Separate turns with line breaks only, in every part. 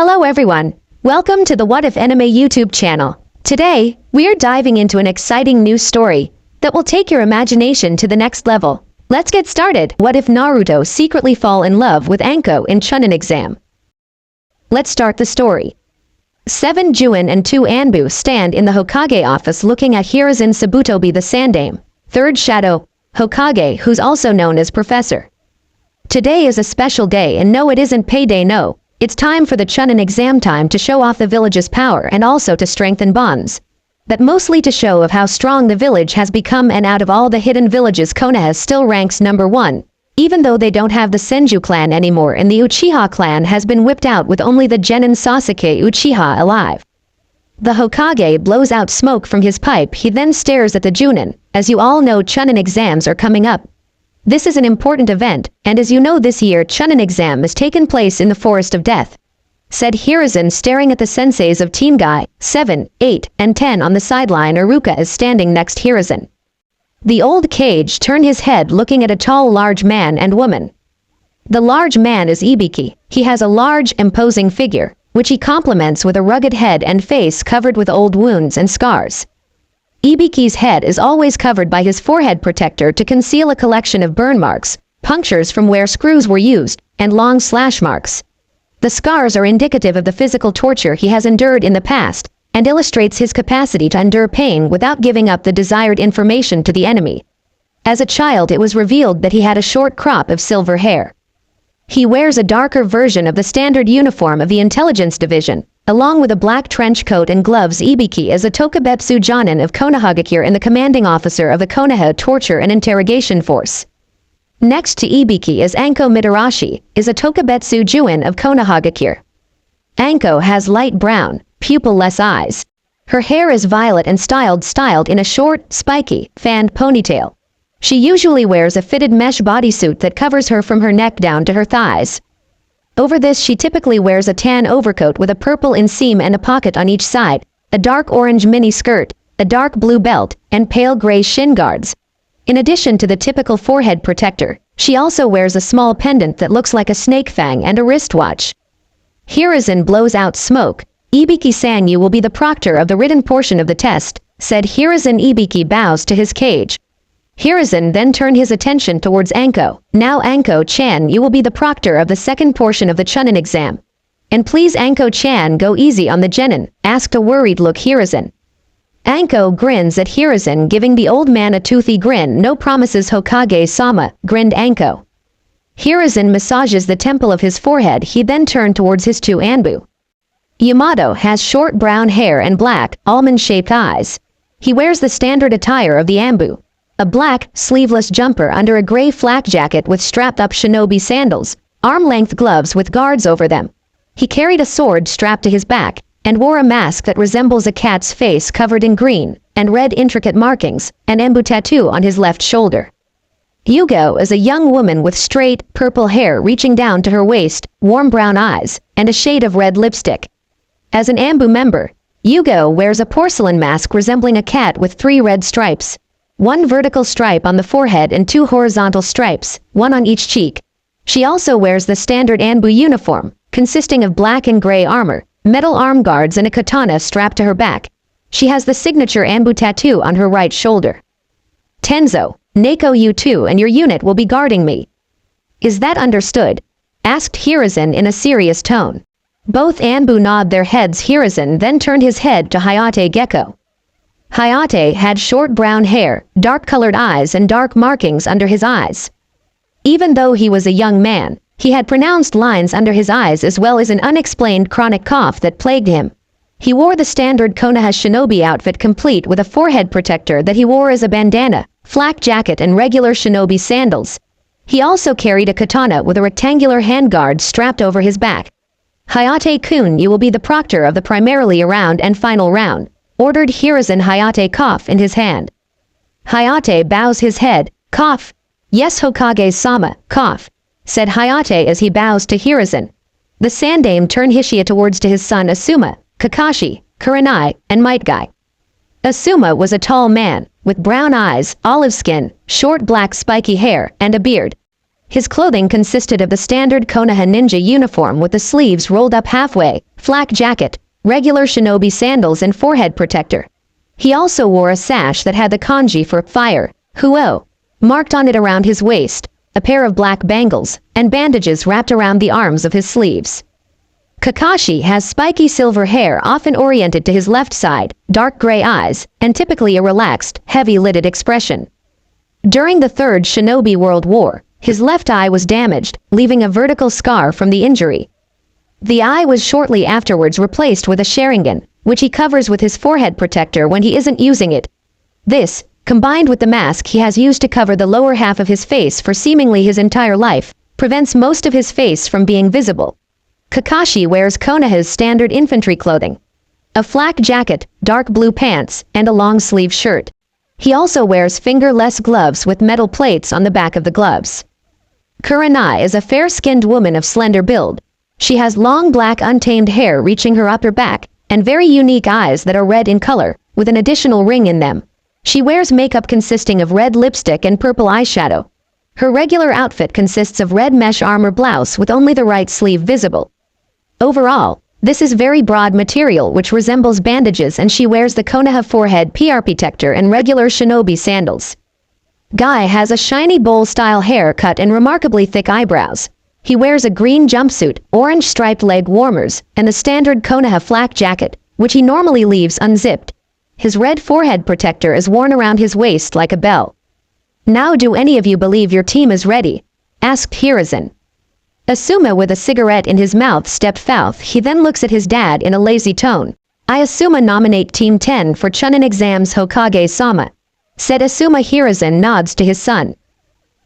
Hello everyone, welcome to the What If Anime YouTube channel. Today, we're diving into an exciting new story that will take your imagination to the next level. Let's get started. What if Naruto secretly fall in love with Anko in Chunnin exam? Let's start the story. 7 Juin and 2 Anbu stand in the Hokage office looking at Hiruzen Sabutobi the Sandame, 3rd Shadow Hokage, who's also known as Professor. Today is a special day, and no, it isn't payday, no. It's time for the Chunnin exam, time to show off the village's power and also to strengthen bonds. But mostly to show of how strong the village has become, and out of all the hidden villages, Konoha still ranks number 1. Even though they don't have the Senju clan anymore and the Uchiha clan has been whipped out with only the Genin Sasuke Uchiha alive. The Hokage blows out smoke from his pipe. He then stares at the Junin. As you all know, Chunnin exams are coming up. This is an important event, and as you know, this year Chunnin exam is taken place in the Forest of Death, said Hiruzen, staring at the senseis of Team Guy 7, 8, and 10 on the sideline. Iruka is standing next Hiruzen. The old Kage turned his head, looking at a tall, large man and woman. The large man is Ibiki. He has a large, imposing figure, which he complements with a rugged head and face covered with old wounds and scars. Ibiki's head is always covered by his forehead protector to conceal a collection of burn marks, punctures from where screws were used, and long slash marks. The scars are indicative of the physical torture he has endured in the past, and illustrates his capacity to endure pain without giving up the desired information to the enemy. As a child, it was revealed that he had a short crop of silver hair. He wears a darker version of the standard uniform of the Intelligence Division, along with a black trench coat and gloves. Ibiki is a Tokubetsu Jonin of Konohagakure and the commanding officer of the Konoha Torture and Interrogation Force. Next to Ibiki is Anko Mitarashi, is a Tokubetsu Juin of Konohagakure. Anko has light brown, pupil-less eyes. Her hair is violet and styled in a short, spiky, fanned ponytail. She usually wears a fitted mesh bodysuit that covers her from her neck down to her thighs. Over this, she typically wears a tan overcoat with a purple inseam and a pocket on each side, a dark orange mini skirt, a dark blue belt, and pale gray shin guards. In addition to the typical forehead protector, she also wears a small pendant that looks like a snake fang and a wristwatch. Hiruzen blows out smoke. Ibiki-san, you will be the proctor of the written portion of the test, said Hiruzen. Ibiki bows to his Kage. Hiruzen then turned his attention towards Anko. Now Anko-chan, you will be the proctor of the second portion of the Chunnin exam. And please, Anko-chan, go easy on the Genin, asked a worried look Hiruzen. Anko grins at Hiruzen, giving the old man a toothy grin. No promises, Hokage-sama, grinned Anko. Hiruzen massages the temple of his forehead. He then turned towards his 2 Anbu. Yamato has short brown hair and black, almond-shaped eyes. He wears the standard attire of the Anbu. A black, sleeveless jumper under a gray flak jacket with strapped-up shinobi sandals, arm-length gloves with guards over them. He carried a sword strapped to his back, and wore a mask that resembles a cat's face covered in green and red intricate markings, an Anbu tattoo on his left shoulder. Yugo is a young woman with straight, purple hair reaching down to her waist, warm brown eyes, and a shade of red lipstick. As an Anbu member, Yugo wears a porcelain mask resembling a cat with 3 red stripes. 1 vertical stripe on the forehead and 2 horizontal stripes, 1 on each cheek. She also wears the standard Anbu uniform, consisting of black and gray armor, metal arm guards, and a katana strapped to her back. She has the signature Anbu tattoo on her right shoulder. Tenzo, Neko, you too and your unit will be guarding me. Is that understood? Asked Hiruzen in a serious tone. Both Anbu nod their heads. Hiruzen then turned his head to Hayate Gecko. Hayate had short brown hair, dark-colored eyes, and dark markings under his eyes. Even though he was a young man, he had pronounced lines under his eyes as well as an unexplained chronic cough that plagued him. He wore the standard Konoha shinobi outfit, complete with a forehead protector that he wore as a bandana, flak jacket, and regular shinobi sandals. He also carried a katana with a rectangular handguard strapped over his back. Hayate-kun, you will be the proctor of the primarily round and final round, ordered Hiruzen. Hayate cough in his hand. Hayate bows his head. Cough. Yes, Hokage-sama, cough, said Hayate as he bows to Hiruzen. The Sandame turned Hishia towards to his son Asuma, Kakashi, Kurenai, and Might Guy. Asuma was a tall man, with brown eyes, olive skin, short black spiky hair, and a beard. His clothing consisted of the standard Konoha ninja uniform with the sleeves rolled up halfway, flak jacket, regular shinobi sandals and forehead protector. He also wore a sash that had the kanji for fire, huo, marked on it around his waist, a pair of black bangles, and bandages wrapped around the arms of his sleeves. Kakashi has spiky silver hair often oriented to his left side, dark gray eyes, and typically a relaxed, heavy-lidded expression. During the Third Shinobi World War, his left eye was damaged, leaving a vertical scar from the injury. The eye was shortly afterwards replaced with a Sharingan, which he covers with his forehead protector when he isn't using it. This, combined with the mask he has used to cover the lower half of his face for seemingly his entire life, prevents most of his face from being visible. Kakashi wears Konoha's standard infantry clothing. A flak jacket, dark blue pants, and a long-sleeve shirt. He also wears fingerless gloves with metal plates on the back of the gloves. Kurenai is a fair-skinned woman of slender build. She has long black untamed hair reaching her upper back, and very unique eyes that are red in color, with an additional ring in them. She wears makeup consisting of red lipstick and purple eyeshadow. Her regular outfit consists of red mesh armor blouse with only the right sleeve visible. Overall, this is very broad material which resembles bandages, and she wears the Konoha forehead PR protector and regular shinobi sandals. Guy has a shiny bowl-style haircut and remarkably thick eyebrows. He wears a green jumpsuit, orange striped leg warmers, and the standard Konoha flak jacket, which he normally leaves unzipped. His red forehead protector is worn around his waist like a bell. "Now do any of you believe your team is ready?" asked Hiruzen. Asuma with a cigarette in his mouth stepped forth. He then looks at his dad in a lazy tone. "I Asuma nominate Team 10 for Chunnin exams Hokage-sama," said Asuma. Hiruzen nods to his son.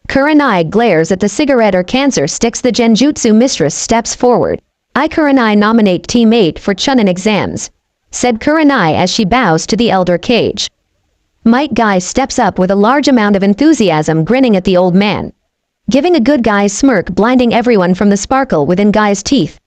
Kurenai glares at the cigarette or cancer sticks. The Genjutsu mistress steps forward. "I Kurenai nominate Team 8 for Chunnin exams," said Kurenai as she bows to the elder Kage. Might Guy steps up with a large amount of enthusiasm, grinning at the old man, giving a good guy smirk, blinding everyone from the sparkle within Guy's teeth.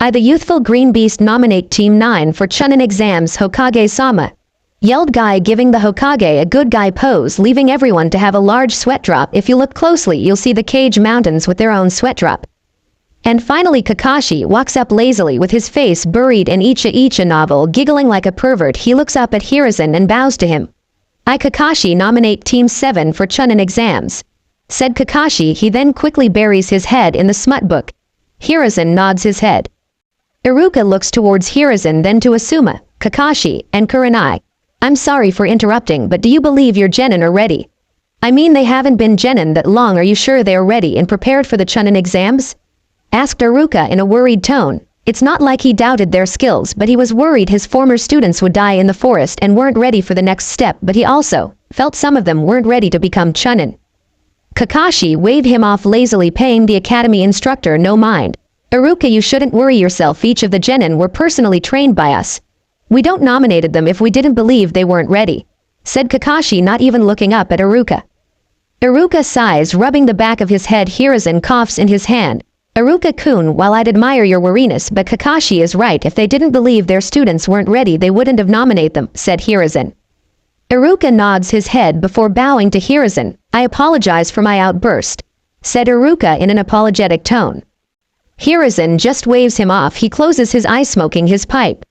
"I the youthful green beast nominate Team 9 for Chunnin exams Hokage-sama," yelled Guy, giving the Hokage a good guy pose, leaving everyone to have a large sweat drop. If you look closely, you'll see the Kage Mountains with their own sweat drop. And finally Kakashi walks up lazily with his face buried in Icha novel, giggling like a pervert. He looks up at Hiruzen and bows to him. "I Kakashi nominate Team 7 for Chunnin exams," said Kakashi. He then quickly buries his head in the smut book. Hiruzen nods his head. Iruka looks towards Hiruzen, then to Asuma, Kakashi, and Kurenai. "I'm sorry for interrupting, but do you believe your genin are ready? I mean, they haven't been genin that long. Are you sure they are ready and prepared for the Chunnin exams?" asked Iruka in a worried tone. It's not like he doubted their skills, but he was worried his former students would die in the forest and weren't ready for the next step, but he also felt some of them weren't ready to become Chunnin. Kakashi waved him off lazily, paying the academy instructor no mind. "Iruka, you shouldn't worry yourself. Each of the genin were personally trained by us. We don't nominated them if we didn't believe they weren't ready," said Kakashi, not even looking up at Iruka. Iruka sighs, rubbing the back of his head. Hiruzen coughs in his hand. "Iruka-kun, while I'd admire your wariness, but Kakashi is right. If they didn't believe their students weren't ready, they wouldn't have nominated them," said Hiruzen. Iruka nods his head before bowing to Hiruzen. "I apologize for my outburst," said Iruka in an apologetic tone. Hiruzen just waves him off. He closes his eyes, smoking his pipe.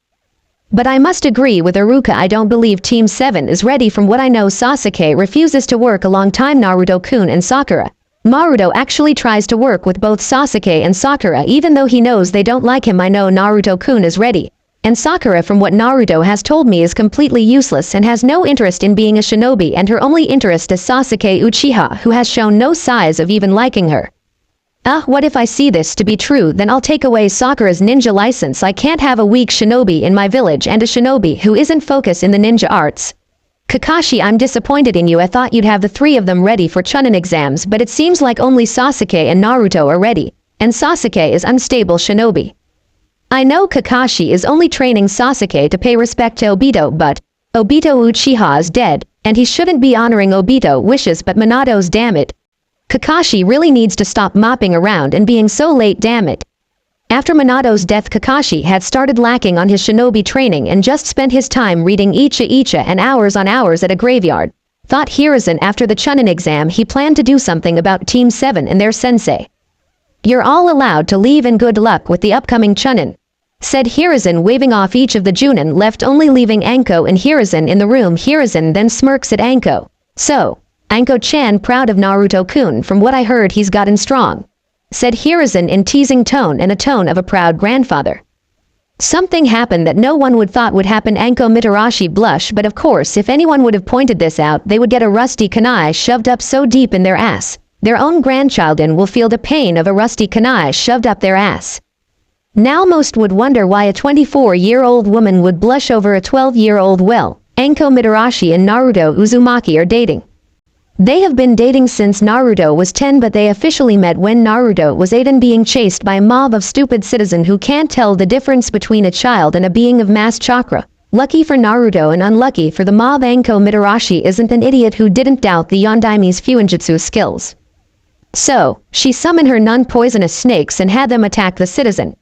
"But I must agree with Iruka. I don't believe Team 7 is ready. From what I know, Sasuke refuses to work alongside Naruto-kun and Sakura. Naruto actually tries to work with both Sasuke and Sakura even though he knows they don't like him. I know Naruto-kun is ready. And Sakura, from what Naruto has told me, is completely useless and has no interest in being a shinobi, and her only interest is Sasuke Uchiha, who has shown no signs of even liking her. What if I see this to be true? Then I'll take away Sakura's ninja license. I can't have a weak shinobi in my village and a shinobi who isn't focused in the ninja arts. Kakashi, I'm disappointed in you. I thought you'd have the three of them ready for Chunnin exams, but it seems like only Sasuke and Naruto are ready, and Sasuke is unstable shinobi. I know Kakashi is only training Sasuke to pay respect to Obito, but Obito Uchiha is dead, and he shouldn't be honoring Obito wishes, but Minato's, damn it. Kakashi really needs to stop mopping around and being so late, damn it. After Minato's death, Kakashi had started lacking on his shinobi training and just spent his time reading Icha and hours on hours at a graveyard. Thought Hiruzen after the Chunnin exam he planned to do something about Team 7 and their sensei. "You're all allowed to leave and good luck with the upcoming Chunnin," said Hiruzen, waving off each of the Chunnin left, only leaving Anko and Hiruzen in the room. Hiruzen then smirks at Anko. So, Anko-chan, proud of Naruto-kun. From what I heard, he's gotten strong, said Hiruzen in teasing tone and a tone of a proud grandfather. Something happened that no one would thought would happen. Anko Mitarashi blushed, but of course if anyone would have pointed this out, they would get a rusty kunai shoved up so deep in their ass, their own grandchildren will feel the pain of a rusty kunai shoved up their ass. Now most would wonder why a 24-year-old woman would blush over a 12-year-old. Well, Anko Mitarashi and Naruto Uzumaki are dating. They have been dating since Naruto was 10, but they officially met when Naruto was 8 and being chased by a mob of stupid citizens who can't tell the difference between a child and a being of mass chakra. Lucky for Naruto and unlucky for the mob, Anko Mitarashi isn't an idiot who didn't doubt the Yondaime's fuinjutsu skills. So, she summoned her non-poisonous snakes and had them attack the citizen.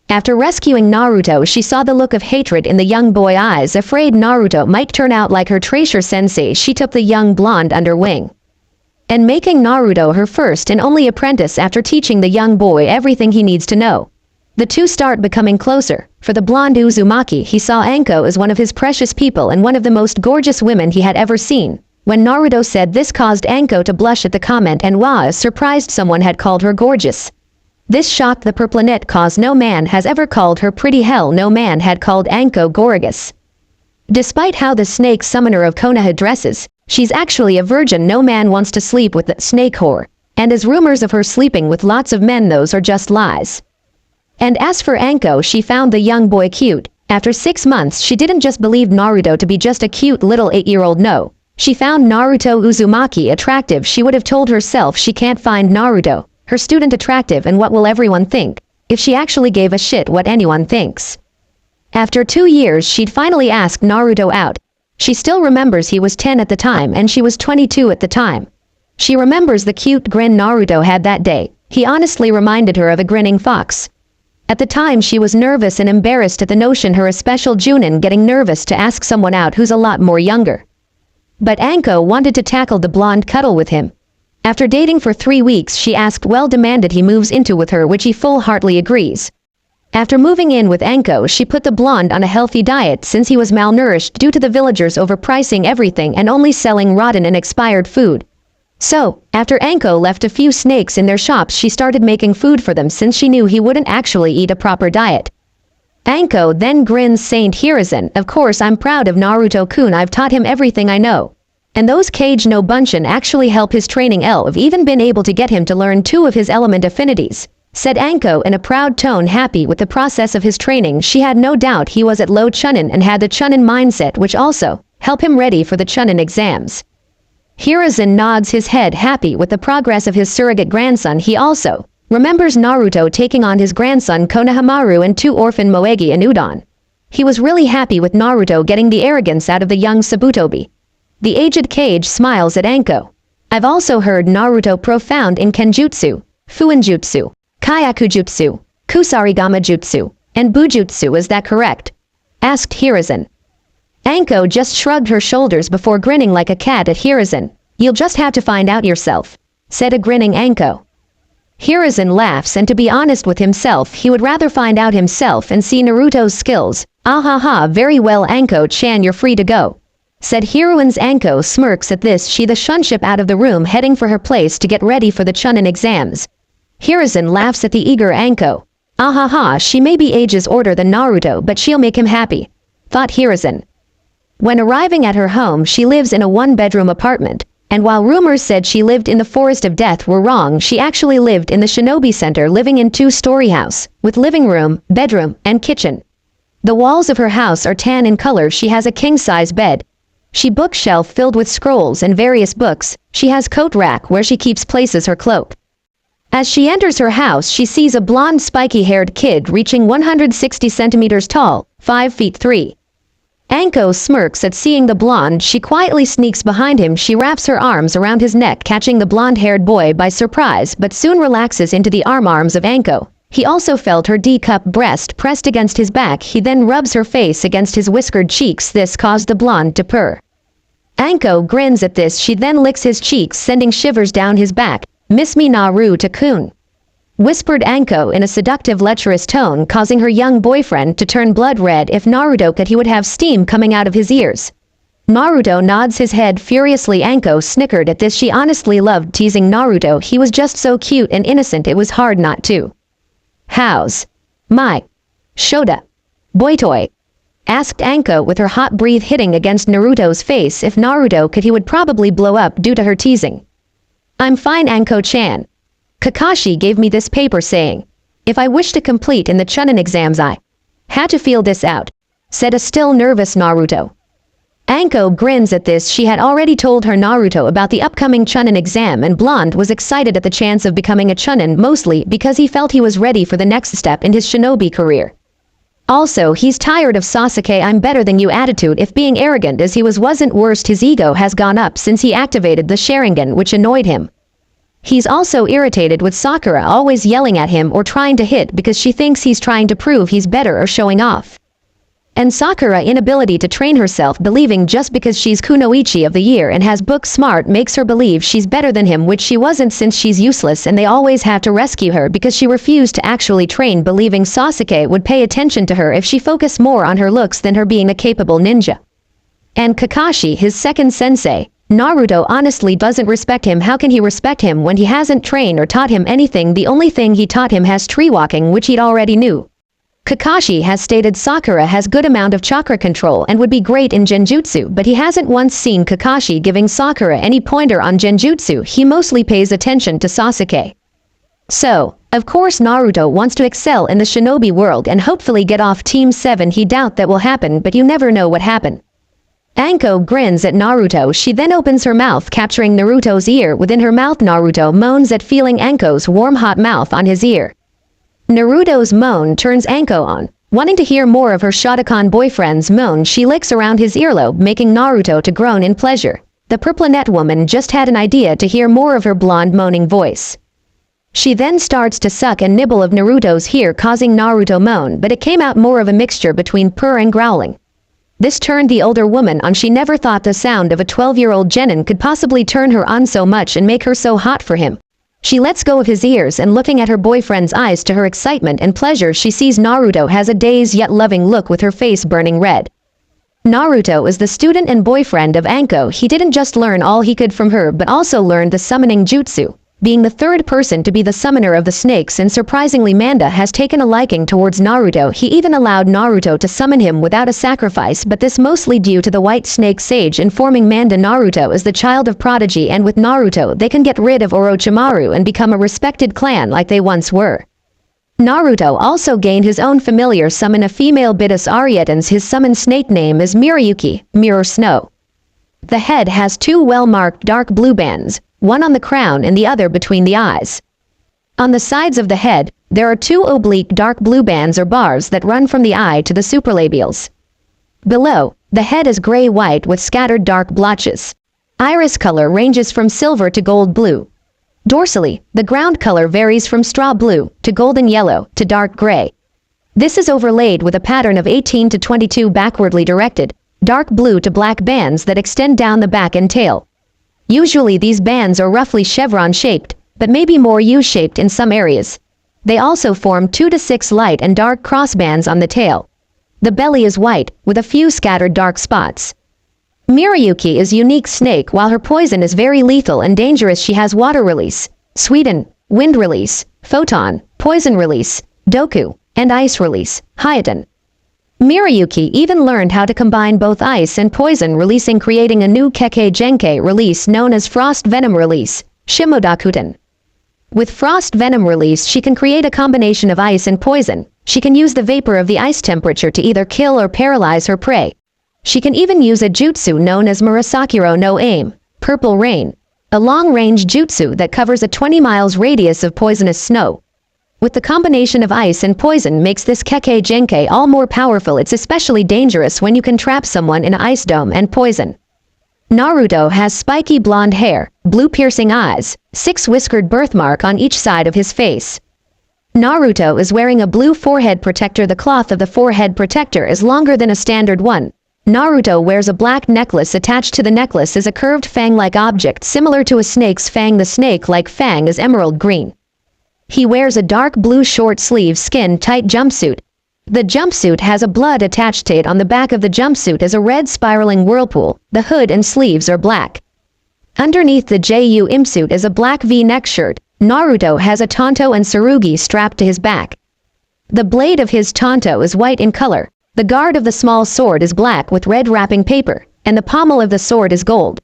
After rescuing Naruto, she saw the look of hatred in the young boy's eyes. Afraid Naruto might turn out like her tracer sensei, she took the young blonde under wing, and making Naruto her first and only apprentice after teaching the young boy everything he needs to know. The two start becoming closer. For the blonde Uzumaki, he saw Anko as one of his precious people and one of the most gorgeous women he had ever seen. When Naruto said this, caused Anko to blush at the comment and was surprised someone had called her gorgeous. This shocked the Perplanet, cause no man has ever called her pretty. Hell, no man had called Anko gorgeous. Despite how the snake summoner of Konoha dresses, she's actually a virgin. No man wants to sleep with the snake whore. And as rumors of her sleeping with lots of men, those are just lies. And as for Anko, she found the young boy cute. After 6 months, she didn't just believe Naruto to be just a cute little 8-year-old, no. She found Naruto Uzumaki attractive. She would have told herself she can't find Naruto, her student, attractive, and what will everyone think, if she actually gave a shit what anyone thinks. After 2 years, she'd finally asked Naruto out. She still remembers he was 10 at the time and she was 22 at the time. She remembers the cute grin Naruto had that day. He honestly reminded her of a grinning fox. At the time she was nervous and embarrassed at the notion her a special Chunnin getting nervous to ask someone out who's a lot more younger. But Anko wanted to tackle the blonde, cuddle with him. After dating for 3 weeks, she asked, well, demanded he moves into with her, which he full-heartedly agrees. After moving in with Anko, she put the blonde on a healthy diet since he was malnourished due to the villagers overpricing everything and only selling rotten and expired food. So, after Anko left a few snakes in their shops, she started making food for them since she knew he wouldn't actually eat a proper diet. Anko then grins, Saint Hiruzen, of course I'm proud of Naruto-kun, I've taught him everything I know. And those Kage no Bunshin actually help his training. I've even been able to get him to learn 2 of his element affinities, said Anko in a proud tone. Happy with the process of his training, she had no doubt he was at low Chunnin and had the Chunnin mindset, which also help him ready for the Chunnin exams. Hiruzen nods his head, happy with the progress of his surrogate grandson. He also remembers Naruto taking on his grandson Konohamaru and 2 orphan Moegi and Udon. He was really happy with Naruto getting the arrogance out of the young Sabutobi. The aged Kage smiles at Anko. I've also heard Naruto profound in Kenjutsu, Fuinjutsu, Kyakujutsu, Kusarigama Jutsu, and Bujutsu, is that correct? Asked Hiruzen. Anko just shrugged her shoulders before grinning like a cat at Hiruzen. You'll just have to find out yourself, said a grinning Anko. Hiruzen laughs, and to be honest with himself, he would rather find out himself and see Naruto's skills. Ah ha ha, very well Anko-chan, you're free to go, said Hiruzen's. Anko smirks at this. She the shunship out of the room, heading for her place to get ready for the Chunnin exams. Hiruzen laughs at the eager Anko. Ah ha ha, she may be ages older than Naruto, but she'll make him happy, thought Hiruzen. When arriving at her home, she lives in a 1-bedroom apartment, and while rumors said she lived in the Forest of Death were wrong, she actually lived in the Shinobi Center, living in 2-story house, with living room, bedroom, and kitchen. The walls of her house are tan in color. She has a king-size bed. She bookshelf filled with scrolls and various books. She has coat rack where she places her cloak. As she enters her house, she sees a blonde spiky-haired kid reaching 160 centimeters tall, 5 feet 3. Anko smirks at seeing the blonde. She quietly sneaks behind him. She wraps her arms around his neck, catching the blonde-haired boy by surprise, but soon relaxes into the arms of Anko. He also felt her D-cup breast pressed against his back. He then rubs her face against his whiskered cheeks. This caused the blonde to purr. Anko grins at this. She then licks his cheeks, sending shivers down his back. Miss me Naruto-kun. whispered Anko in a seductive lecherous tone, causing her young boyfriend to turn blood red. If Naruto could, he would have steam coming out of his ears. Naruto nods his head furiously. Anko snickered at this. She honestly loved teasing Naruto. He was just so cute and innocent, it was hard not to. "How's my Shota boy toy?" asked Anko with her hot breath hitting against Naruto's face. If Naruto could, he would probably blow up due to her teasing. "I'm fine, Anko-chan. Kakashi gave me this paper saying, if I wish to complete in the Chunnin exams I had to feel this out," said a still nervous Naruto. Anko grins at this. She had already told her Naruto about the upcoming Chunnin exam, and Blonde was excited at the chance of becoming a Chunnin, mostly because he felt he was ready for the next step in his shinobi career. Also, he's tired of Sasuke "I'm better than you" attitude. If being arrogant as he wasn't worst, his ego has gone up since he activated the Sharingan, which annoyed him. He's also irritated with Sakura always yelling at him or trying to hit because she thinks he's trying to prove he's better or showing off. And Sakura inability to train herself, believing just because she's Kunoichi of the year and has book smart makes her believe she's better than him, which she wasn't since she's useless and they always have to rescue her because she refused to actually train, believing Sasuke would pay attention to her if she focused more on her looks than her being a capable ninja. And Kakashi, his second sensei, Naruto honestly doesn't respect him. How can he respect him when he hasn't trained or taught him anything? The only thing he taught him has tree walking, which he'd already knew. Kakashi has stated Sakura has good amount of chakra control and would be great in genjutsu, but he hasn't once seen Kakashi giving Sakura any pointer on genjutsu. He mostly pays attention to Sasuke. So, of course Naruto wants to excel in the shinobi world and hopefully get off Team 7. He doubt that will happen, but you never know what happened. Anko grins at Naruto. She then opens her mouth, capturing Naruto's ear within her mouth. Naruto moans at feeling Anko's warm hot mouth on his ear. Naruto's moan turns Anko on. Wanting to hear more of her Shotokan boyfriend's moan, she licks around his earlobe, making Naruto to groan in pleasure. The purplenet woman just had an idea to hear more of her blonde moaning voice. She then starts to suck and nibble of Naruto's hair, causing Naruto moan, but it came out more of a mixture between purr and growling. This turned the older woman on. She never thought the sound of a 12-year-old genin could possibly turn her on so much and make her so hot for him. She lets go of his ears and looking at her boyfriend's eyes, to her excitement and pleasure she sees Naruto has a dazed yet loving look with her face burning red. Naruto is the student and boyfriend of Anko. He didn't just learn all he could from her but also learned the summoning jutsu, being the third person to be the summoner of the snakes, and surprisingly Manda has taken a liking towards Naruto. He even allowed Naruto to summon him without a sacrifice, but this mostly due to the white snake sage informing Manda Naruto is the child of prodigy, and with Naruto they can get rid of Orochimaru and become a respected clan like they once were. Naruto also gained his own familiar summon, a female Bitis Arietans. His summon snake name is Mirayuki, Mirror Snow. The head has two well-marked dark blue bands, one on the crown and the other between the eyes. On the sides of the head, there are two oblique dark blue bands or bars that run from the eye to the supralabials. Below, the head is gray-white with scattered dark blotches. Iris color ranges from silver to gold blue. Dorsally, the ground color varies from straw blue to golden yellow to dark gray. This is overlaid with a pattern of 18 to 22 backwardly directed, dark blue to black bands that extend down the back and tail. Usually these bands are roughly chevron-shaped, but maybe more U-shaped in some areas. They also form 2 to 6 light and dark crossbands on the tail. The belly is white, with a few scattered dark spots. Mirayuki is unique snake. While her poison is very lethal and dangerous, she has water release, Sweden, wind release, photon, poison release, Doku, and ice release, Hayatan. Mirayuki even learned how to combine both ice and poison releasing, creating a new Kekkei Genkai release known as Frost Venom Release, Shimodakuten. With Frost Venom Release she can create a combination of ice and poison. She can use the vapor of the ice temperature to either kill or paralyze her prey. She can even use a jutsu known as Murasakuro no Aim, Purple Rain, a long-range jutsu that covers a 20 miles radius of poisonous snow. With the combination of ice and poison makes this Kekkei Genkai all more powerful. It's especially dangerous when you can trap someone in an ice dome and poison. Naruto has spiky blonde hair, blue piercing eyes, 6 whiskered birthmark on each side of his face. Naruto is wearing a blue forehead protector. The cloth of the forehead protector is longer than a standard one. Naruto wears a black necklace. Attached to the necklace is a curved fang-like object similar to a snake's fang. The snake-like fang is emerald green. He wears a dark blue short-sleeve skin-tight jumpsuit. The jumpsuit has a blood attached to it. On the back of the jumpsuit is a red spiraling whirlpool. The hood and sleeves are black. Underneath the JU imsuit is a black V-neck shirt. Naruto has a tanto and tsurugi strapped to his back. The blade of his tanto is white in color. The guard of the small sword is black with red wrapping paper, and the pommel of the sword is gold.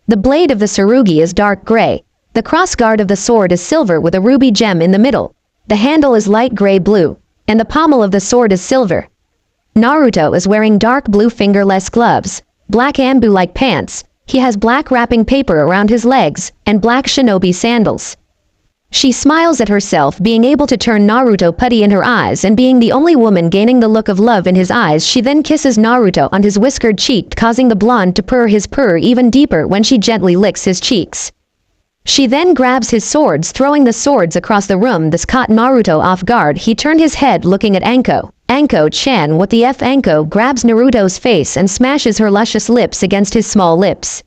The blade of the tsurugi is dark gray. The crossguard of the sword is silver with a ruby gem in the middle. The handle is light gray blue, and the pommel of the sword is silver. Naruto is wearing dark blue fingerless gloves, black ambu-like pants. He has black wrapping paper around his legs, and black shinobi sandals. She smiles at herself being able to turn Naruto putty in her eyes and being the only woman gaining the look of love in his eyes. She then kisses Naruto on his whiskered cheek, causing the blonde to purr his purr even deeper when she gently licks his cheeks. She then grabs his swords, throwing the swords across the room. This caught Naruto off guard. He turned his head looking at Anko. Anko-chan, what the F? Anko grabs Naruto's face and smashes her luscious lips against his small lips.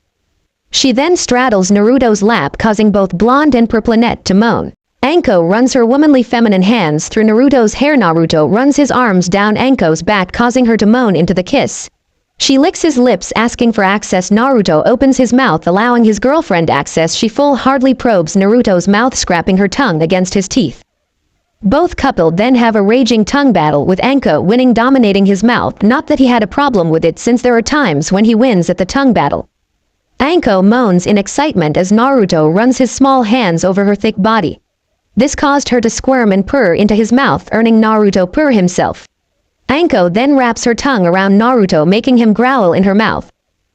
She then straddles Naruto's lap, causing both Blonde and Purplinette to moan. Anko runs her womanly feminine hands through Naruto's hair. Naruto runs his arms down Anko's back, causing her to moan into the kiss. She licks his lips, asking for access. Naruto opens his mouth, allowing his girlfriend access. She full-heartedly probes Naruto's mouth, scraping her tongue against his teeth. Both couple then have a raging tongue battle, with Anko winning, dominating his mouth. Not that he had a problem with it, since there are times when he wins at the tongue battle. Anko moans in excitement as Naruto runs his small hands over her thick body. This caused her to squirm and purr into his mouth, earning Naruto purr himself. Anko then wraps her tongue around Naruto, making him growl in her mouth.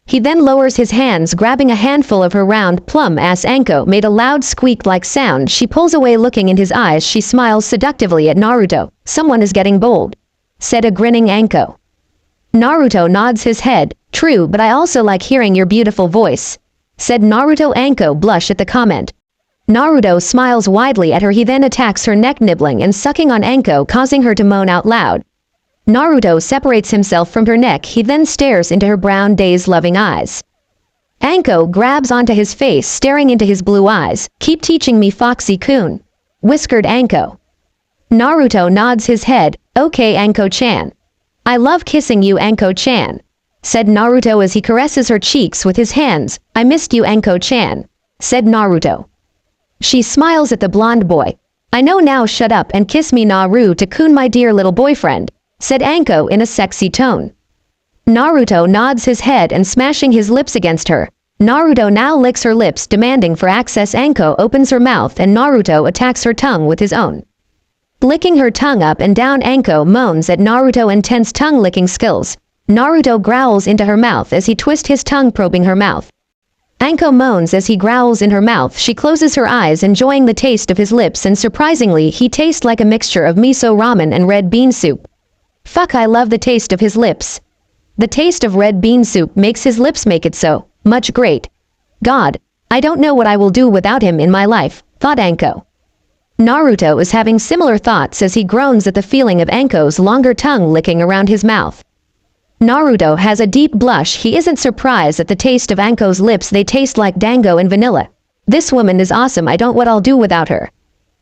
He then lowers his hands, grabbing a handful of her round, plump ass. Anko made a loud squeak-like sound. She pulls away, looking in his eyes. She smiles seductively at Naruto. "Someone is getting bold," said a grinning Anko. Naruto nods his head. "True, but I also like hearing your beautiful voice," said Naruto. Anko blushed at the comment. Naruto smiles widely at her. He then attacks her neck, nibbling and sucking on Anko, causing her to moan out loud. Naruto separates himself from her neck. He then stares into her brown, dazed-loving eyes. Anko grabs onto his face, staring into his blue eyes. "Keep teaching me, Foxy-kun," whispered Anko. Naruto nods his head. "Okay, Anko-chan. I love kissing you, Anko-chan," said Naruto as he caresses her cheeks with his hands. "I missed you, Anko-chan," said Naruto. She smiles at the blonde boy. "I know now, shut up and kiss me, Naruto-kun, my dear little boyfriend," said Anko in a sexy tone. Naruto nods his head and smashing his lips against her. Naruto now licks her lips, demanding for access. Anko opens her mouth and Naruto attacks her tongue with his own. Licking her tongue up and down, Anko moans at Naruto's intense tongue-licking skills. Naruto growls into her mouth as he twists his tongue, probing her mouth. Anko moans as he growls in her mouth. She closes her eyes, enjoying the taste of his lips, and surprisingly, he tastes like a mixture of miso ramen and red bean soup. Fuck, I love the taste of his lips. The taste of red bean soup makes his lips make it so much great. God, I don't know what I will do without him in my life, thought Anko. Naruto is having similar thoughts as he groans at the feeling of Anko's longer tongue licking around his mouth. Naruto has a deep blush. He isn't surprised at the taste of Anko's lips. They taste like dango and vanilla. This woman is awesome. I don't know what I'll do without her.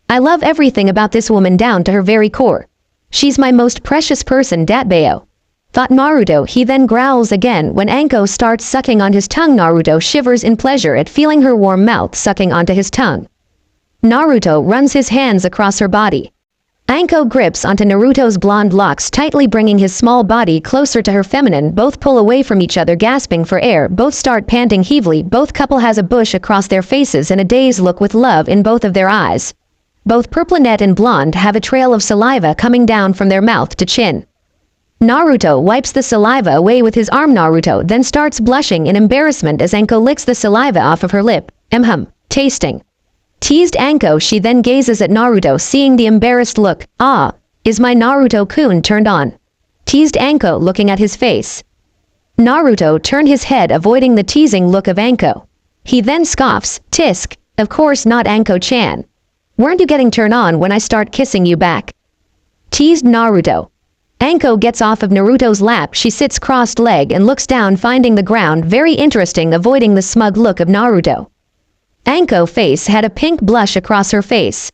I love everything about this woman down to her very core. She's my most precious person, Datbayo, thought Naruto. He then growls again when Anko starts sucking on his tongue. Naruto shivers in pleasure at feeling her warm mouth sucking onto his tongue. Naruto runs his hands across her body. Anko grips onto Naruto's blonde locks tightly, bringing his small body closer to her feminine. Both pull away from each other, gasping for air. Both start panting heavily. Both couple has a bush across their faces and a dazed look with love in both of their eyes. Both Purplinette and Blonde have a trail of saliva coming down from their mouth to chin. Naruto wipes the saliva away with his arm. Naruto then starts blushing in embarrassment as Anko licks the saliva off of her lip. Tasting. Teased Anko. She then gazes at Naruto, seeing the embarrassed look. "Ah, is my Naruto-kun turned on?" teased Anko, looking at his face. Naruto turned his head, avoiding the teasing look of Anko. He then scoffs. "Tisk, of course not, Anko-chan. Weren't you getting turned on when I start kissing you back?" teased Naruto. Anko gets off of Naruto's lap. She sits crossed-legged and looks down, finding the ground very interesting, avoiding the smug look of Naruto. Anko's face had a pink blush across her face.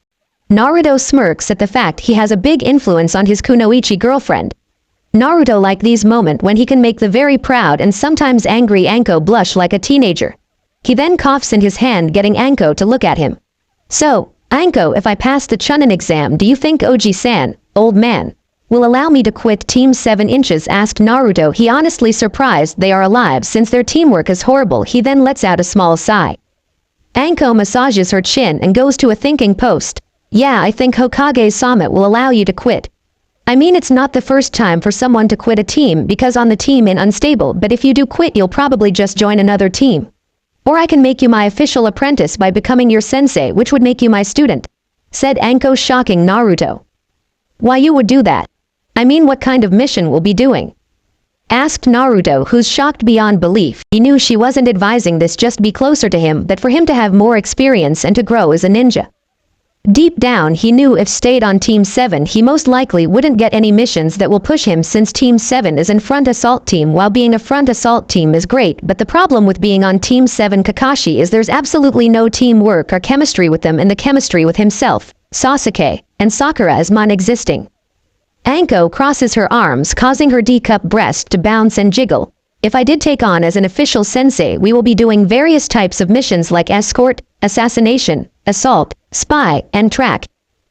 Naruto smirks at the fact he has a big influence on his kunoichi girlfriend. Naruto like these moments when he can make the very proud and sometimes angry Anko blush like a teenager. He then coughs in his hand, getting Anko to look at him. So, Anko, if I pass the Chunnin exam, do you think Oji-san, old man, will allow me to quit Team 7 Inches? Asked Naruto. He honestly surprised they are alive since their teamwork is horrible. He then lets out a small sigh. Anko massages her chin and goes to a thinking post. Yeah, I think Hokage-sama will allow you to quit. I mean, it's not the first time for someone to quit a team because on the team in unstable, but if you do quit you'll probably just join another team. Or I can make you my official apprentice by becoming your sensei, which would make you my student, said Anko, shocking Naruto. Why you would do that? I mean, what kind of mission will be doing? Asked Naruto, who's shocked beyond belief. He knew she wasn't advising this just be closer to him, but for him to have more experience and to grow as a ninja. Deep down he knew if stayed on Team 7 he most likely wouldn't get any missions that will push him, since Team 7 is in front assault team, while being a front assault team is great, but the problem with being on Team 7 Kakashi is there's absolutely no teamwork or chemistry with them, and the chemistry with himself, Sasuke, and Sakura is non-existing. Anko crosses her arms, causing her D-cup breast to bounce and jiggle. If I did take on as an official sensei, we will be doing various types of missions like escort, assassination, assault, spy, and track,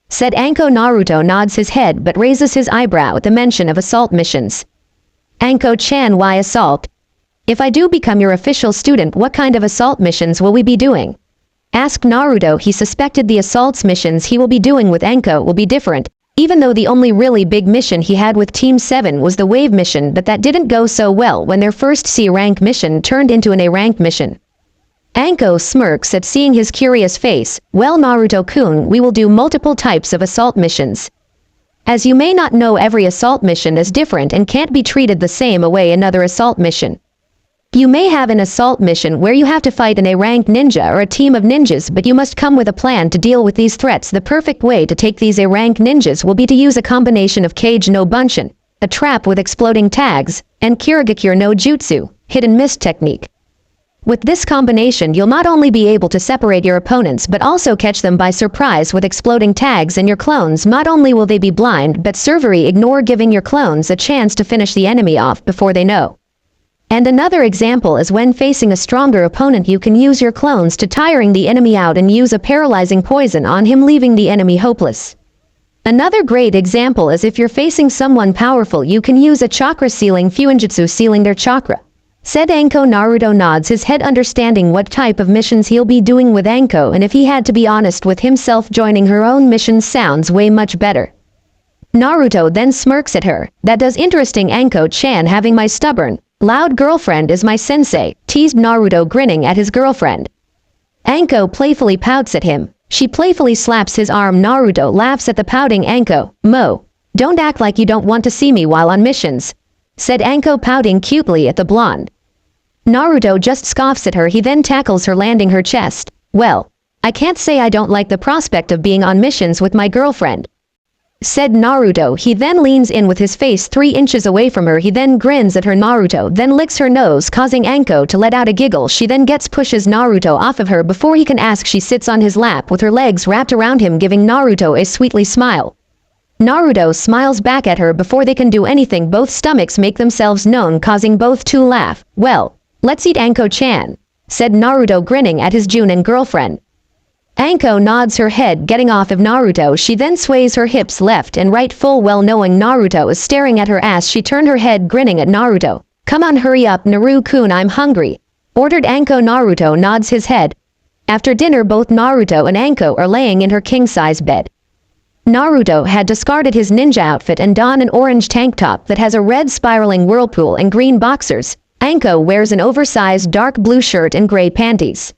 said Anko. Naruto nods his head but raises his eyebrow at the mention of assault missions. Anko-chan, why assault? If I do become your official student, what kind of assault missions will we be doing? Asked Naruto. He suspected the assaults missions he will be doing with Anko will be different, even though the only really big mission he had with Team 7 was the wave mission, but that didn't go so well when their first C-rank mission turned into an A-rank mission. Anko smirks at seeing his curious face. Well, Naruto-kun, we will do multiple types of assault missions. As you may not know, every assault mission is different and can't be treated the same away another assault mission. You may have an assault mission where you have to fight an A-ranked ninja or a team of ninjas, but you must come with a plan to deal with these threats. The perfect way to take these A-ranked ninjas will be to use a combination of Kage no Bunshin, a trap with exploding tags, and Kirigakure no Jutsu, hidden mist technique. With this combination you'll not only be able to separate your opponents but also catch them by surprise with exploding tags, and your clones, not only will they be blind but servery ignore, giving your clones a chance to finish the enemy off before they know. And another example is when facing a stronger opponent you can use your clones to tiring the enemy out and use a paralyzing poison on him, leaving the enemy hopeless. Another great example is if you're facing someone powerful you can use a chakra sealing fuinjutsu, sealing their chakra, said Anko. Naruto nods his head, understanding what type of missions he'll be doing with Anko, and if he had to be honest with himself, joining her own missions sounds way much better. Naruto then smirks at her. That does interesting, Anko-chan, having my stubborn, loud girlfriend is my sensei, teased Naruto, grinning at his girlfriend. Anko playfully pouts at him. She playfully slaps his arm. Naruto laughs at the pouting Anko. Mo, don't act like you don't want to see me while on missions, said Anko, pouting cutely at the blonde. Naruto just scoffs at her. He then tackles her, landing her chest. Well, I can't say I don't like the prospect of being on missions with my girlfriend, said Naruto. He then leans in with his face 3 inches away from her. He then grins at her. Naruto then licks her nose, causing Anko to let out a giggle. She then pushes Naruto off of her before he can ask. She sits on his lap with her legs wrapped around him, giving Naruto a sweetly smile. Naruto smiles back at her. Before they can do anything, both stomachs make themselves known, causing both to laugh. Well, let's eat, Anko-chan, said Naruto, grinning at his Chunnin girlfriend. Anko nods her head, getting off of Naruto. She then sways her hips left and right, full well knowing Naruto is staring at her ass. She turned her head, grinning at Naruto. Come on, hurry up, Naru-kun, I'm hungry, ordered Anko. Naruto nods his head. After dinner both Naruto and Anko are laying in her king-size bed. Naruto had discarded his ninja outfit and donned an orange tank top that has a red spiraling whirlpool and green boxers. Anko wears an oversized dark blue shirt and gray panties.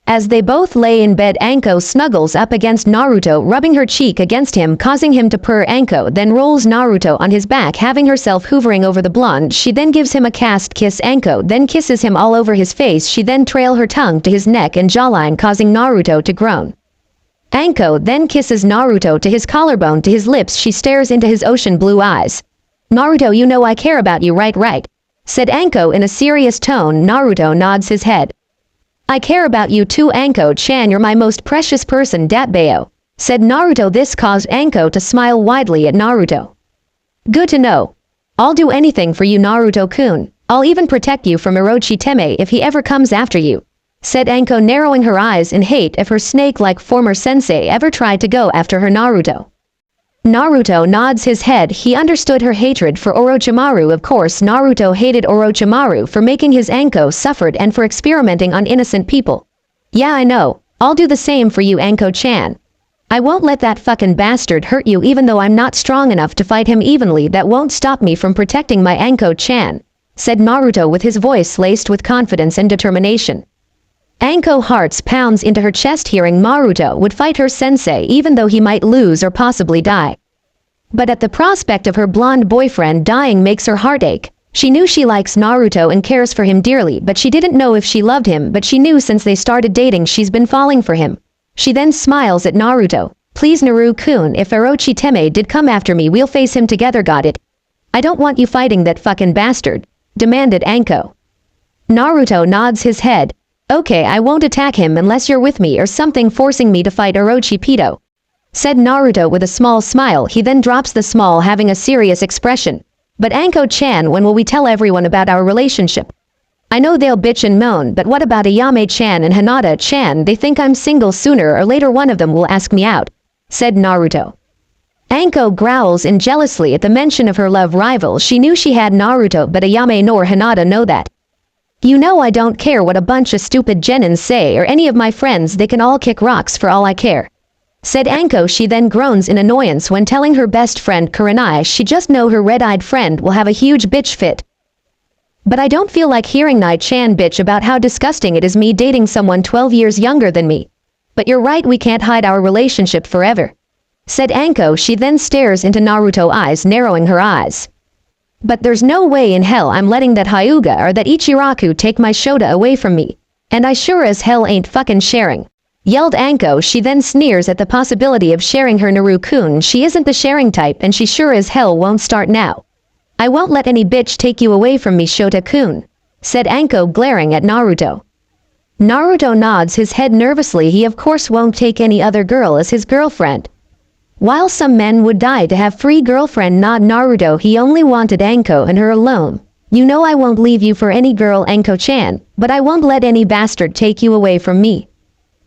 As they both lay in bed, Anko snuggles up against Naruto, rubbing her cheek against him, causing him to purr. Anko then rolls Naruto on his back, having herself hovering over the blonde. She then gives him a cast kiss. Anko then kisses him all over his face. She then trails her tongue to his neck and jawline, causing Naruto to groan. Anko then kisses Naruto to his collarbone, to his lips. She stares into his ocean blue eyes. Naruto, you know I care about you, right, said Anko in a serious tone. Naruto nods his head. I care about you too, Anko-chan, you're my most precious person, Datbeo, said Naruto. This caused Anko to smile widely at Naruto. Good to know. I'll do anything for you, Naruto-kun. I'll even protect you from Orochi Teme if he ever comes after you, said Anko, narrowing her eyes in hate if her snake-like former sensei ever tried to go after her Naruto. Naruto nods his head. He understood her hatred for Orochimaru. Of course, Naruto hated Orochimaru for making his Anko suffered and for experimenting on innocent people. Yeah, I know. I'll do the same for you, Anko-chan. I won't let that fucking bastard hurt you even though I'm not strong enough to fight him evenly. That won't stop me from protecting my Anko-chan, said Naruto with his voice laced with confidence and determination. Anko hearts pounds into her chest hearing Naruto would fight her sensei even though he might lose or possibly die. But at the prospect of her blonde boyfriend dying makes her heart ache. She knew she likes Naruto and cares for him dearly, but she didn't know if she loved him, but she knew since they started dating she's been falling for him. She then smiles at Naruto. Please Naru-kun, if Orochi Teme did come after me we'll face him together, got it? I don't want you fighting that fucking bastard, demanded Anko. Naruto nods his head. Okay, I won't attack him unless you're with me or something forcing me to fight Orochi, said Naruto with a small smile. He then drops the smile, having a serious expression. But Anko-chan, when will we tell everyone about our relationship? I know they'll bitch and moan, but what about Ayame-chan and Hinata-chan? They think I'm single. Sooner or later one of them will ask me out, said Naruto. Anko growls in jealously at the mention of her love rival. She knew she had Naruto, but Ayame nor Hinata know that. You know I don't care what a bunch of stupid genins say or any of my friends, they can all kick rocks for all I care, said Anko. She then groans in annoyance when telling her best friend Kurenai she just know her red-eyed friend will have a huge bitch fit. But I don't feel like hearing Nai-chan bitch about how disgusting it is me dating someone 12 years younger than me. But you're right, we can't hide our relationship forever, said Anko. She then stares into Naruto's eyes, narrowing her eyes. But there's no way in hell I'm letting that Hyuga or that Ichiraku take my Shota away from me. And I sure as hell ain't fucking sharing, yelled Anko. She then sneers at the possibility of sharing her Naru-kun. She isn't the sharing type and she sure as hell won't start now. I won't let any bitch take you away from me, Shota-kun, said Anko, glaring at Naruto. Naruto nods his head nervously. He of course won't take any other girl as his girlfriend. While some men would die to have free girlfriend, not Naruto. He only wanted Anko and her alone. You know I won't leave you for any girl, Anko-chan, but I won't let any bastard take you away from me.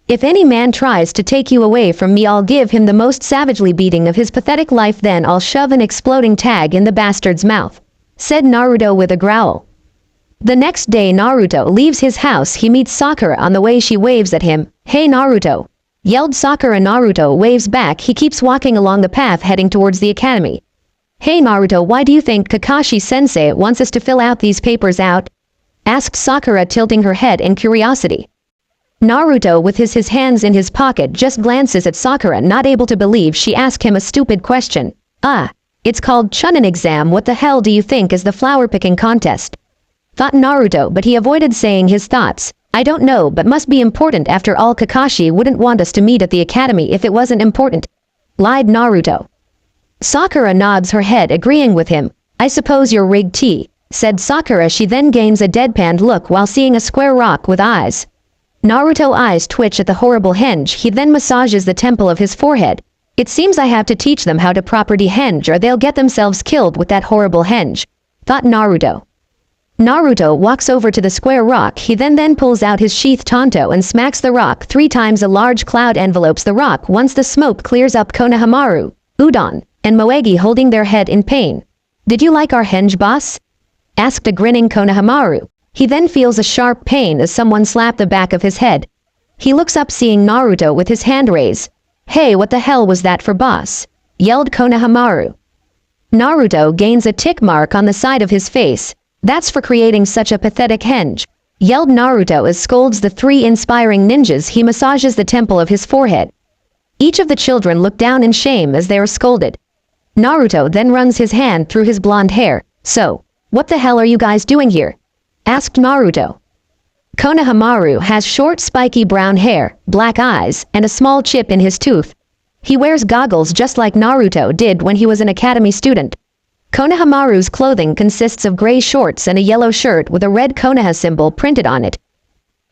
If any man tries to take you away from me, I'll give him the most savagely beating of his pathetic life, then I'll shove an exploding tag in the bastard's mouth, said Naruto with a growl. The next day Naruto leaves his house. He meets Sakura on the way. She waves at him. Hey Naruto, yelled Sakura. Naruto waves back. He keeps walking along the path heading towards the academy. Hey Naruto, why do you think Kakashi-sensei wants us to fill out these papers out? Asked Sakura, tilting her head in curiosity. Naruto, with his hands in his pocket, just glances at Sakura, not able to believe she asked him a stupid question. It's called Chunnin exam. What the hell do you think is the flower picking contest? Thought Naruto, but he avoided saying his thoughts. I don't know, but must be important. After all, Kakashi wouldn't want us to meet at the academy if it wasn't important, lied Naruto. Sakura nods her head, agreeing with him. I suppose you're rigged tea, said Sakura. She then gains a deadpanned look while seeing a square rock with eyes. Naruto's eyes twitch at the horrible henge. He then massages the temple of his forehead. It seems I have to teach them how to properly henge or they'll get themselves killed with that horrible henge, thought Naruto. Naruto walks over to the square rock. He then pulls out his sheath Tonto and smacks the rock 3 times. A large cloud envelopes the rock. Once the smoke clears up, Konohamaru, Udon, and Moegi holding their head in pain. Did you like our henge, boss? Asked a grinning Konohamaru. He then feels a sharp pain as someone slapped the back of his head. He looks up, seeing Naruto with his hand raised. Hey, what the hell was that for, boss? Yelled Konohamaru. Naruto gains a tick mark on the side of his face. That's for creating such a pathetic henge, yelled Naruto as scolds the 3 inspiring ninjas. He massages the temple of his forehead. Each of the children look down in shame as they are scolded. Naruto then runs his hand through his blonde hair. So, what the hell are you guys doing here? Asked Naruto. Konohamaru has short spiky brown hair, black eyes, and a small chip in his tooth. He wears goggles just like Naruto did when he was an academy student. Konohamaru's clothing consists of gray shorts and a yellow shirt with a red Konoha symbol printed on it.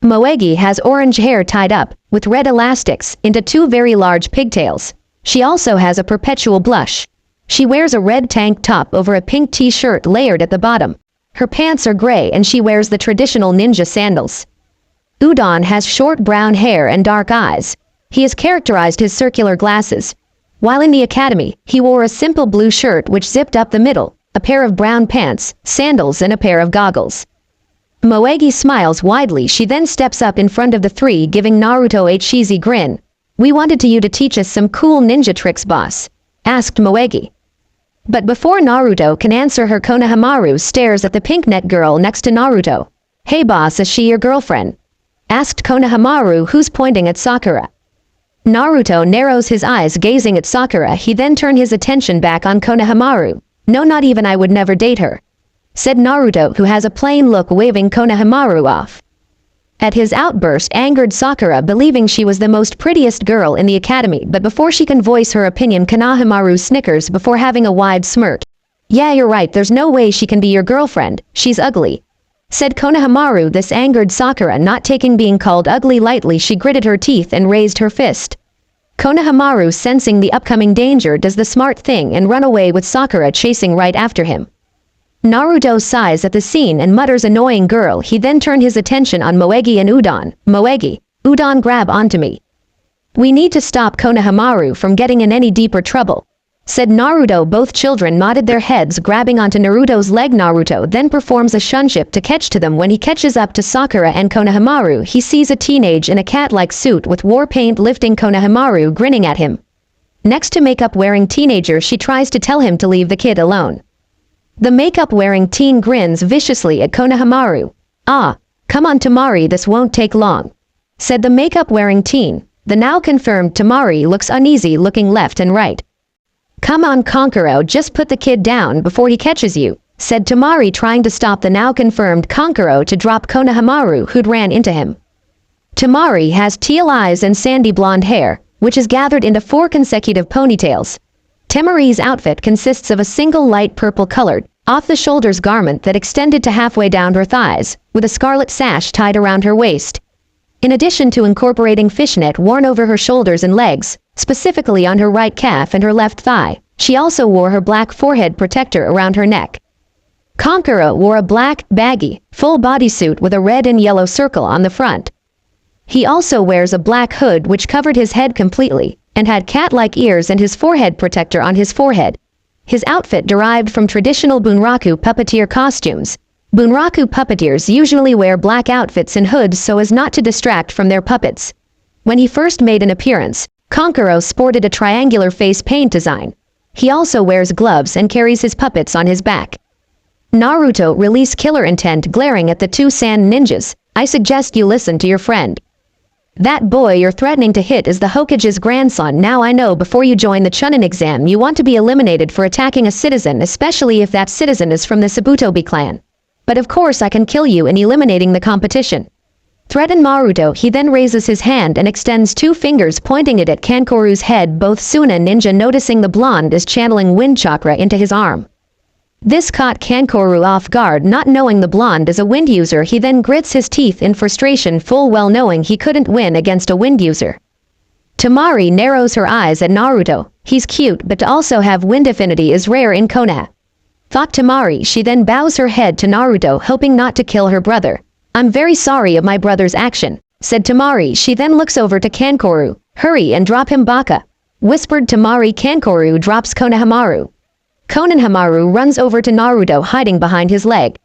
Moegi has orange hair tied up, with red elastics, into 2 very large pigtails. She also has a perpetual blush. She wears a red tank top over a pink t-shirt layered at the bottom. Her pants are gray and she wears the traditional ninja sandals. Udon has short brown hair and dark eyes. He has characterized his circular glasses. While in the academy, he wore a simple blue shirt which zipped up the middle, a pair of brown pants, sandals and a pair of goggles. Moegi smiles widely. She then steps up in front of the three, giving Naruto a cheesy grin. "We wanted you to teach us some cool ninja tricks, boss," asked Moegi. But before Naruto can answer her, Konohamaru stares at the pink net girl next to Naruto. "Hey boss, is she your girlfriend?" asked Konohamaru, who's pointing at Sakura. Naruto narrows his eyes gazing at Sakura. He then turned his attention back on Konohamaru. "No, not even I would never date her," said Naruto, who has a plain look, waving Konohamaru off. At his outburst, angered Sakura, believing she was the most prettiest girl in the academy, but before she can voice her opinion, Konohamaru snickers before having a wide smirk. "Yeah, you're right, there's no way she can be your girlfriend, she's ugly," said Konohamaru. This angered Sakura, not taking being called ugly lightly. She gritted her teeth and raised her fist. Konohamaru, sensing the upcoming danger, does the smart thing and run away with Sakura chasing right after him. Naruto sighs at the scene and mutters, "Annoying girl." He then turned his attention on Moegi and Udon. "Moegi, Udon, grab onto me. We need to stop Konohamaru from getting in any deeper trouble," said Naruto. Both children nodded their heads, grabbing onto Naruto's leg. Naruto then performs a shunship to catch to them. When he catches up to Sakura and Konohamaru, he sees a teenage in a cat-like suit with war paint lifting Konohamaru, grinning at him. Next to makeup-wearing teenager, she tries to tell him to leave the kid alone. The makeup-wearing teen grins viciously at Konohamaru. "Ah, come on Tamari, this won't take long," said the makeup-wearing teen. The now confirmed Tamari looks uneasy, looking left and right. "Come on Kankuro, just put the kid down before he catches you," said Tamari, trying to stop the now confirmed Kankuro to drop Konohamaru, who'd ran into him. Tamari has teal eyes and sandy blonde hair, which is gathered into 4 consecutive ponytails. Tamari's outfit consists of a single light purple-colored, off-the-shoulders garment that extended to halfway down her thighs, with a scarlet sash tied around her waist. In addition to incorporating fishnet worn over her shoulders and legs, specifically on her right calf and her left thigh, she also wore her black forehead protector around her neck. Kankuro wore a black, baggy, full bodysuit with a red and yellow circle on the front. He also wears a black hood which covered his head completely, and had cat-like ears and his forehead protector on his forehead. His outfit derived from traditional Bunraku puppeteer costumes. Bunraku puppeteers usually wear black outfits and hoods so as not to distract from their puppets. When he first made an appearance, Kankuro sported a triangular face paint design. He also wears gloves and carries his puppets on his back. Naruto released killer intent, glaring at the 2 sand ninjas. "I suggest you listen to your friend. That boy you're threatening to hit is the Hokage's grandson. Now I know before you join the Chunnin exam you want to be eliminated for attacking a citizen, especially if that citizen is from the Sabutobi clan. But of course I can kill you in eliminating the competition," threatened Naruto. He then raises his hand and extends 2 fingers, pointing it at Kankoru's head. Both Suna ninja, noticing the blonde is channeling wind chakra into his arm. This caught Kankoru off guard, not knowing the blonde is a wind user. He then grits his teeth in frustration, full well knowing he couldn't win against a wind user. Tamari narrows her eyes at Naruto. He's cute, but to also have wind affinity is rare in Konoha, thought Tamari. She then bows her head to Naruto, hoping not to kill her brother. "I'm very sorry of my brother's action," said Tamari. She then looks over to Kankoru. "Hurry and drop him, Baka," whispered Tamari. Kankoru drops Konohamaru. Konohamaru runs over to Naruto, hiding behind his leg.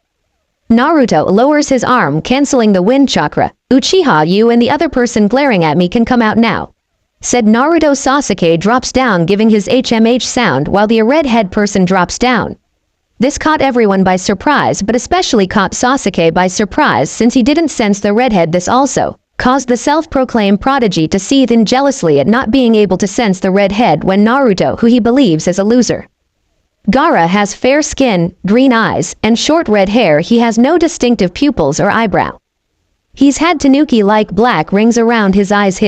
Naruto lowers his arm, canceling the wind chakra. "Uchiha, you and the other person glaring at me can come out now," said Naruto. Sasuke drops down, giving his HMH sound while the redhead person drops down. This caught everyone by surprise, but especially caught Sasuke by surprise since he didn't sense the redhead. This also caused the self-proclaimed prodigy to seethe in jealously at not being able to sense the redhead when Naruto, who he believes is a loser. Gaara has fair skin, green eyes, and short red hair. He has no distinctive pupils or eyebrow. He's had tanuki-like black rings around his eyes.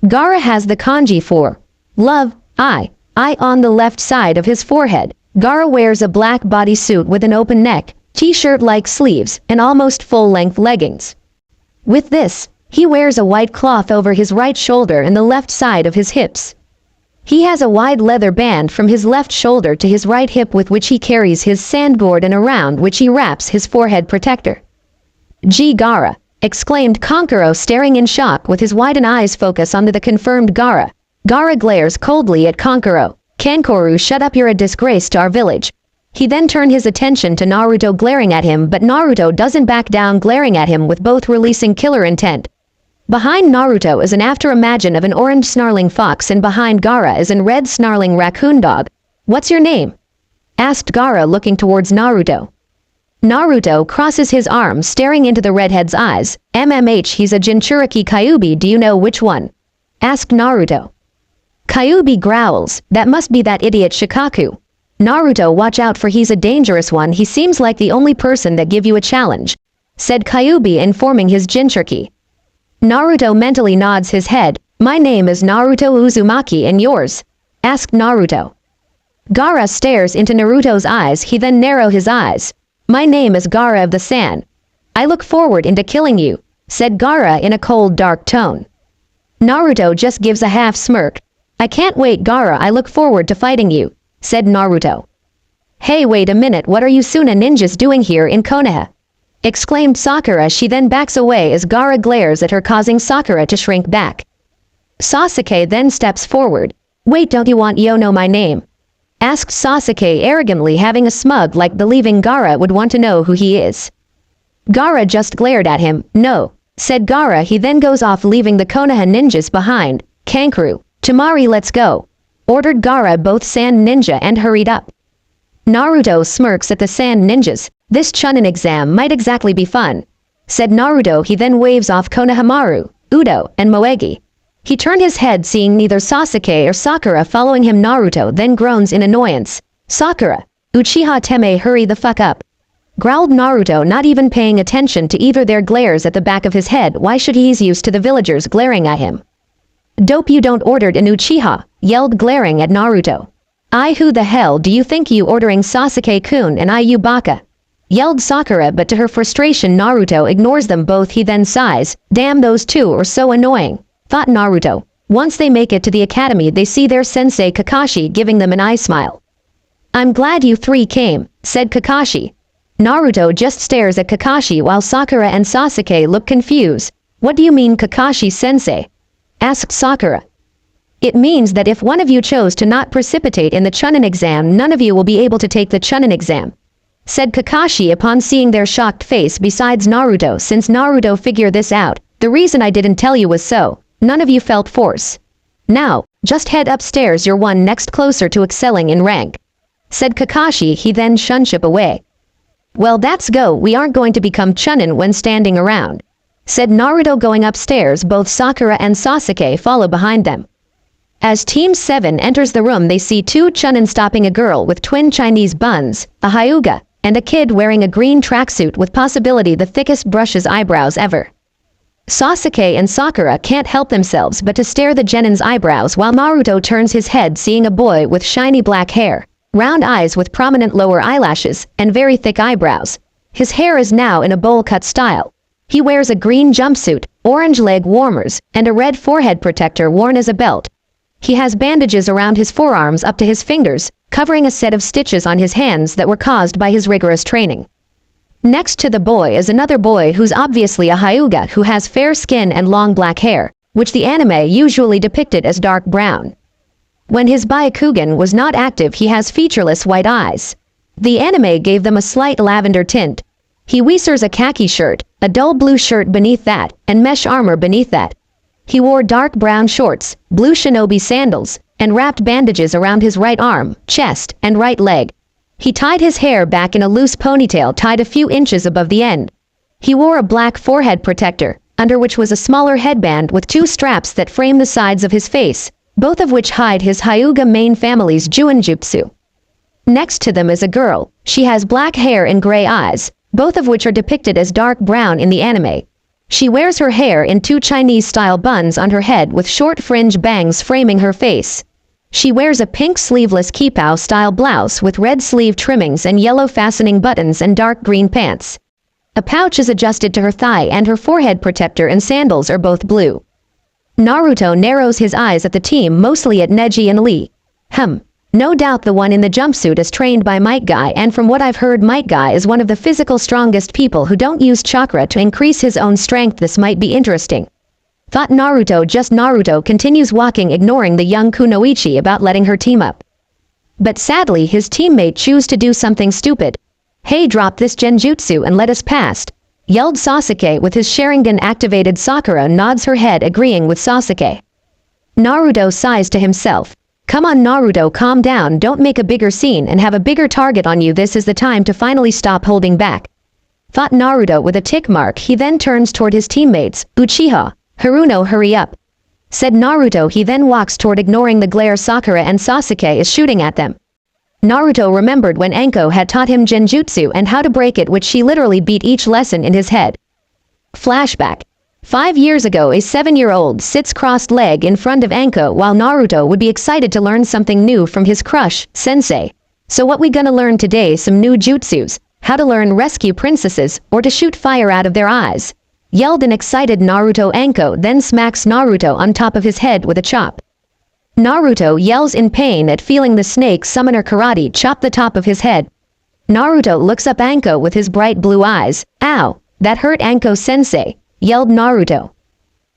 Gaara has the kanji for love, eye on the left side of his forehead. Gaara wears a black bodysuit with an open neck, t-shirt-like sleeves, and almost full-length leggings. With this, he wears a white cloth over his right shoulder and the left side of his hips. He has a wide leather band from his left shoulder to his right hip with which he carries his sandboard and around which he wraps his forehead protector. "Gee Gaara!" exclaimed Kankuro, staring in shock with his widened eyes focus onto the confirmed Gaara. Gaara glares coldly at Kankuro. "Kankuro, shut up, you're a disgrace to our village." He then turned his attention to Naruto glaring at him, but Naruto doesn't back down, glaring at him with both releasing killer intent. Behind Naruto is an after-imagine of an orange snarling fox, and behind Gaara is a red snarling raccoon dog. "What's your name?" asked Gaara, looking towards Naruto. Naruto crosses his arms, staring into the redhead's eyes. He's a Jinchuriki Kyuubi, do you know which one?" asked Naruto. Kyuubi growls, "That must be that idiot Shikaku." "Naruto, watch out, for he's a dangerous one, he seems like the only person that give you a challenge," said Kyuubi, informing his Jinchuriki. Naruto mentally nods his head. "My name is Naruto Uzumaki, and yours?" asked Naruto. Gaara stares into Naruto's eyes, he then narrows his eyes. "My name is Gaara of the Sand. I look forward into killing you," said Gaara in a cold, dark tone. Naruto just gives a half smirk. "I can't wait, Gaara, I look forward to fighting you," said Naruto. "Hey, wait a minute, what are you Suna ninjas doing here in Konoha?" exclaimed Sakura. She then backs away as Gaara glares at her, causing Sakura to shrink back. Sasuke then steps forward. "Wait, don't you want yo know my name?" asked Sasuke arrogantly, having a smug like believing Gaara would want to know who he is. Gaara just glared at him. "No," said Gaara. He then goes off, leaving the Konoha ninjas behind. "Kankuro, Tamari, let's go," ordered Gaara. Both sand ninja and hurried up. Naruto smirks at the sand ninjas. "This Chunnin exam might exactly be fun," said Naruto. He then waves off Konohamaru, Udo, and Moegi. He turned his head, seeing neither Sasuke or Sakura following him. Naruto then groans in annoyance. "Sakura, Uchiha Teme, hurry the fuck up," growled Naruto, not even paying attention to either their glares at the back of his head. Why should he? He's used to the villagers glaring at him. "Dope, you don't ordered an Uchiha," yelled glaring at Naruto. "I, who the hell do you think you ordering, Sasuke-kun, and I you baka?" yelled Sakura, but to her frustration Naruto ignores them both. He then sighs. "Damn, those two are so annoying," thought Naruto. Once they make it to the academy, they see their sensei Kakashi giving them an eye smile. "I'm glad you three came," said Kakashi. Naruto just stares at Kakashi while Sakura and Sasuke look confused. "What do you mean, Kakashi-sensei?" asked Sakura. "It means that if one of you chose to not precipitate in the Chunnin exam, none of you will be able to take the Chunnin exam," said Kakashi upon seeing their shocked face. "Besides Naruto, since Naruto figured this out, the reason I didn't tell you was so none of you felt force. Now, just head upstairs, you're one next closer to excelling in rank," said Kakashi. He then shunship away. "Well, that's go, we aren't going to become Chunnin when standing around," said Naruto, going upstairs. Both Sakura and Sasuke follow behind them. As Team 7 enters the room, they see two Chunnin stopping a girl with twin Chinese buns, a Hyuga, and a kid wearing a green tracksuit with possibly the thickest brushes eyebrows ever. Sasuke and Sakura can't help themselves but to stare the Genin's eyebrows, while Naruto turns his head, seeing a boy with shiny black hair, round eyes with prominent lower eyelashes, and very thick eyebrows. His hair is now in a bowl cut style. He wears a green jumpsuit, orange leg warmers, and a red forehead protector worn as a belt. He has bandages around his forearms up to his fingers, covering a set of stitches on his hands that were caused by his rigorous training. Next to the boy is another boy who's obviously a Hyuga, who has fair skin and long black hair, which the anime usually depicted as dark brown. When his Byakugan was not active, he has featureless white eyes. The anime gave them a slight lavender tint. He wears a khaki shirt, a dull blue shirt beneath that, and mesh armor beneath that. He wore dark brown shorts, blue shinobi sandals, and wrapped bandages around his right arm, chest, and right leg. He tied his hair back in a loose ponytail tied a few inches above the end. He wore a black forehead protector, under which was a smaller headband with two straps that frame the sides of his face, both of which hide his Hyuga main family's Juinjutsu. Next to them is a girl. She has black hair and gray eyes, both of which are depicted as dark brown in the anime. She wears her hair in two Chinese-style buns on her head with short fringe bangs framing her face. She wears a pink sleeveless kipao-style blouse with red sleeve trimmings and yellow fastening buttons and dark green pants. A pouch is adjusted to her thigh, and her forehead protector and sandals are both blue. Naruto narrows his eyes at the team, mostly at Neji and Lee. No doubt the one in the jumpsuit is trained by Might Guy, and from what I've heard, Might Guy is one of the physical strongest people who don't use chakra to increase his own strength. This might be interesting. Thought Naruto. Just Naruto continues walking, ignoring the young Kunoichi about letting her team up. But sadly his teammate choose to do something stupid. "Hey, drop this genjutsu and let us past," yelled Sasuke with his Sharingan activated. Sakura nods her head, agreeing with Sasuke. Naruto sighs to himself. "Come on Naruto, calm down, don't make a bigger scene and have a bigger target on you. This is the time to finally stop holding back," thought Naruto with a tick mark. He then turns toward his teammates. "Uchiha, Haruno, hurry up," said Naruto. He then walks toward, ignoring the glare Sakura and Sasuke is shooting at them. Naruto remembered when Anko had taught him genjutsu and how to break it, which she literally beat each lesson in his head. Flashback. 5 years ago, a 7-year-old sits crossed-legged in front of Anko while Naruto would be excited to learn something new from his crush, Sensei. "So what we gonna learn today? Some new jutsus, how to learn rescue princesses or to shoot fire out of their eyes," yelled an excited Naruto. Anko then smacks Naruto on top of his head with a chop. Naruto yells in pain at feeling the snake summoner karate chop the top of his head. Naruto looks up Anko with his bright blue eyes. "Ow, that hurt Anko-sensei," yelled Naruto.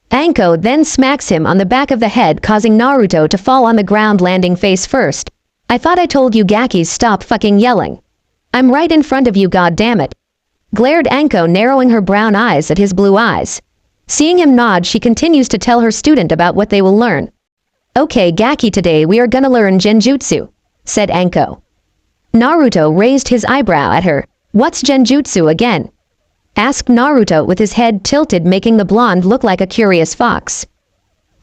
Anko then smacks him on the back of the head, causing Naruto to fall on the ground, landing face first. "I thought I told you Gakis stop fucking yelling. I'm right in front of you, god damn it," glared Anko, narrowing her brown eyes at his blue eyes. Seeing him nod, she continues to tell her student about what they will learn. "Okay Gaki, today we are gonna learn genjutsu," said Anko. Naruto raised his eyebrow at her. "What's genjutsu again?" asked Naruto with his head tilted, making the blonde look like a curious fox.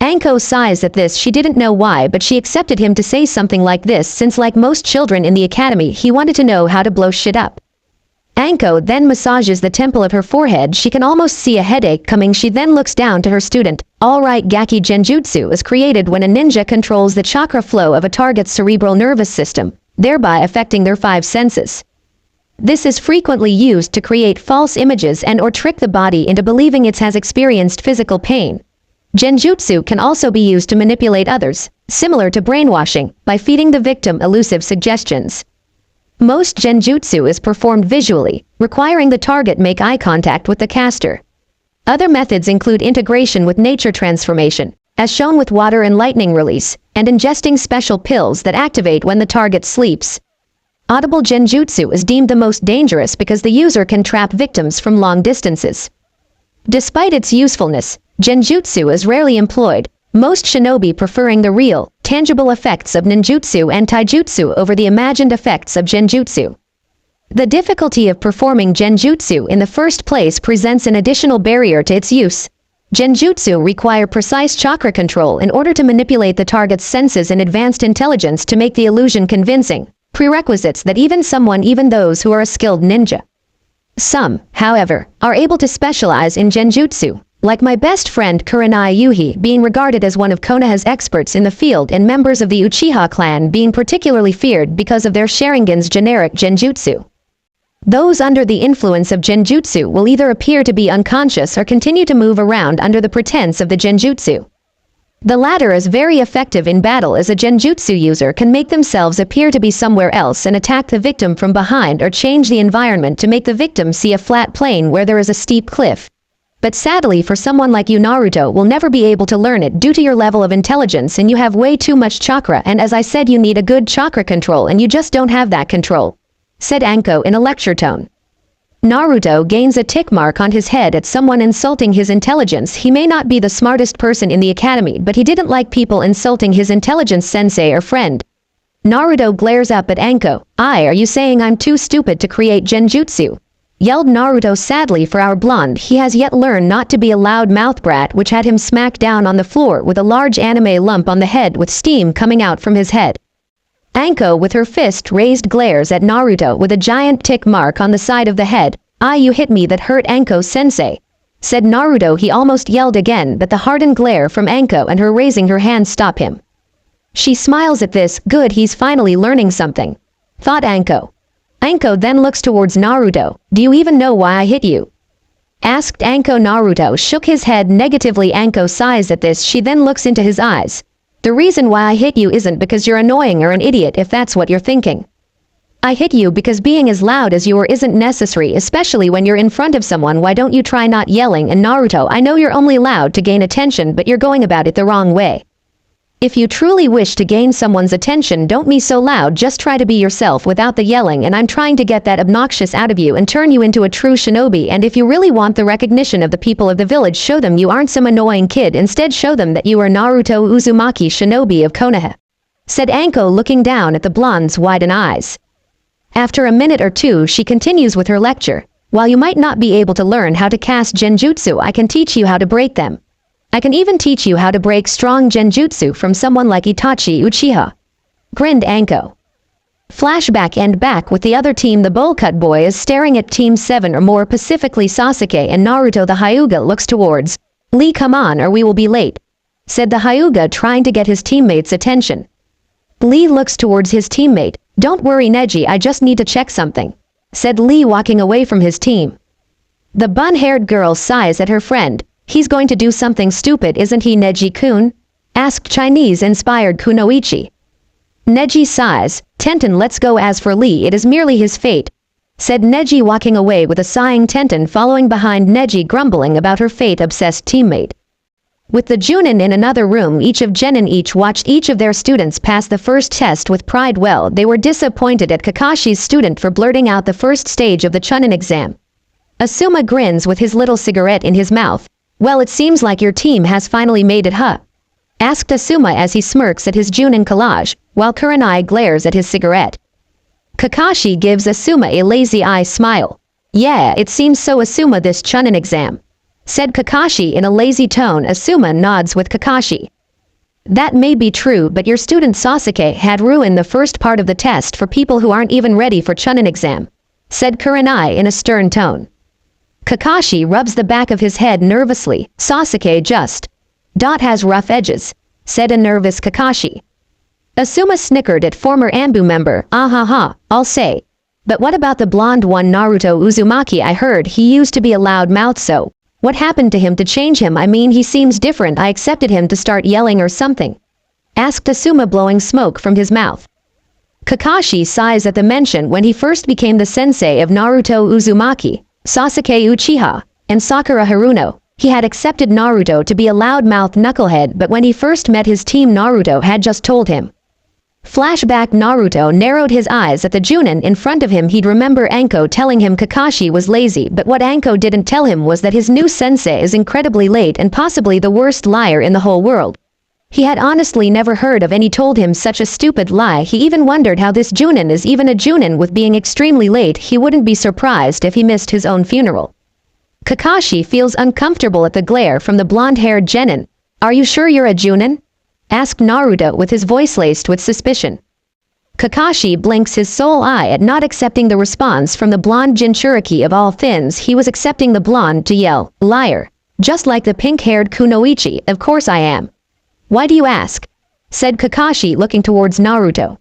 Anko sighs at this. She didn't know why, but she accepted him to say something like this since, like most children in the academy, he wanted to know how to blow shit up. Anko then massages the temple of her forehead. She can almost see a headache coming. She then looks down to her student. "Alright, Gaki, genjutsu is created when a ninja controls the chakra flow of a target's cerebral nervous system, thereby affecting their 5 senses. This is frequently used to create false images and or trick the body into believing it has experienced physical pain. Genjutsu can also be used to manipulate others, similar to brainwashing, by feeding the victim elusive suggestions. Most genjutsu is performed visually, requiring the target make eye contact with the caster. Other methods include integration with nature transformation, as shown with water and lightning release, and ingesting special pills that activate when the target sleeps. Audible genjutsu is deemed the most dangerous because the user can trap victims from long distances. Despite its usefulness, genjutsu is rarely employed, most shinobi preferring the real, tangible effects of ninjutsu and taijutsu over the imagined effects of genjutsu. The difficulty of performing genjutsu in the first place presents an additional barrier to its use. Genjutsu require precise chakra control in order to manipulate the target's senses and advanced intelligence to make the illusion convincing, prerequisites that even those who are a skilled ninja. Some, however, are able to specialize in genjutsu, like my best friend Kurenai Yuhi being regarded as one of Konoha's experts in the field, and members of the Uchiha clan being particularly feared because of their Sharingan's generic genjutsu. Those under the influence of genjutsu will either appear to be unconscious or continue to move around under the pretense of the genjutsu. The latter is very effective in battle, as a genjutsu user can make themselves appear to be somewhere else and attack the victim from behind, or change the environment to make the victim see a flat plain where there is a steep cliff. But sadly for someone like you, Naruto will never be able to learn it due to your level of intelligence, and you have way too much chakra, and as I said, you need a good chakra control and you just don't have that control," said Anko in a lecture tone. Naruto gains a tick mark on his head at someone insulting his intelligence. He may not be the smartest person in the academy, but he didn't like people insulting his intelligence, sensei or friend. Naruto glares up at Anko. Are you saying I'm too stupid to create genjutsu?" yelled Naruto sadly for our blonde. He has yet learned not to be a loud mouth brat, which had him smack down on the floor with a large anime lump on the head with steam coming out from his head. Anko with her fist raised glares at Naruto with a giant tick mark on the side of the head. You hit me, that hurt Anko-sensei," said Naruto. He almost yelled again, but the hardened glare from Anko and her raising her hand stop him. She smiles at this. Good, he's finally learning something, thought Anko. Anko then looks towards Naruto. "Do you even know why I hit you?" Asked Anko. Naruto shook his head negatively. Anko sighs at this. She then looks into his eyes. The reason why I hit you isn't because you're annoying or an idiot if that's what you're thinking. I hit you because being as loud as you are isn't necessary, especially when you're in front of someone. Why don't you try not yelling? And Naruto, I know you're only loud to gain attention, but you're going about it the wrong way. If you truly wish to gain someone's attention, don't be so loud, just try to be yourself without the yelling, and I'm trying to get that obnoxious out of you and turn you into a true shinobi. And if you really want the recognition of the people of the village, show them you aren't some annoying kid, instead show them that you are Naruto Uzumaki, shinobi of Konoha. Said Anko, looking down at the blonde's widened eyes. After a minute or two, she continues with her lecture. While you might not be able to learn how to cast genjutsu, I can teach you how to break them. I can even teach you how to break strong genjutsu from someone like Itachi Uchiha. Grinned Anko. Flashback and back with the other team. The bowl-cut boy is staring at Team 7 or more, specifically Sasuke and Naruto. The Hyuga looks towards Lee. Come on or we will be late, said the Hyuga, trying to get his teammate's attention. Lee looks towards his teammate. Don't worry Neji, I just need to check something, said Lee, walking away from his team. The bun-haired girl sighs at her friend. He's going to do something stupid, isn't he, Neji-kun? Asked Chinese-inspired Kunoichi. Neji sighs. Tenten, let's go. As for Lee, it is merely his fate, said Neji, walking away with a sighing. Tenten following behind Neji, grumbling about her fate-obsessed teammate. With the Chunnin in another room, each of Genin each watched each of their students pass the first test with pride. Well, they were disappointed at Kakashi's student for blurting out the first stage of the Chunnin exam. Asuma grins with his little cigarette in his mouth. Well, it seems like your team has finally made it, huh? Asked Asuma as he smirks at his Chunnin collage, while Kurenai glares at his cigarette. Kakashi gives Asuma a lazy eye smile. Yeah, it seems so, Asuma, this Chunnin exam, said Kakashi in a lazy tone. Asuma nods with Kakashi. That may be true, but your student Sasuke had ruined the first part of the test for people who aren't even ready for Chunnin exam, said Kurenai in a stern tone. Kakashi rubs the back of his head nervously. Sasuke just has rough edges, said a nervous Kakashi. Asuma snickered at former Anbu member. I'll say. But what about the blonde one, Naruto Uzumaki? I heard he used to be a loud mouth, so what happened to him to change him? I mean, he seems different. I accepted him to start yelling or something, asked Asuma, blowing smoke from his mouth. Kakashi sighs at the mention. When he first became the sensei of Naruto Uzumaki, Sasuke Uchiha, and Sakura Haruno, he had accepted Naruto to be a loudmouth knucklehead, but when he first met his team, Naruto had just told him. Flashback. Naruto narrowed his eyes at the Chunnin in front of him. He'd remember Anko telling him Kakashi was lazy, but what Anko didn't tell him was that his new sensei is incredibly late and possibly the worst liar in the whole world. He had honestly never heard of any told him such a stupid lie. He even wondered how this Chunnin is even a Chunnin with being extremely late. He wouldn't be surprised if he missed his own funeral. Kakashi feels uncomfortable at the glare from the blonde-haired Genin. Are you sure you're a Chunnin? Asked Naruto with his voice laced with suspicion. Kakashi blinks his sole eye at not accepting the response from the blonde Jinchuriki. Of all things, he was accepting the blonde to yell, liar. Just like the pink-haired Kunoichi. Of course I am. Why do you ask? Said Kakashi, looking towards Naruto.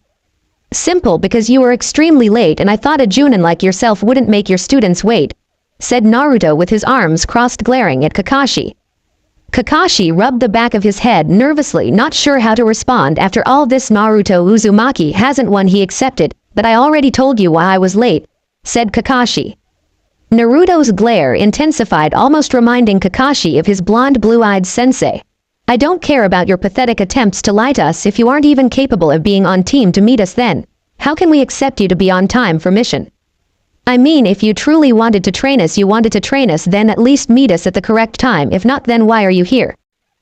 Simple, because you were extremely late and I thought a Chunnin like yourself wouldn't make your students wait, said Naruto with his arms crossed, glaring at Kakashi. Kakashi rubbed the back of his head nervously, not sure how to respond after all this. Naruto Uzumaki hasn't won, he accepted, but I already told you why I was late, said Kakashi. Naruto's glare intensified, almost reminding Kakashi of his blonde blue-eyed sensei. I don't care about your pathetic attempts to lie to us. If you aren't even capable of being on team to meet us, then how can we accept you to be on time for mission? I mean, if you truly wanted to train us, then at least meet us at the correct time. If not, then why are you here?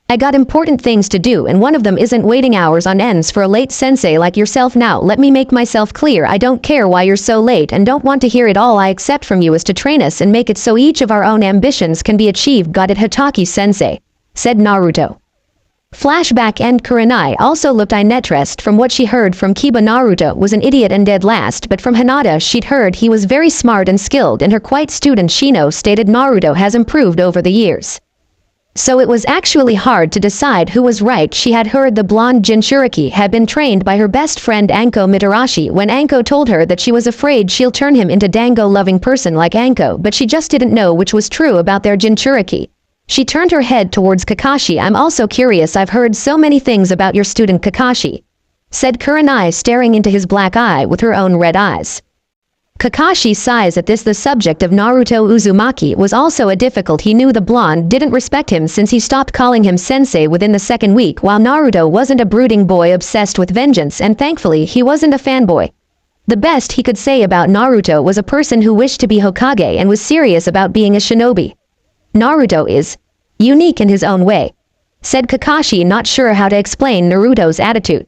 I got important things to do, and one of them isn't waiting hours on ends for a late sensei like yourself. Now, let me make myself clear. I don't care why you're so late and don't want to hear it. All I accept from you is to train us and make it so each of our own ambitions can be achieved. Got it, Hataki sensei, said Naruto. Flashback. And Kurenai also looked uninterested from what she heard from Kiba. Naruto was an idiot and dead last, but from Hinata she'd heard he was very smart and skilled, and her quiet student Shino stated Naruto has improved over the years. So it was actually hard to decide who was right. She had heard the blonde Jinchuriki had been trained by her best friend Anko Mitarashi when Anko told her that she was afraid she'll turn him into dango-loving person like Anko, but she just didn't know which was true about their Jinchuriki. She turned her head towards Kakashi. I'm also curious, I've heard so many things about your student Kakashi, said Kurenai, staring into his black eye with her own red eyes. Kakashi sighs at this. The subject of Naruto Uzumaki was also a difficult. He knew the blonde didn't respect him since he stopped calling him sensei within the second week, while Naruto wasn't a brooding boy obsessed with vengeance, and thankfully he wasn't a fanboy. The best he could say about Naruto was a person who wished to be Hokage and was serious about being a shinobi. Naruto is unique in his own way, said Kakashi, not sure how to explain Naruto's attitude.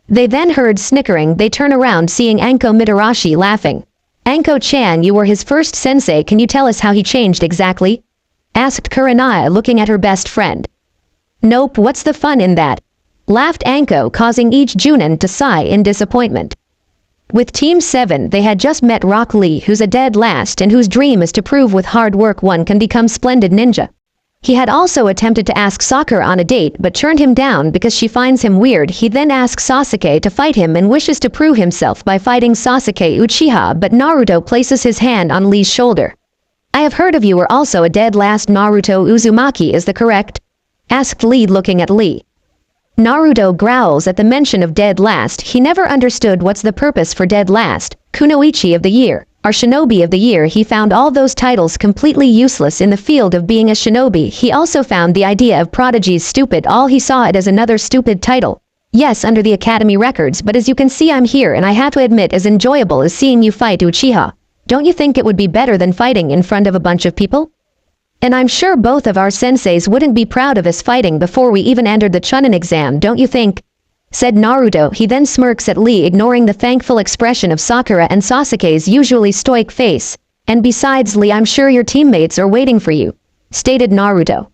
They then heard snickering. They turn around, seeing Anko Mitarashi laughing. Anko-chan, you were his first sensei. Can you tell us how he changed exactly? Asked Kurenai, looking at her best friend. Nope, what's the fun in that? Laughed Anko, causing each Chunnin to sigh in disappointment. With Team 7, they had just met Rock Lee, who's a dead last and whose dream is to prove with hard work one can become splendid ninja. He had also attempted to ask Sakura on a date but turned him down because she finds him weird. He then asks Sasuke to fight him and wishes to prove himself by fighting Sasuke Uchiha, but Naruto places his hand on Lee's shoulder. I have heard of you were also a dead last Naruto Uzumaki, is that correct? Asked Lee, looking at Lee. Naruto growls at the mention of dead last. He never understood what's the purpose for dead last. Kunoichi of the year, or shinobi of the year. He found all those titles completely useless in the field of being a shinobi. He also found the idea of prodigies stupid. All he saw it as another stupid title. Yes, under the academy records, but as you can see I'm here and I have to admit, as enjoyable as seeing you fight Uchiha, don't you think it would be better than fighting in front of a bunch of people? And I'm sure both of our senseis wouldn't be proud of us fighting before we even entered the Chunnin exam, don't you think? Said Naruto. He then smirks at Lee, ignoring the thankful expression of Sakura and Sasuke's usually stoic face. And besides, Lee, I'm sure your teammates are waiting for you, stated Naruto.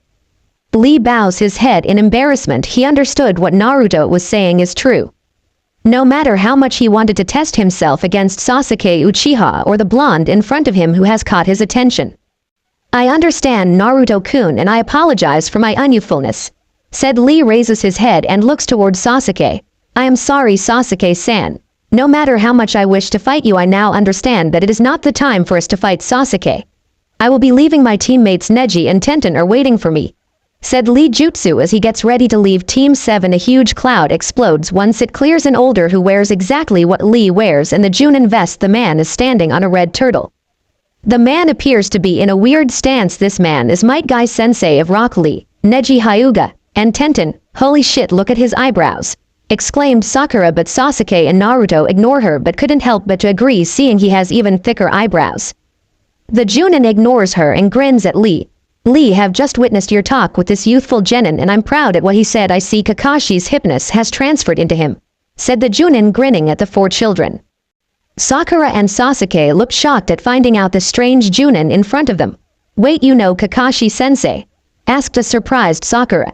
Lee bows his head in embarrassment. He understood what Naruto was saying is true. No matter how much he wanted to test himself against Sasuke Uchiha or the blonde in front of him who has caught his attention. I understand, Naruto-kun, and I apologize for my unyouthfulness, said Lee, raises his head and looks toward Sasuke. I am sorry, Sasuke-san. No matter how much I wish to fight you, I now understand that it is not the time for us to fight, Sasuke. I will be leaving. My teammates Neji and Tenten are waiting for me, said Lee Jutsu as he gets ready to leave Team 7. A huge cloud explodes once it clears. An older who wears exactly what Lee wears and the Chunnin vest. The man is standing on a red turtle. The man appears to be in a weird stance. This man is Might Guy Sensei of Rock Lee, Neji Hyuga, and Tenten. Holy shit, look at his eyebrows, exclaimed Sakura, but Sasuke and Naruto ignore her but couldn't help but to agree, seeing he has even thicker eyebrows. The Chunnin ignores her and grins at Lee. Lee, have just witnessed your talk with this youthful genin and I'm proud at what he said. I see Kakashi's hypnosis has transferred into him, said the Chunnin, grinning at the four children. Sakura and Sasuke looked shocked at finding out the strange Chunnin in front of them. Wait, you know Kakashi-sensei? Asked a surprised Sakura.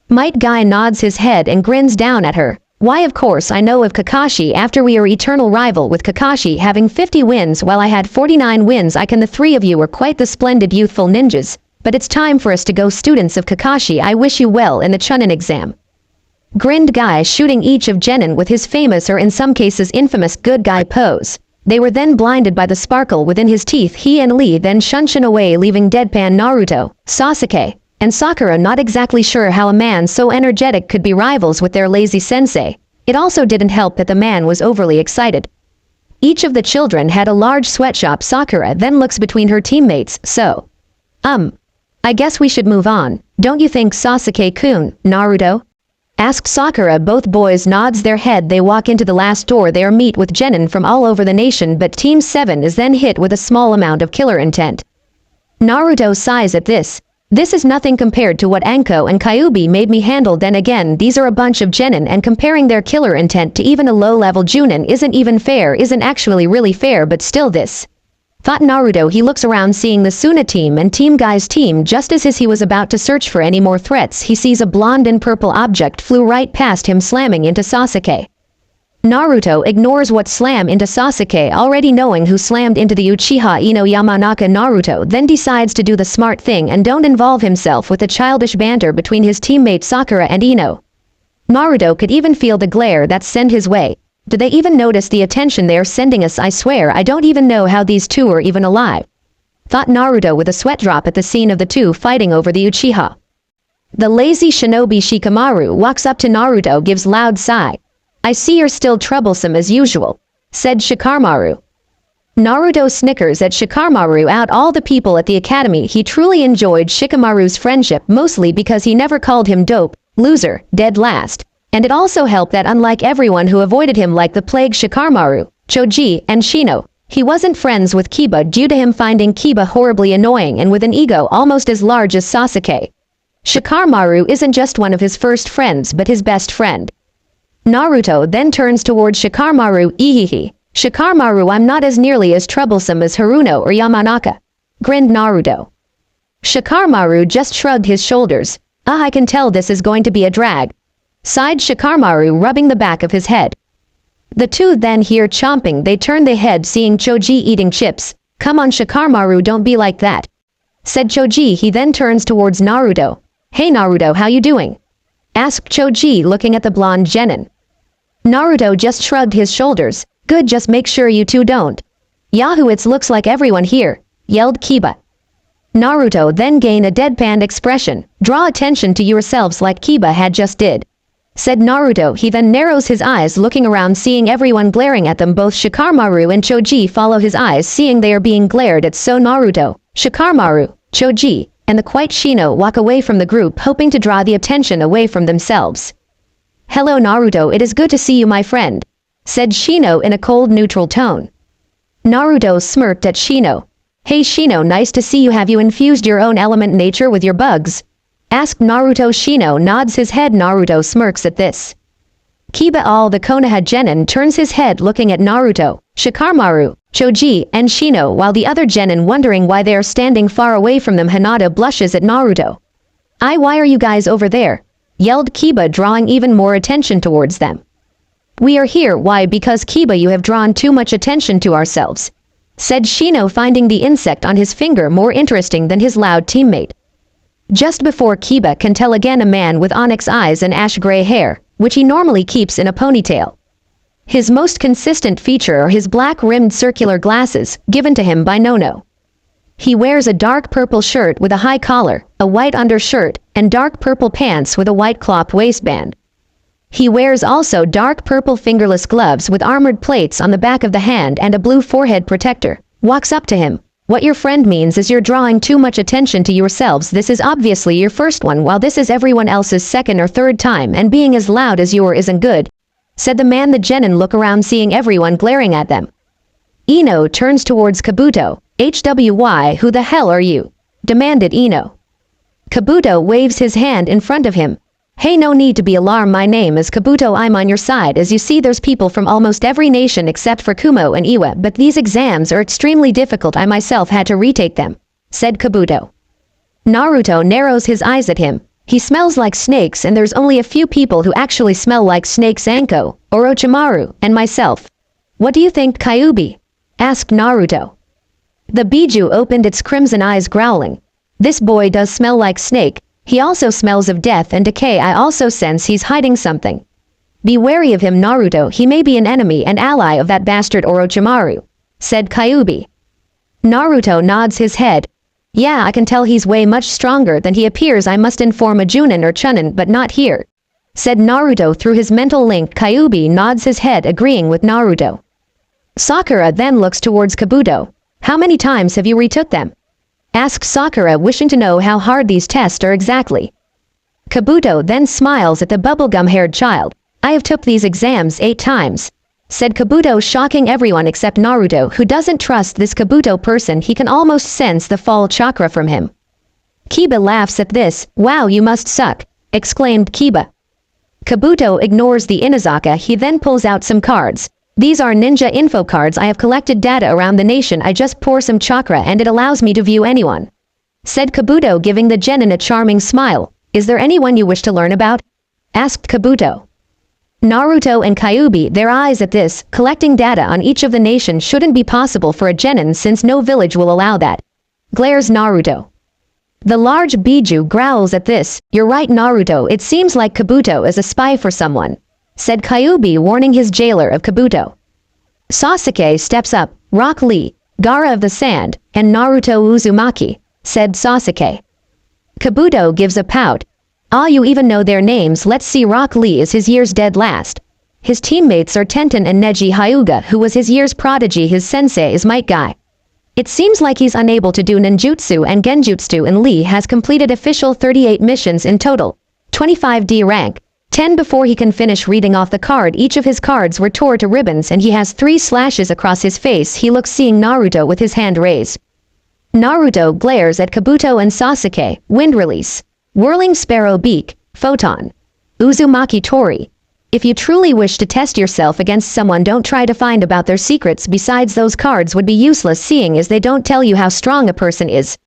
Might Guy nods his head and grins down at her. Why, of course I know of Kakashi. After we are eternal rival, with Kakashi having 50 wins while I had 49 wins. I can. The three of you are quite the splendid youthful ninjas, but it's time for us to go, students of Kakashi. I wish you well in the Chunnin exam. Grinned Guy, shooting each of Genin with his famous, or in some cases infamous, good guy pose. They were then blinded by the sparkle within his teeth. He and Lee then shunshin away, leaving deadpan Naruto, Sasuke, and Sakura not exactly sure how a man so energetic could be rivals with their lazy sensei. It also didn't help that the man was overly excited. Each of the children had a large sweatshop. Sakura then looks between her teammates. So, I guess we should move on, don't you think, Sasuke-kun, Naruto? Asked Sakura. Both boys nods their head. They walk into the last door. They are meet with genin from all over the nation, but Team 7 is then hit with a small amount of killer intent. Naruto sighs at this. This is nothing compared to what Anko and Kyuubi made me handle. Then again, these are a bunch of genin, and comparing their killer intent to even a low-level Chunnin isn't even fair, isn't actually really fair, but still this, thought Naruto. He looks around, seeing the Suna team and Team Guy's team. Just as he was about to search for any more threats, he sees a blonde and purple object flew right past him, slamming into Sasuke. Naruto ignores what slammed into Sasuke, already knowing who slammed into the Uchiha Ino Yamanaka. Naruto then decides to do the smart thing and don't involve himself with the childish banter between his teammates Sakura and Ino. Naruto could even feel the glare that's sent his way. Do they even notice the attention they're sending us? I swear I don't even know how these two are even alive. Thought Naruto with a sweat drop at the scene of the two fighting over the Uchiha. The lazy shinobi Shikamaru walks up to Naruto, gives loud sigh. I see you're still troublesome as usual, said Shikamaru. Naruto snickers at Shikamaru. Out all the people at the academy, he truly enjoyed Shikamaru's friendship, mostly because he never called him dope, loser, dead last. And it also helped that unlike everyone who avoided him like the plague, Shikamaru, Choji, and Shino, he wasn't friends with Kiba due to him finding Kiba horribly annoying and with an ego almost as large as Sasuke. Shikamaru isn't just one of his first friends but his best friend. Naruto then turns towards Shikamaru. Ehehe. Shikamaru, I'm not as nearly as troublesome as Haruno or Yamanaka, grinned Naruto. Shikamaru just shrugged his shoulders. I can tell this is going to be a drag, sighed Shikamaru, rubbing the back of his head. The two then hear chomping. They turn their head, seeing Choji eating chips. Come on Shikamaru, don't be like that, said Choji. He then turns towards Naruto. Hey Naruto, how you doing? Asked Choji, looking at the blonde genin. Naruto just shrugged his shoulders. Good, just make sure you two don't. Yahoo, it looks like everyone here, yelled Kiba. Naruto then gained a deadpan expression. Draw attention to yourselves like Kiba had just did, said Naruto. He then narrows his eyes, looking around, seeing everyone glaring at them. Both Shikamaru and Choji follow his eyes, seeing they are being glared at. So Naruto, Shikamaru, Choji, and the quiet Shino walk away from the group, hoping to draw the attention away from themselves. Hello Naruto, it is good to see you my friend, said Shino in a cold neutral tone. Naruto smirked at Shino. Hey Shino, nice to see you. Have you infused your own element nature with your bugs? Asked Naruto. Shino nods his head. Naruto smirks at this. Kiba, all the Konoha genin, turns his head, looking at Naruto, Shikamaru, Choji, and Shino, while the other genin wondering why they are standing far away from them. Hinata blushes at Naruto. Why are you guys over there? Yelled Kiba, drawing even more attention towards them. We are here. Why? Because Kiba, you have drawn too much attention to ourselves, said Shino, finding the insect on his finger more interesting than his loud teammate. Just before Kiba can tell again, a man with onyx eyes and ash gray hair, which he normally keeps in a ponytail. His most consistent feature are his black-rimmed circular glasses, given to him by Nono. He wears a dark purple shirt with a high collar, a white undershirt, and dark purple pants with a white cloth waistband. He wears also dark purple fingerless gloves with armored plates on the back of the hand and a blue forehead protector. Walks up to him. What your friend means is you're drawing too much attention to yourselves. This is obviously your first one, while this is everyone else's second or third time, and being as loud as you are isn't good, said the man. The genin look around, seeing everyone glaring at them. Ino turns towards Kabuto. HWY, who the hell are you? Demanded Ino. Kabuto waves his hand in front of him. Hey, no need to be alarmed, my name is Kabuto, I'm on your side. As you see, there's people from almost every nation except for Kumo and Iwa, but these exams are extremely difficult. I myself had to retake them, said Kabuto. Naruto narrows his eyes at him. He smells like snakes, and there's only a few people who actually smell like snakes, Anko, Orochimaru, and myself. What do you think, Kyuubi? Asked Naruto. The Biju opened its crimson eyes, growling. This boy does smell like snake. He also smells of death and decay. I also sense he's hiding something. Be wary of him, Naruto. He may be an enemy and ally of that bastard Orochimaru, said Kyuubi. Naruto nods his head. Yeah, I can tell he's way much stronger than he appears. I must inform a Chunnin or Chunnin, but not here, said Naruto through his mental link. Kyuubi nods his head, agreeing with Naruto. Sakura then looks towards Kabuto. How many times have you retook them? Asked Sakura, wishing to know how hard these tests are exactly. Kabuto then smiles at the bubblegum-haired child. I have took these exams 8 times, said Kabuto, shocking everyone except Naruto, who doesn't trust this Kabuto person. He can almost sense the fall chakra from him. Kiba laughs at this. Wow, you must suck, exclaimed Kiba. Kabuto ignores the Inazaka. He then pulls out some cards. These are ninja info cards. I have collected data around the nation. I just pour some chakra and it allows me to view anyone, said Kabuto, giving the genin a charming smile. Is there anyone you wish to learn about? Asked Kabuto. Naruto and Kyuubi their eyes at this, collecting data on each of the nations shouldn't be possible for a genin since no village will allow that. Glares Naruto. The large Biju growls at this, you're right Naruto, it seems like Kabuto is a spy for someone, said Kyuubi warning his jailer of Kabuto. Sasuke steps up, Rock Lee, Gaara of the Sand, and Naruto Uzumaki, said Sasuke. Kabuto gives a pout. Ah, you even know their names, let's see. Rock Lee is his year's dead last. His teammates are Tenten and Neji Hyuga, who was his year's prodigy. His sensei is Might Guy. It seems like he's unable to do ninjutsu and genjutsu, and Lee has completed official 38 missions in total, 25D rank, 10 before he can finish reading off the card. Each of his cards were tore to ribbons and he has 3 slashes across his face. He looks seeing Naruto with his hand raised. Naruto glares at Kabuto and Sasuke, wind release, whirling sparrow beak, photon, Uzumaki Tori. If you truly wish to test yourself against someone, don't try to find about their secrets. Besides, those cards would be useless seeing as they don't tell you how strong a person is.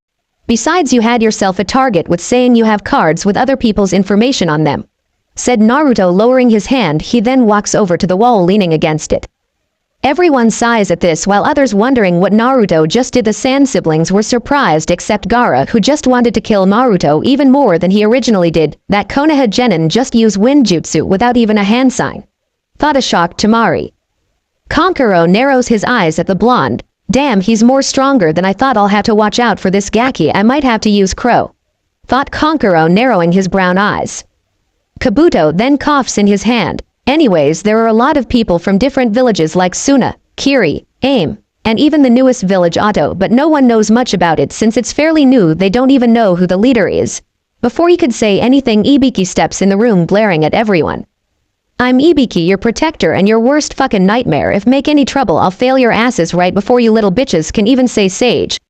Besides, you had yourself a target with saying you have cards with other people's information on them, said Naruto lowering his hand. He then walks over to the wall leaning against it. Everyone sighs at this while others wondering what Naruto just did. The Sand siblings were surprised except Gaara, who just wanted to kill Naruto even more than he originally did. That Konoha genin just used wind jutsu without even a hand sign. Thought a shock to Mari. Kankuro narrows his eyes at the blonde. Damn, he's more stronger than I thought. I'll have to watch out for this Gaki. I might have to use Crow, thought Kankuro, narrowing his brown eyes. Kabuto then coughs in his hand. Anyways, there are a lot of people from different villages like Suna, Kiri, Aim, and even the newest village Otto, but no one knows much about it since it's fairly new. They don't even know who the leader is. Before he could say anything, Ibiki steps in the room glaring at everyone. I'm Ibiki, your protector and your worst fucking nightmare. If make any trouble, I'll fail your asses right before you little bitches can even say sage.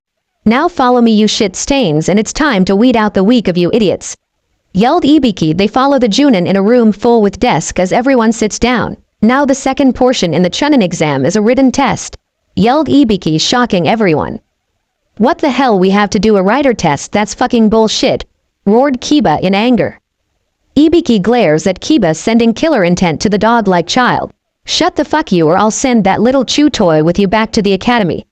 Now follow me, you shit stains, and it's time to weed out the weak of you idiots, yelled Ibiki. They follow the Chunnin in a room full with desks as everyone sits down. Now the second portion in the Chunnin exam is a written test, yelled Ibiki, shocking everyone. What the hell, we have to do a writer test? That's fucking bullshit, roared Kiba in anger. Ibiki glares at Kiba, sending killer intent to the dog-like child. Shut the fuck you or I'll send that little chew toy with you back to the academy,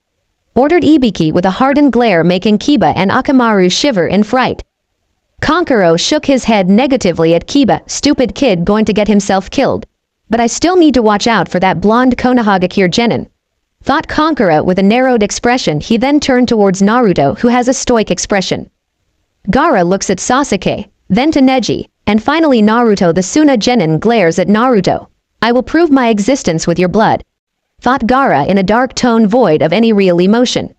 ordered Ibiki with a hardened glare, making Kiba and Akamaru shiver in fright. Kankuro shook his head negatively at Kiba. Stupid kid, going to get himself killed. But I still need to watch out for that blonde Konohagakure genin, thought Kankuro with a narrowed expression. He then turned towards Naruto, who has a stoic expression. Gaara looks at Sasuke, then to Neji, and finally Naruto. The Suna genin glares at Naruto. I will prove my existence with your blood, thought Gaara in a dark tone void of any real emotion.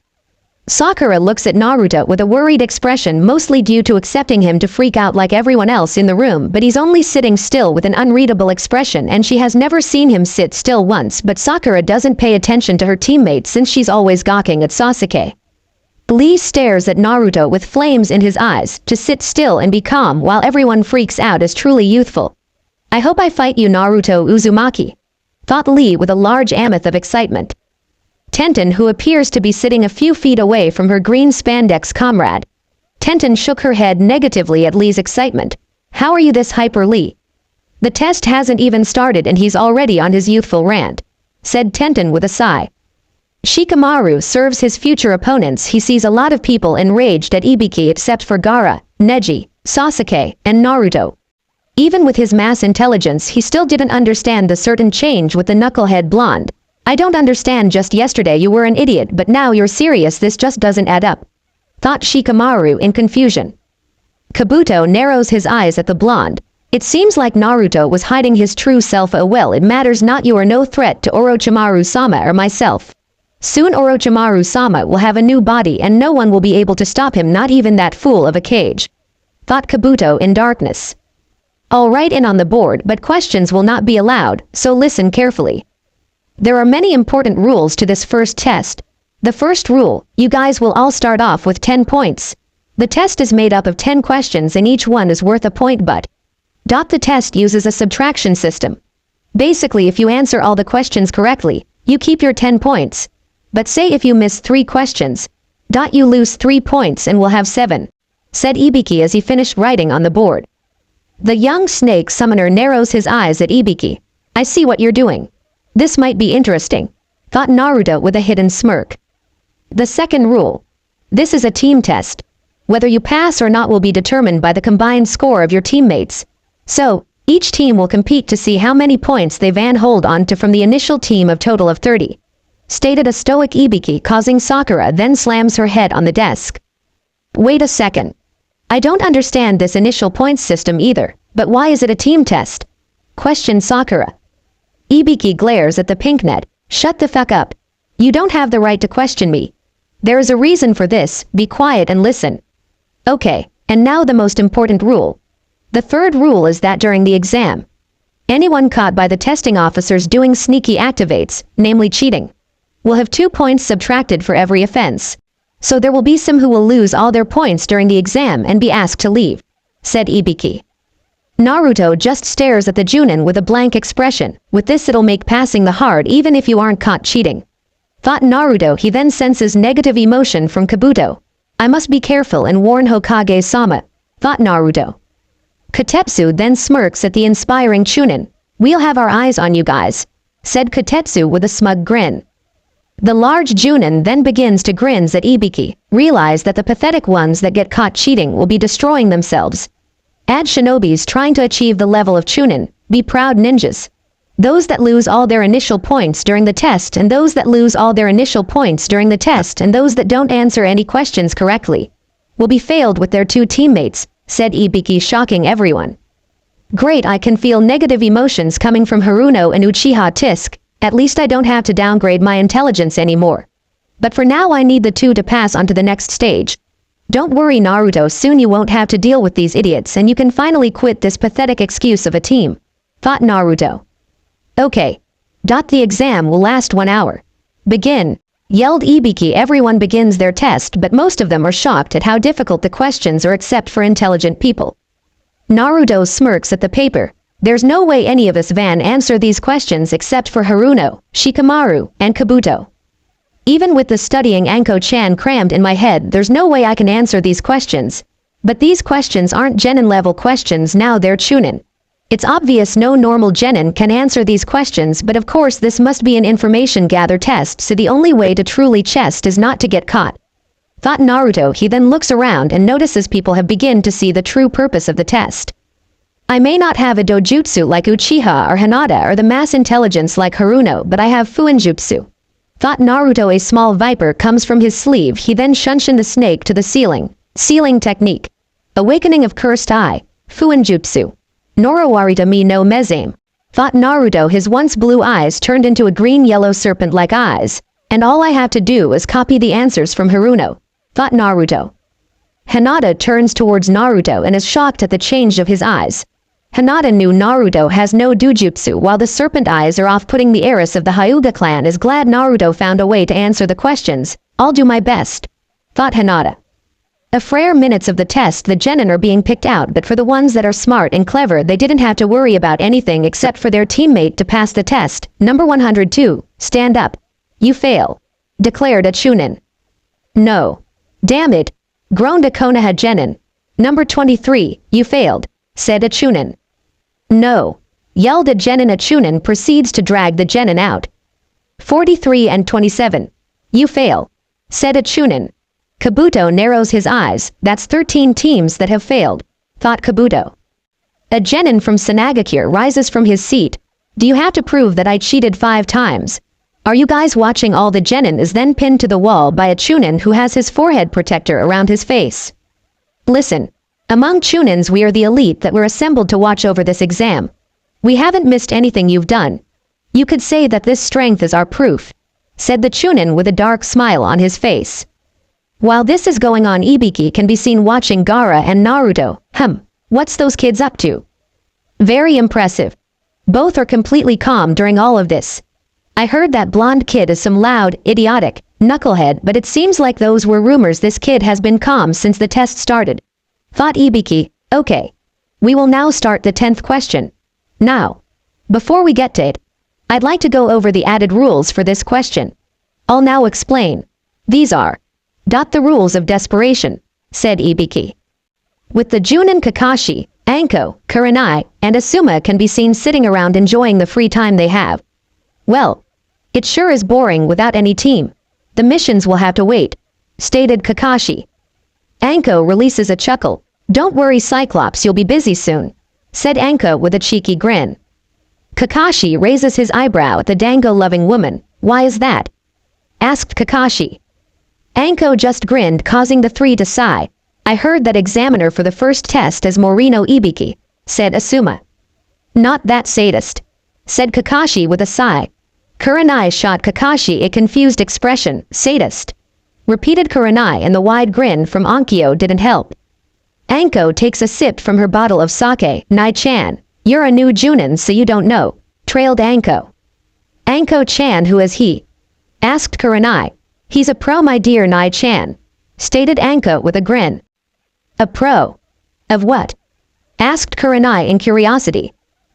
Sakura looks at Naruto with a worried expression, mostly due to accepting him to freak out like everyone else in the room, but he's only sitting still with an unreadable expression, and she has never seen him sit still once. But Sakura doesn't pay attention to her teammates since she's always gawking at Sasuke. Lee stares at Naruto with flames in his eyes. To sit still and be calm while everyone freaks out is truly youthful. I hope I fight you, Naruto Uzumaki, thought Lee with a large mammoth of excitement. Tenten, who appears to be sitting a few feet away from her green spandex comrade. Tenten shook her head negatively at Lee's excitement. How are you this hyper, Lee? The test hasn't even started and he's already on his youthful rant, said Tenten with a sigh. Shikamaru serves his future opponents. He sees a lot of people enraged at Ibiki except for Gaara, Neji, Sasuke, and Naruto. Even with his mass intelligence, he still didn't understand the certain change with the knucklehead blonde. I don't understand, just yesterday you were an idiot but now you're serious, this just doesn't add up, thought Shikamaru in confusion. Kabuto narrows his eyes at the blonde. It seems like Naruto was hiding his true self. Oh well, it matters not, you are no threat to Orochimaru-sama or myself. Soon Orochimaru-sama will have a new body and no one will be able to stop him, not even that fool of a Kage, thought Kabuto in darkness. I'll write in on the board, but questions will not be allowed, so listen carefully. There are many important rules to this first test. The first rule, you guys will all start off with 10 points. The test is made up of 10 questions and each one is worth a point, but the test uses a subtraction system. Basically, if you answer all the questions correctly, you keep your 10 points. But say if you miss 3 questions, you lose 3 points and will have 7, said Ibiki as he finished writing on the board. The young snake summoner narrows his eyes at Ibiki. I see what you're doing. This might be interesting, thought Naruto with a hidden smirk. The second rule. This is a team test. Whether you pass or not will be determined by the combined score of your teammates. So, each team will compete to see how many points they van hold on to from the initial team of total of 30. Stated a stoic Ibiki, causing Sakura then slams her head on the desk. Wait a second. I don't understand this initial points system either, but why is it a team test? Questioned Sakura. Ibiki glares at the pink net. Shut the fuck up. You don't have the right to question me. There is a reason for this, be quiet and listen. Okay, and now the most important rule. The third rule is that during the exam, anyone caught by the testing officers doing sneaky activates, namely cheating, will have 2 points subtracted for every offense. So there will be some who will lose all their points during the exam and be asked to leave, said Ibiki. Naruto just stares at the Chunnin with a blank expression. With this it'll make passing the hard even if you aren't caught cheating. Thought Naruto. He then senses negative emotion from Kabuto. I must be careful and warn Hokage-sama, thought Naruto. Kotetsu then smirks at the inspiring Chunnin. We'll have our eyes on you guys, said Kotetsu with a smug grin. The large Chunnin then begins to grin at Ibiki, realize that the pathetic ones that get caught cheating will be destroying themselves. Add shinobis trying to achieve the level of Chunnin, be proud ninjas. Those that lose all their initial points during the test and those that lose all their initial points during the test and those that don't answer any questions correctly will be failed with their 2 teammates, said Ibiki, shocking everyone. Great, I can feel negative emotions coming from Haruno and Uchiha Tisk. At least I don't have to downgrade my intelligence anymore. But for now I need the 2 to pass on to the next stage. Don't worry Naruto, soon you won't have to deal with these idiots and you can finally quit this pathetic excuse of a team, thought Naruto. Okay. The exam will last 1 hour. Begin, yelled Ibiki. Everyone begins their test but most of them are shocked at how difficult the questions are except for intelligent people. Naruto smirks at the paper. There's no way any of us van answer these questions except for Haruno, Shikamaru, and Kabuto. Even with the studying Anko-chan crammed in my head, there's no way I can answer these questions. But these questions aren't Genin level questions now, they're Chunnin. It's obvious no normal Genin can answer these questions, but of course this must be an information gather test, so the only way to truly chest is not to get caught, thought Naruto. He then looks around and notices people have begun to see the true purpose of the test. I may not have a dojutsu like Uchiha or Hinata or the mass intelligence like Haruno, but I have fuinjutsu, thought Naruto. A small viper comes from his sleeve. He then shunshin the snake to the ceiling. Sealing technique. Awakening of cursed eye. Fuinjutsu. Norowarita me no mezame, thought Naruto. His once blue eyes turned into a green-yellow serpent-like eyes, and all I have to do is copy the answers from Haruno, thought Naruto. Hinata turns towards Naruto and is shocked at the change of his eyes. Hinata knew Naruto has no dojutsu, while the serpent eyes are off-putting. The heiress of the Hyuga clan is glad Naruto found a way to answer the questions. I'll do my best, thought Hinata. A frair minutes of the test, the Genin are being picked out, but for the ones that are smart and clever they didn't have to worry about anything except for their teammate to pass the test. Number 102, stand up. You fail, declared a Chunnin. No. Damn it, groaned a Konoha Genin. Number 23, you failed, said a Chunnin. No, yelled a Genin. A Chunnin proceeds to drag the Genin out. 43 and 27, you fail, said a Chunnin. Kabuto narrows his eyes. That's 13 teams that have failed, thought Kabuto. A Genin from Sanagakure rises from his seat. Do you have to prove that I cheated 5 times? Are you guys watching? All the Genin is then pinned to the wall by a Chunnin who has his forehead protector around his face. Listen, among Chunnins we are the elite that were assembled to watch over this exam. We haven't missed anything you've done. You could say that this strength is our proof, said the Chunnin with a dark smile on his face. While this is going on, Ibiki can be seen watching Gaara and Naruto. What's those kids up to? Very impressive. Both are completely calm during all of this. I heard that blonde kid is some loud, idiotic, knucklehead, but it seems like those were rumors. This kid has been calm since the test started, thought Ibiki. Okay. We will now start the 10th question. Now, before we get to it, I'd like to go over the added rules for this question. I'll now explain. These are the rules of desperation, said Ibiki. With the Junin Kakashi, Anko, Kurenai, and Asuma can be seen sitting around enjoying the free time they have. Well, it sure is boring without any team. The missions will have to wait, stated Kakashi. Anko releases a chuckle. Don't worry, Cyclops, you'll be busy soon, said Anko with a cheeky grin. Kakashi raises his eyebrow at the dango-loving woman. Why is that? Asked Kakashi. Anko just grinned, causing the three to sigh. I heard that examiner for the first test is Morino Ibiki, said Asuma. Not that sadist, said Kakashi with a sigh. Kurenai shot Kakashi a confused expression. Sadist, repeated Kurenai, and the wide grin from Anko didn't help. Anko takes a sip from her bottle of sake. Nai-chan, you're a new Chunnin, so you don't know, trailed Anko. Anko-chan, who is he? Asked Kurenai. He's a pro, my dear Nai-chan, stated Anko with a grin. A pro? Of what? Asked Kurenai in curiosity.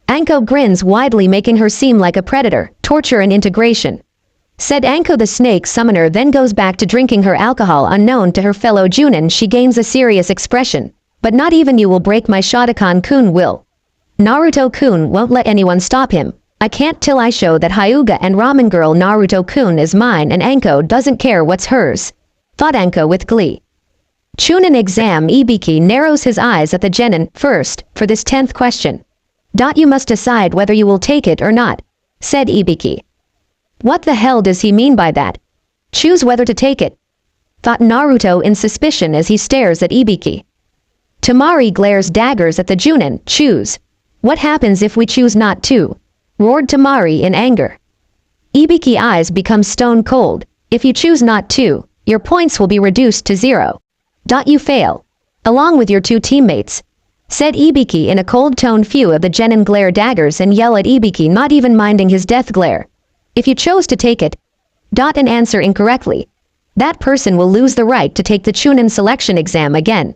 Anko grins widely, making her seem like a predator. Torture and integration, said Anko the snake summoner, then goes back to drinking her alcohol. Unknown to her fellow Chunnin, she gains a serious expression. But not even you will break my Shotokan-kun will. Naruto-kun won't let anyone stop him. I can't till I show that Hyuga and ramen girl Naruto-kun is mine, and Anko doesn't care what's hers, thought Anko with glee. Chunnin exam. Ibiki narrows his eyes at the genin. First, for this 10th question. You must decide whether you will take it or not, said Ibiki. What the hell does he mean by that? Choose whether to take it, thought Naruto in suspicion as he stares at Ibiki. Tamari glares daggers at the Chunnin. Choose. What happens if we choose not to? Roared Tamari in anger. Ibiki eyes become stone cold. If you choose not to, your points will be reduced to 0. You fail, along with your 2 teammates, said Ibiki in a cold tone. Few of the genin glare daggers and yell at Ibiki, not even minding his death glare. If you chose to take it, and answer incorrectly, that person will lose the right to take the Chunnin selection exam again,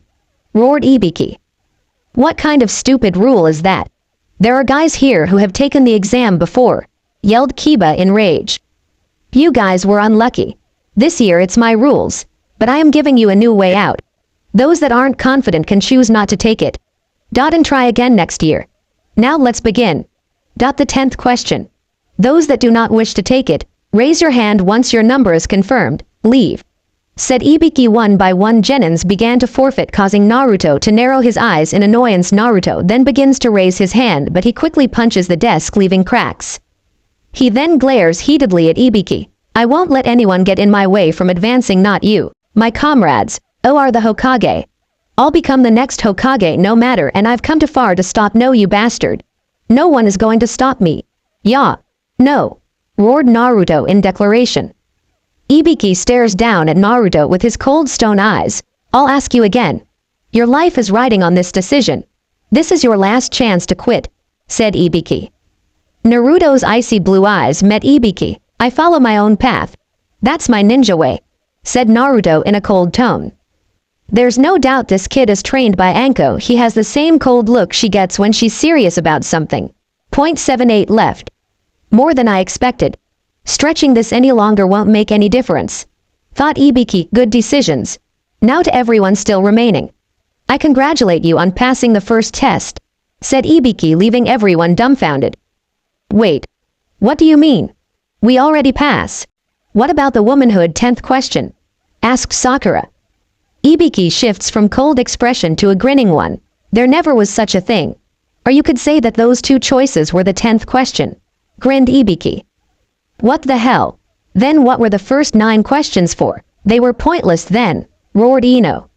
roared Ibiki. What kind of stupid rule is that? There are guys here who have taken the exam before, yelled Kiba in rage. You guys were unlucky. This year it's my rules, but I am giving you a new way out. Those that aren't confident can choose not to take it, and try again next year. Now let's begin. The 10th question. Those that do not wish to take it, raise your hand once your number is confirmed. Leave, said Ibiki. One by one genins began to forfeit, causing Naruto to narrow his eyes in annoyance. Naruto then begins to raise his hand, but he quickly punches the desk, leaving cracks. He then glares heatedly at Ibiki. I won't let anyone get in my way from advancing, not you, my comrades. Are the Hokage. I'll become the next Hokage no matter, and I've come too far to stop. No, you bastard. No one is going to stop me. Yeah. No, roared Naruto in declaration. Ibiki stares down at Naruto with his cold stone eyes. I'll ask you again. Your life is riding on this decision. This is your last chance to quit, said Ibiki. Naruto's icy blue eyes met Ibiki. I follow my own path. That's my ninja way, said Naruto in a cold tone. There's no doubt this kid is trained by Anko. He has the same cold look she gets when she's serious about something. 0.78 left. More than I expected. Stretching this any longer won't make any difference, thought Ibiki. Good decisions. Now to everyone still remaining. I congratulate you on passing the first test, said Ibiki, leaving everyone dumbfounded. Wait. What do you mean? We already pass. What about the womanhood 10th question? Asked Sakura. Ibiki shifts from cold expression to a grinning one. There never was such a thing. Or you could say that those 2 choices were the 10th question, grinned Ibiki. What the hell? Then what were the first 9 questions for? They were pointless then, roared Ino.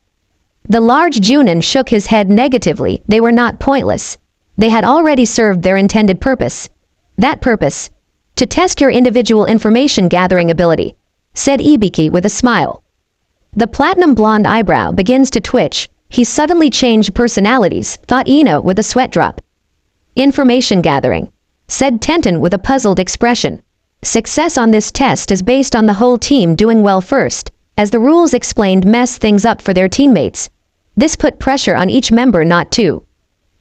The large Chunnin shook his head negatively. They were not pointless. They had already served their intended purpose. That purpose? To test your individual information gathering ability, said Ibiki with a smile. The platinum blonde eyebrow begins to twitch. He suddenly changed personalities, thought Ino with a sweat drop. Information gathering, said Tenten with a puzzled expression. Success on this test is based on the whole team doing well first, as the rules explained mess things up for their teammates. This put pressure on each member not to.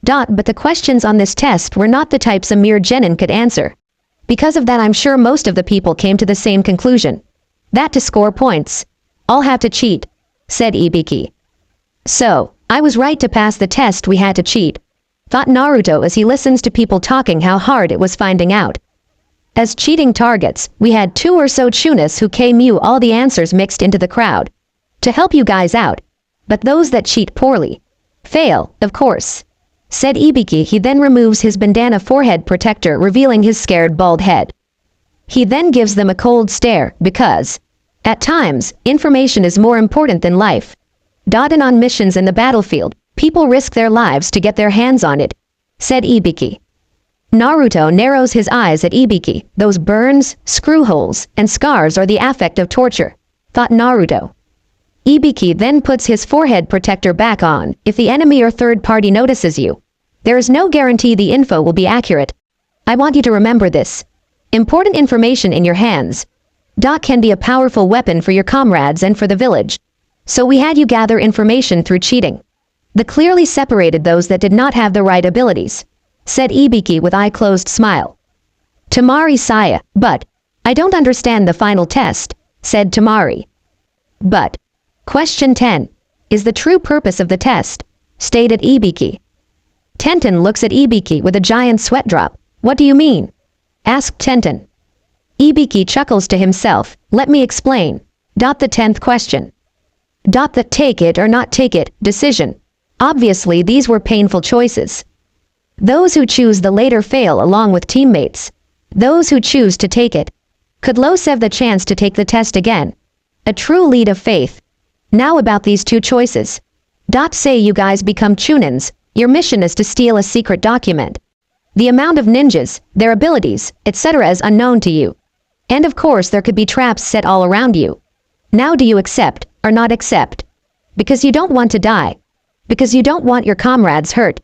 But the questions on this test were not the types a mere genin could answer. Because of that, I'm sure most of the people came to the same conclusion. That to score points, I'll have to cheat, said Ibiki. So, I was right to pass the test, we had to cheat. thought Naruto as he listens to people talking how hard it was finding out. As cheating targets, we had 2 or so Chunnis who came you all the answers mixed into the crowd. To help you guys out. But those that cheat poorly. Fail, of course. Said Ibiki. He then removes his bandana forehead protector, revealing his scared bald head. He then gives them a cold stare, because, at times, information is more important than life. And on missions in the battlefield, people risk their lives to get their hands on it, said Ibiki. Naruto narrows his eyes at Ibiki. Those burns, screw holes, and scars are the affect of torture, thought Naruto. Ibiki then puts his forehead protector back on. If the enemy or third party notices you, there is no guarantee the info will be accurate. I want you to remember this. Important information in your hands. Can be a powerful weapon for your comrades and for the village. So we had you gather information through cheating. The clearly separated those that did not have the right abilities, said Ibiki with eye-closed smile. Tamari Saya, but, I don't understand the final test, said Tamari. But, question 10, is the true purpose of the test, stated Ibiki. Tenten looks at Ibiki with a giant sweat drop. What do you mean? Asked Tenten. Ibiki chuckles to himself. Let me explain. The 10th question. The take it or not take it decision. Obviously these were painful choices. Those who choose the later fail along with teammates. Those who choose to take it could lose the chance to take the test again. A true lead of faith. Now about these 2 choices. Say you guys become Chunnins. Your mission is to steal a secret document. The amount of ninjas, their abilities, etc. is unknown to you. And of course there could be traps set all around you. Now do you accept, or not accept? Because you don't want to die. Because you don't want your comrades hurt.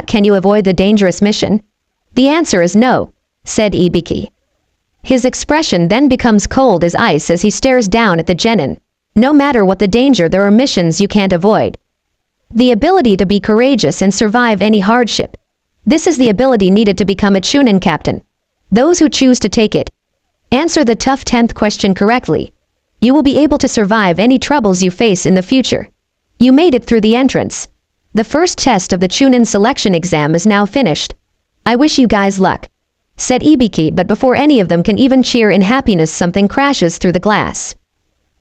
Can you avoid the dangerous mission? The answer is no, said Ibiki. His expression then becomes cold as ice as he stares down at the genin. No matter what the danger, there are missions you can't avoid. The ability to be courageous and survive any hardship. This is the ability needed to become a Chunnin captain. Those who choose to take it answer the tough 10th question correctly. You will be able to survive any troubles you face in the future. You made it through the entrance. The first test of the Chunnin selection exam is now finished. I wish you guys luck, said Ibiki, but before any of them can even cheer in happiness, something crashes through the glass.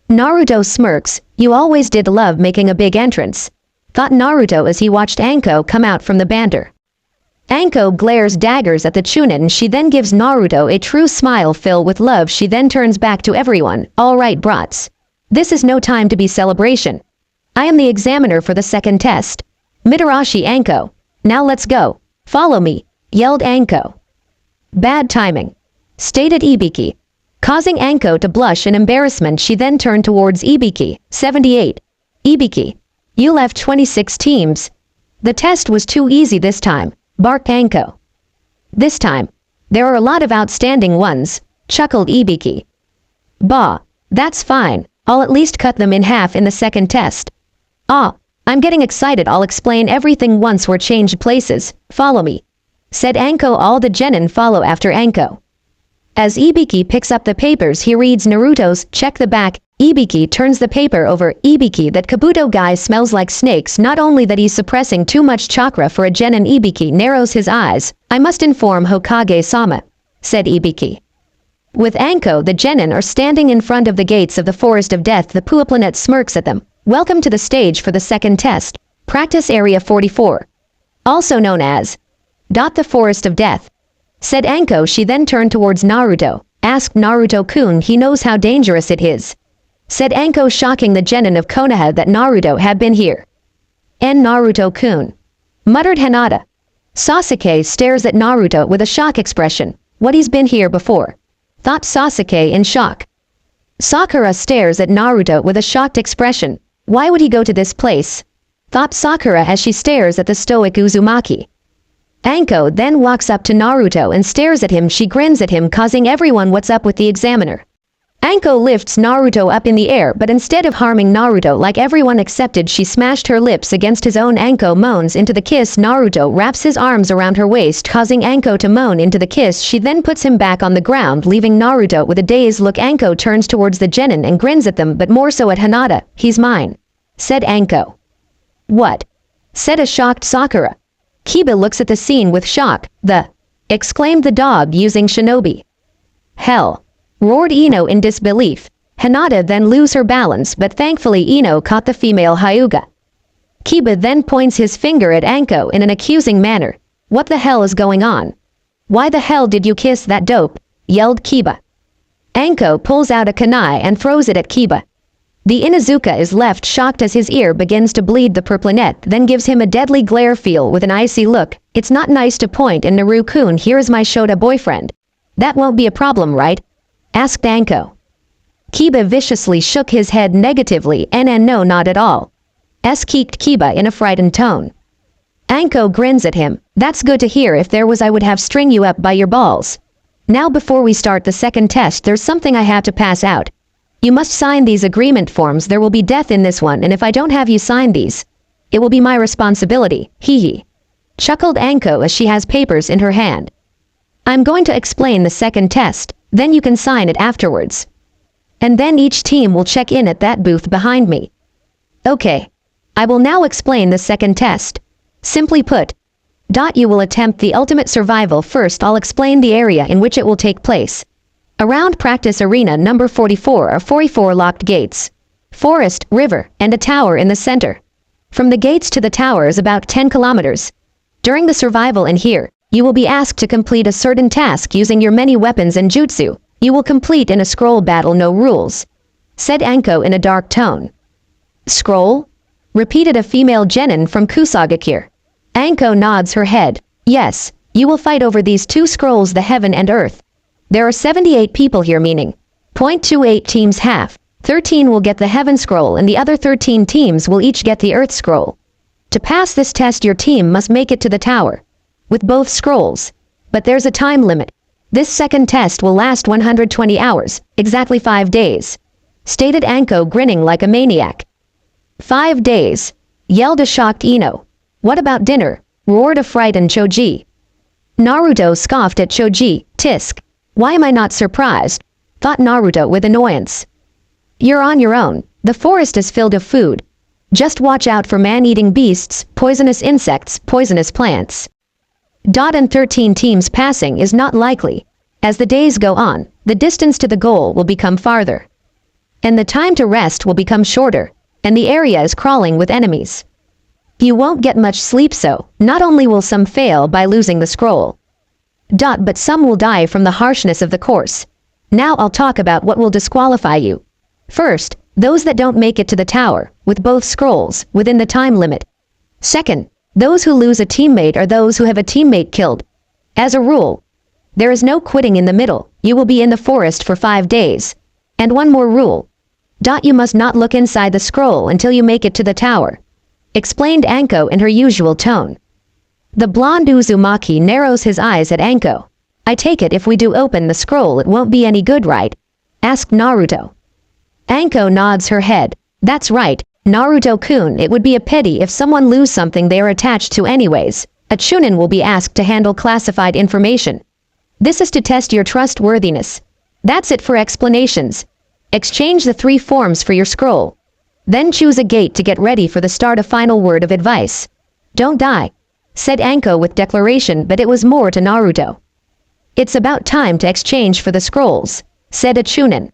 Naruto smirks. You always did love making a big entrance, thought Naruto as he watched Anko come out from the banter. Anko glares daggers at the Chunnin. She then gives Naruto a true smile filled with love. She then turns back to everyone. All right, brats. This is no time to be celebration. I am the examiner for the second test. Mitarashi Anko. Now let's go. Follow me, yelled Anko. Bad timing, stated Ibiki. Causing Anko to blush in embarrassment, she then turned towards Ibiki. 78. Ibiki. You left 26 teams. The test was too easy this time, barked Anko. This time, there are a lot of outstanding ones, chuckled Ibiki. Bah, that's fine. I'll at least cut them in half in the second test. Ah, I'm getting excited. I'll explain everything once we're changed places. Follow me, said Anko. All the genin follow after Anko. As Ibiki picks up the papers, he reads Naruto's check the back. Ibiki turns the paper over. Ibiki, that Kabuto guy smells like snakes. Not only that, he's suppressing too much chakra for a genin. Ibiki narrows his eyes. I must inform Hokage-sama, said Ibiki. With Anko, the genin are standing in front of the gates of the Forest of Death. The Puaplanet smirks at them. Welcome to the stage for the second test. Practice Area 44. Also known as the Forest of Death, said Anko. She then turned towards Naruto. Asked Naruto-kun. He knows how dangerous it is, said Anko, shocking the genin of Konoha that Naruto had been here. And Naruto-kun, muttered Hinata. Sasuke stares at Naruto with a shock expression. What, he's been here before? Thought Sasuke in shock. Sakura stares at Naruto with a shocked expression. Why would he go to this place? Thought Sakura as she stares at the stoic Uzumaki. Anko then walks up to Naruto and stares at him. She grins at him, causing everyone what's up with the examiner. Anko lifts Naruto up in the air, but instead of harming Naruto like everyone accepted, she smashed her lips against his own. Anko moans into the kiss. Naruto wraps his arms around her waist, causing Anko to moan into the kiss. She then puts him back on the ground, leaving Naruto with a dazed look. Anko turns towards the genin and grins at them, but more so at Hinata. He's mine, said Anko. What? Said a shocked Sakura. Kiba looks at the scene with shock. Exclaimed the dog using shinobi. Hell! Roared Ino in disbelief. Hinata then lose her balance, but thankfully Ino caught the female Hyuga. Kiba then points his finger at Anko in an accusing manner. What the hell is going on? Why the hell did you kiss that dope? Yelled Kiba. Anko pulls out a kunai and throws it at Kiba. The Inuzuka is left shocked as his ear begins to bleed. The purplinet then gives him a deadly glare feel with an icy look. It's not nice to point in Naru-kun. Here is my Shota boyfriend. That won't be a problem, right? Asked Anko. Kiba viciously shook his head negatively and no, not at all. Keeked Kiba in a frightened tone. Anko grins at him. That's good to hear. If there was I would have string you up by your balls. Now before we start the second test there's something I have to pass out. You must sign these agreement forms. There will be death in this one, and if I don't have you sign these, it will be my responsibility. Hee hee. Chuckled Anko as she has papers in her hand. I'm going to explain the second test, then you can sign it afterwards. And then each team will check in at that booth behind me. Okay. I will now explain the second test. Simply put, you will attempt the ultimate survival first. I'll explain the area in which it will take place. Around practice arena number 44 are 44 locked gates. Forest, river, and a tower in the center. From the gates to the tower is about 10 kilometers. During the survival in here, you will be asked to complete a certain task using your many weapons and jutsu. You will complete in a scroll battle, no rules. Said Anko in a dark tone. Scroll? Repeated a female genin from Kusagakir. Anko nods her head. Yes, you will fight over these two scrolls, the heaven and earth. There are 78 people here, meaning 0.28 teams half. 13 will get the heaven scroll and the other 13 teams will each get the earth scroll. To pass this test your team must make it to the tower with both scrolls. But there's a time limit. This second test will last 120 hours, exactly 5 days. Stated Anko grinning like a maniac. 5 days, yelled a shocked Ino. What about dinner? Roared a frightened Choji. Naruto scoffed at Choji. Tisk. Why am I not surprised? Thought Naruto with annoyance. You're on your own. The forest is filled of food. Just watch out for man-eating beasts, poisonous insects, poisonous plants. And 13 teams passing is not likely. As the days go on, the distance to the goal will become farther. And the time to rest will become shorter, and the area is crawling with enemies. You won't get much sleep, so not only will some fail by losing the scroll, but some will die from the harshness of the course. Now I'll talk about what will disqualify you. First, those that don't make it to the tower, with both scrolls, within the time limit. Second, those who lose a teammate are those who have a teammate killed. As a rule, there is no quitting in the middle. You will be in the forest for 5 days. And one more rule. You must not look inside the scroll until you make it to the tower. Explained Anko in her usual tone. The blonde Uzumaki narrows his eyes at Anko. I take it if we do open the scroll it won't be any good, right? Asked Naruto. Anko nods her head. That's right, Naruto-kun. It would be a pity if someone lose something they are attached to anyways. A Chunnin will be asked to handle classified information. This is to test your trustworthiness. That's it for explanations. Exchange the 3 forms for your scroll. Then choose a gate to get ready for the start. A final word of advice. Don't die. Said Anko with declaration, but it was more to Naruto. It's about time to exchange for the scrolls, said a Chunnin.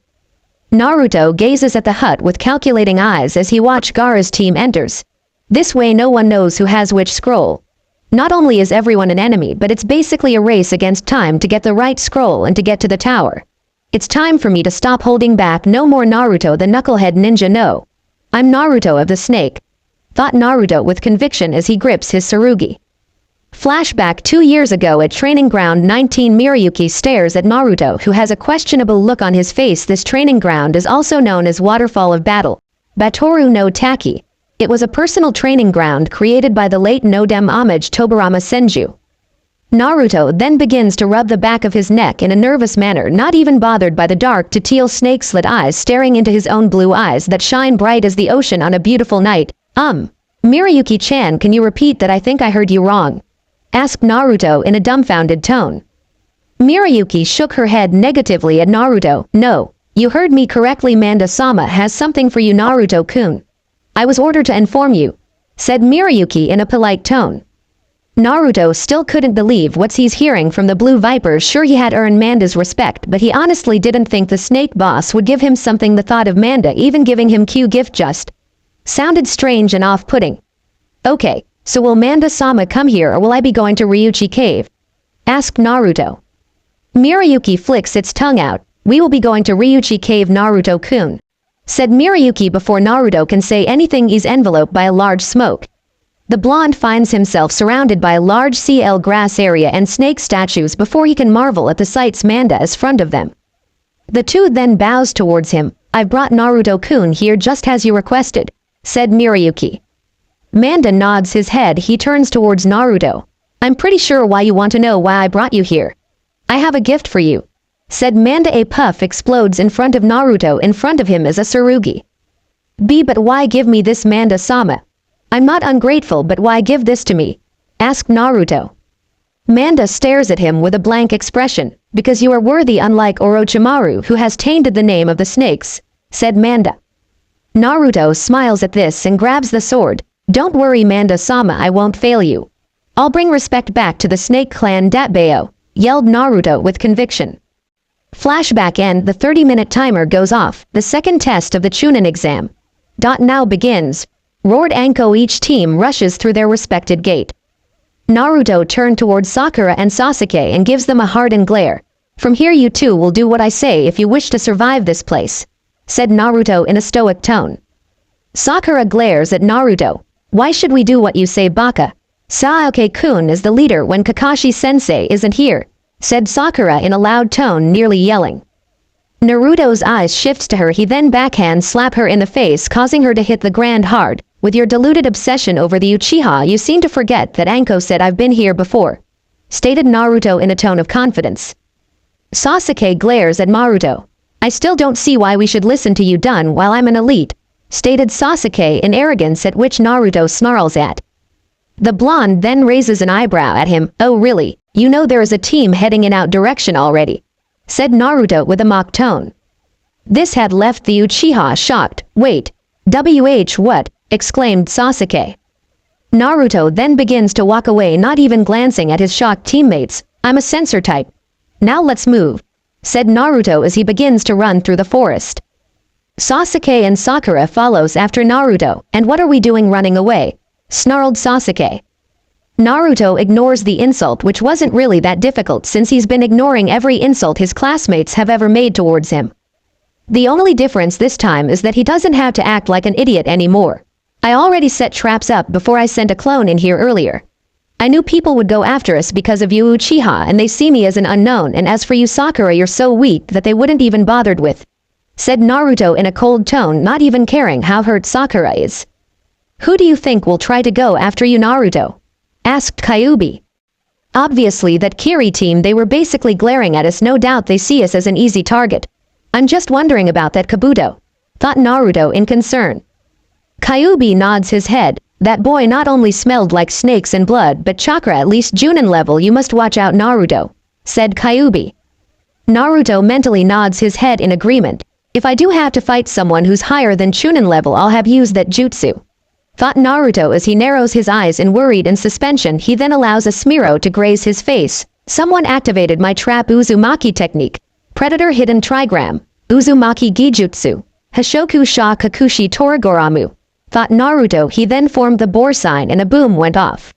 Naruto gazes at the hut with calculating eyes as he watches Gaara's team enters. This way no one knows who has which scroll. Not only is everyone an enemy, but it's basically a race against time to get the right scroll and to get to the tower. It's time for me to stop holding back. No more Naruto the knucklehead ninja, no. I'm Naruto of the snake. Thought Naruto with conviction as he grips his Tsurugi. Flashback 2 years ago at training ground 19. Mirayuki stares at Naruto, who has a questionable look on his face. This training ground is also known as Waterfall of Battle, Batoru no Taki. It was a personal training ground created by the late Nodem homage Tobarama Senju. Naruto then begins to rub the back of his neck in a nervous manner, not even bothered by the dark to teal snake-slit eyes staring into his own blue eyes that shine bright as the ocean on a beautiful night. Mirayuki-chan, can you repeat that? I think I heard you wrong. Asked Naruto in a dumbfounded tone. Mirayuki shook her head negatively at Naruto. No, you heard me correctly. Manda-sama has something for you, Naruto-kun. I was ordered to inform you, said Mirayuki in a polite tone. Naruto still couldn't believe what he's hearing from the Blue Vipers. Sure, he had earned Manda's respect, but he honestly didn't think the snake boss would give him something. The thought of Manda even giving him Q gift just sounded strange and off-putting. Okay, so will Manda-sama come here or will I be going to Ryuchi Cave? Asked Naruto. Mirayuki flicks its tongue out. We will be going to Ryuchi Cave, Naruto-kun, said Mirayuki before Naruto can say anything. He's enveloped by a large smoke. The blonde finds himself surrounded by a large CL grass area and snake statues before he can marvel at the sights Manda is front of them. The two then bows towards him. I've brought Naruto-kun here just as you requested, said Mirayuki. Manda nods his head. He turns towards Naruto. I'm pretty sure why you want to know why I brought you here. I have a gift for you, said Manda. A puff explodes in front of Naruto. In front of him is a Tsurugi. But why give me this, Manda-sama? I'm not ungrateful, but why give this to me? Asked Naruto. Manda stares at him with a blank expression. Because you are worthy, unlike Orochimaru, who has tainted the name of the snakes, said Manda. Naruto smiles at this and grabs the sword. Don't worry, Manda-sama, I won't fail you. I'll bring respect back to the Snake Clan Datbeo, yelled Naruto with conviction. Flashback end. The 30-minute timer goes off. The second test of the Chunnin exam. Now begins. Roared Anko. Each team rushes through their respected gate. Naruto turned towards Sakura and Sasuke and gives them a hardened glare. From here you two will do what I say if you wish to survive this place, said Naruto in a stoic tone. Sakura glares at Naruto. Why should we do what you say, Baka? Sasuke-kun is the leader when Kakashi-sensei isn't here, said Sakura in a loud tone, nearly yelling. Naruto's eyes shifts to her. He then backhand slap her in the face, causing her to hit the ground hard. With your deluded obsession over the Uchiha, you seem to forget that Anko said I've been here before, stated Naruto in a tone of confidence. Sasuke glares at Naruto. I still don't see why we should listen to you done while I'm an elite, stated Sasuke in arrogance, at which Naruto snarls at. The blonde then raises an eyebrow at him. Oh really? You know there is a team heading in out direction already, said Naruto with a mock tone. This had left the Uchiha shocked. Wait, what? Exclaimed Sasuke. Naruto then begins to walk away, not even glancing at his shocked teammates. I'm a sensor type. Now let's move, said Naruto as he begins to run through the forest. Sasuke and Sakura follows after Naruto. And what are we doing running away? Snarled Sasuke. Naruto ignores the insult, which wasn't really that difficult since he's been ignoring every insult his classmates have ever made towards him. The only difference this time is that he doesn't have to act like an idiot anymore. I already set traps up before I sent a clone in here earlier. I knew people would go after us because of you Uchiha, and they see me as an unknown, and as for you Sakura, you're so weak that they wouldn't even bothered with, said Naruto in a cold tone, not even caring how hurt Sakura is. Who do you think will try to go after you, Naruto? Asked Kyuubi. Obviously that Kiri team. They were basically glaring at us. No doubt they see us as an easy target. I'm just wondering about that Kabuto, thought Naruto in concern. Kyuubi nods his head. That boy not only smelled like snakes and blood but chakra at least Junin level. You must watch out, Naruto, said Kyuubi. Naruto mentally nods his head in agreement. If I do have to fight someone who's higher than Chunnin level, I'll have used that jutsu, thought Naruto as he narrows his eyes in worried and suspension. He then allows a Smiro to graze his face. Someone activated my trap Uzumaki technique. Predator hidden trigram. Uzumaki Gijutsu. Hashoku sha Kakushi Torigoramu, thought Naruto. He then formed the boar sign and a boom went off.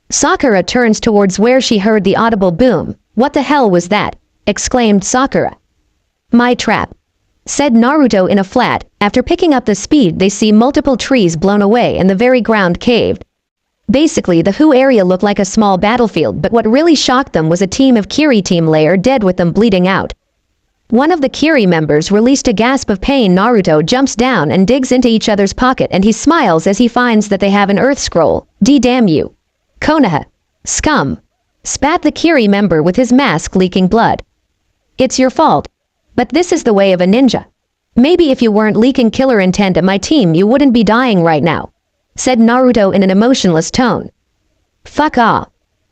Sakura turns towards where she heard the audible boom. What the hell was that? Exclaimed Sakura. My trap, said Naruto in a flat. After picking up the speed, they see multiple trees blown away and the very ground caved. Basically the Who area looked like a small battlefield, but what really shocked them was a team of Kiri team layer dead with them bleeding out. One of the Kiri members released a gasp of pain. Naruto jumps down and digs into each other's pocket, and he smiles as he finds that they have an earth scroll. Damn you, Konoha, scum, spat the Kiri member with his mask leaking blood. It's your fault. But this is the way of a ninja. Maybe if you weren't leaking killer intent at my team you wouldn't be dying right now, said Naruto in an emotionless tone. Fuck off,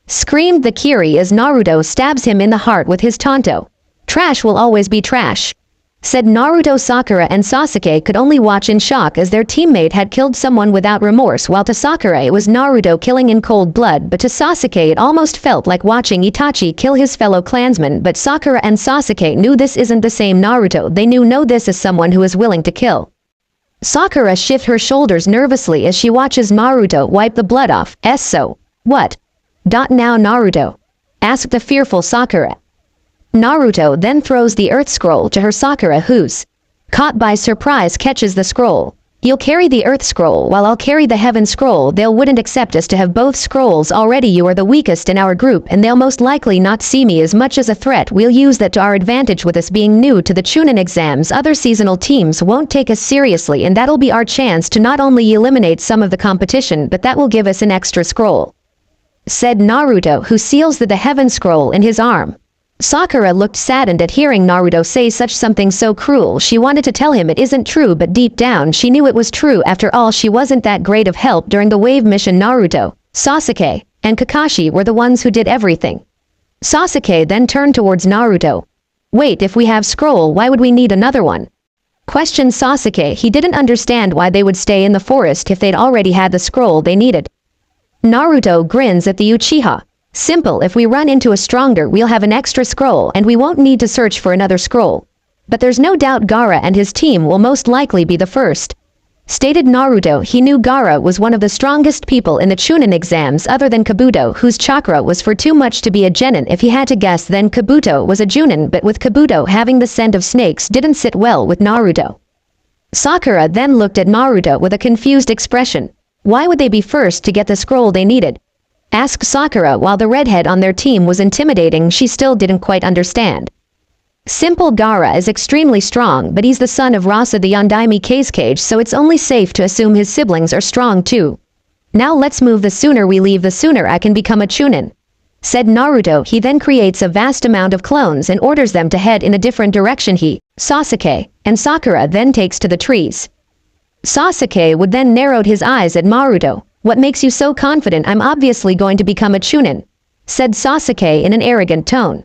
screamed the Kiri as Naruto stabs him in the heart with his tanto. Trash will always be trash. said Naruto. Sakura and Sasuke could only watch in shock as their teammate had killed someone without remorse, while to Sakura it was Naruto killing in cold blood, but to Sasuke it almost felt like watching Itachi kill his fellow clansman. But Sakura and Sasuke knew this isn't the same Naruto. They knew this is someone who is willing to kill. Sakura shifts her shoulders nervously as she watches Naruto wipe the blood off. So, what? Now Naruto? Asked the fearful Sakura. Naruto then throws the earth scroll to her. Sakura, who's caught by surprise, catches the scroll. You'll carry the earth scroll while I'll carry the heaven scroll. They wouldn't accept us to have both scrolls already. You are the weakest in our group and they'll most likely not see me as much as a threat. We'll use that to our advantage. With us being new to the Chunnin exams, other seasonal teams won't take us seriously, and that'll be our chance to not only eliminate some of the competition, but that will give us an extra scroll, said Naruto, who seals the heaven scroll in his arm. Sakura looked saddened at hearing Naruto say such something so cruel. She wanted to tell him it isn't true, but deep down she knew it was true. After all, she wasn't that great of help during the wave mission. Naruto, Sasuke, and Kakashi were the ones who did everything. Sasuke then turned towards Naruto. Wait, if we have scroll, why would we need another one? Questioned Sasuke. He didn't understand why they would stay in the forest if they'd already had the scroll they needed. Naruto grins at the Uchiha. Simple, if we run into a stronger, we'll have an extra scroll and we won't need to search for another scroll. But there's no doubt Gaara and his team will most likely be the first, stated Naruto. He knew Gaara was one of the strongest people in the Chunnin exams other than Kabuto, whose chakra was for too much to be a genin. If he had to guess, then Kabuto was a Junin, but with Kabuto having the scent of snakes didn't sit well with Naruto. Sakura then looked at Naruto with a confused expression. Why would they be first to get the scroll they needed? Asked Sakura. While the redhead on their team was intimidating, she still didn't quite understand. Simple, Gaara is extremely strong, but he's the son of Rasa the Yondaime Kazekage, so it's only safe to assume his siblings are strong too. Now let's move. The sooner we leave, the sooner I can become a Chunin, said Naruto. He then creates a vast amount of clones and orders them to head in a different direction. He, Sasuke, and Sakura then takes to the trees. Sasuke would then narrowed his eyes at Naruto. What makes you so confident? I'm obviously going to become a Chunin, said Sasuke in an arrogant tone.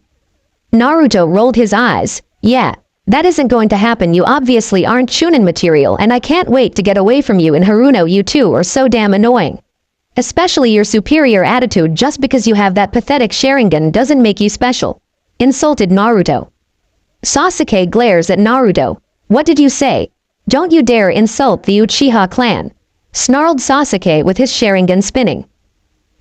Naruto rolled his eyes. Yeah, that isn't going to happen. You obviously aren't Chunin material, and I can't wait to get away from you and Haruno. You two are so damn annoying. Especially your superior attitude. Just because you have that pathetic Sharingan doesn't make you special, insulted Naruto. Sasuke glares at Naruto. What did you say? Don't you dare insult the Uchiha clan, snarled Sasuke with his Sharingan spinning.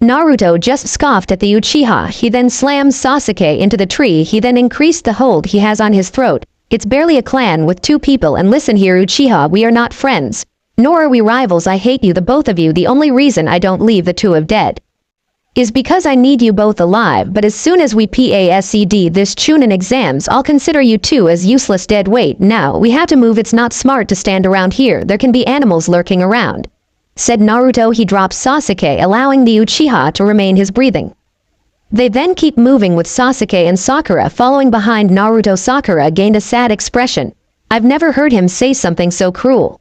Naruto just scoffed at the Uchiha. He then slams Sasuke into the tree. He then increased the hold he has on his throat. It's barely a clan with 2 people, and listen here Uchiha, we are not friends, nor are we rivals. I hate you, the both of you. The only reason I don't leave the 2 of dead is because I need you both alive, but as soon as we pass this Chunin exams, I'll consider you 2 as useless dead weight. Now, we have to move. It's not smart to stand around here. There can be animals lurking around, said Naruto. He drops Sasuke, allowing the Uchiha to remain his breathing. They then keep moving with Sasuke and Sakura following behind Naruto. Sakura gained a sad expression. I've never heard him say something so cruel.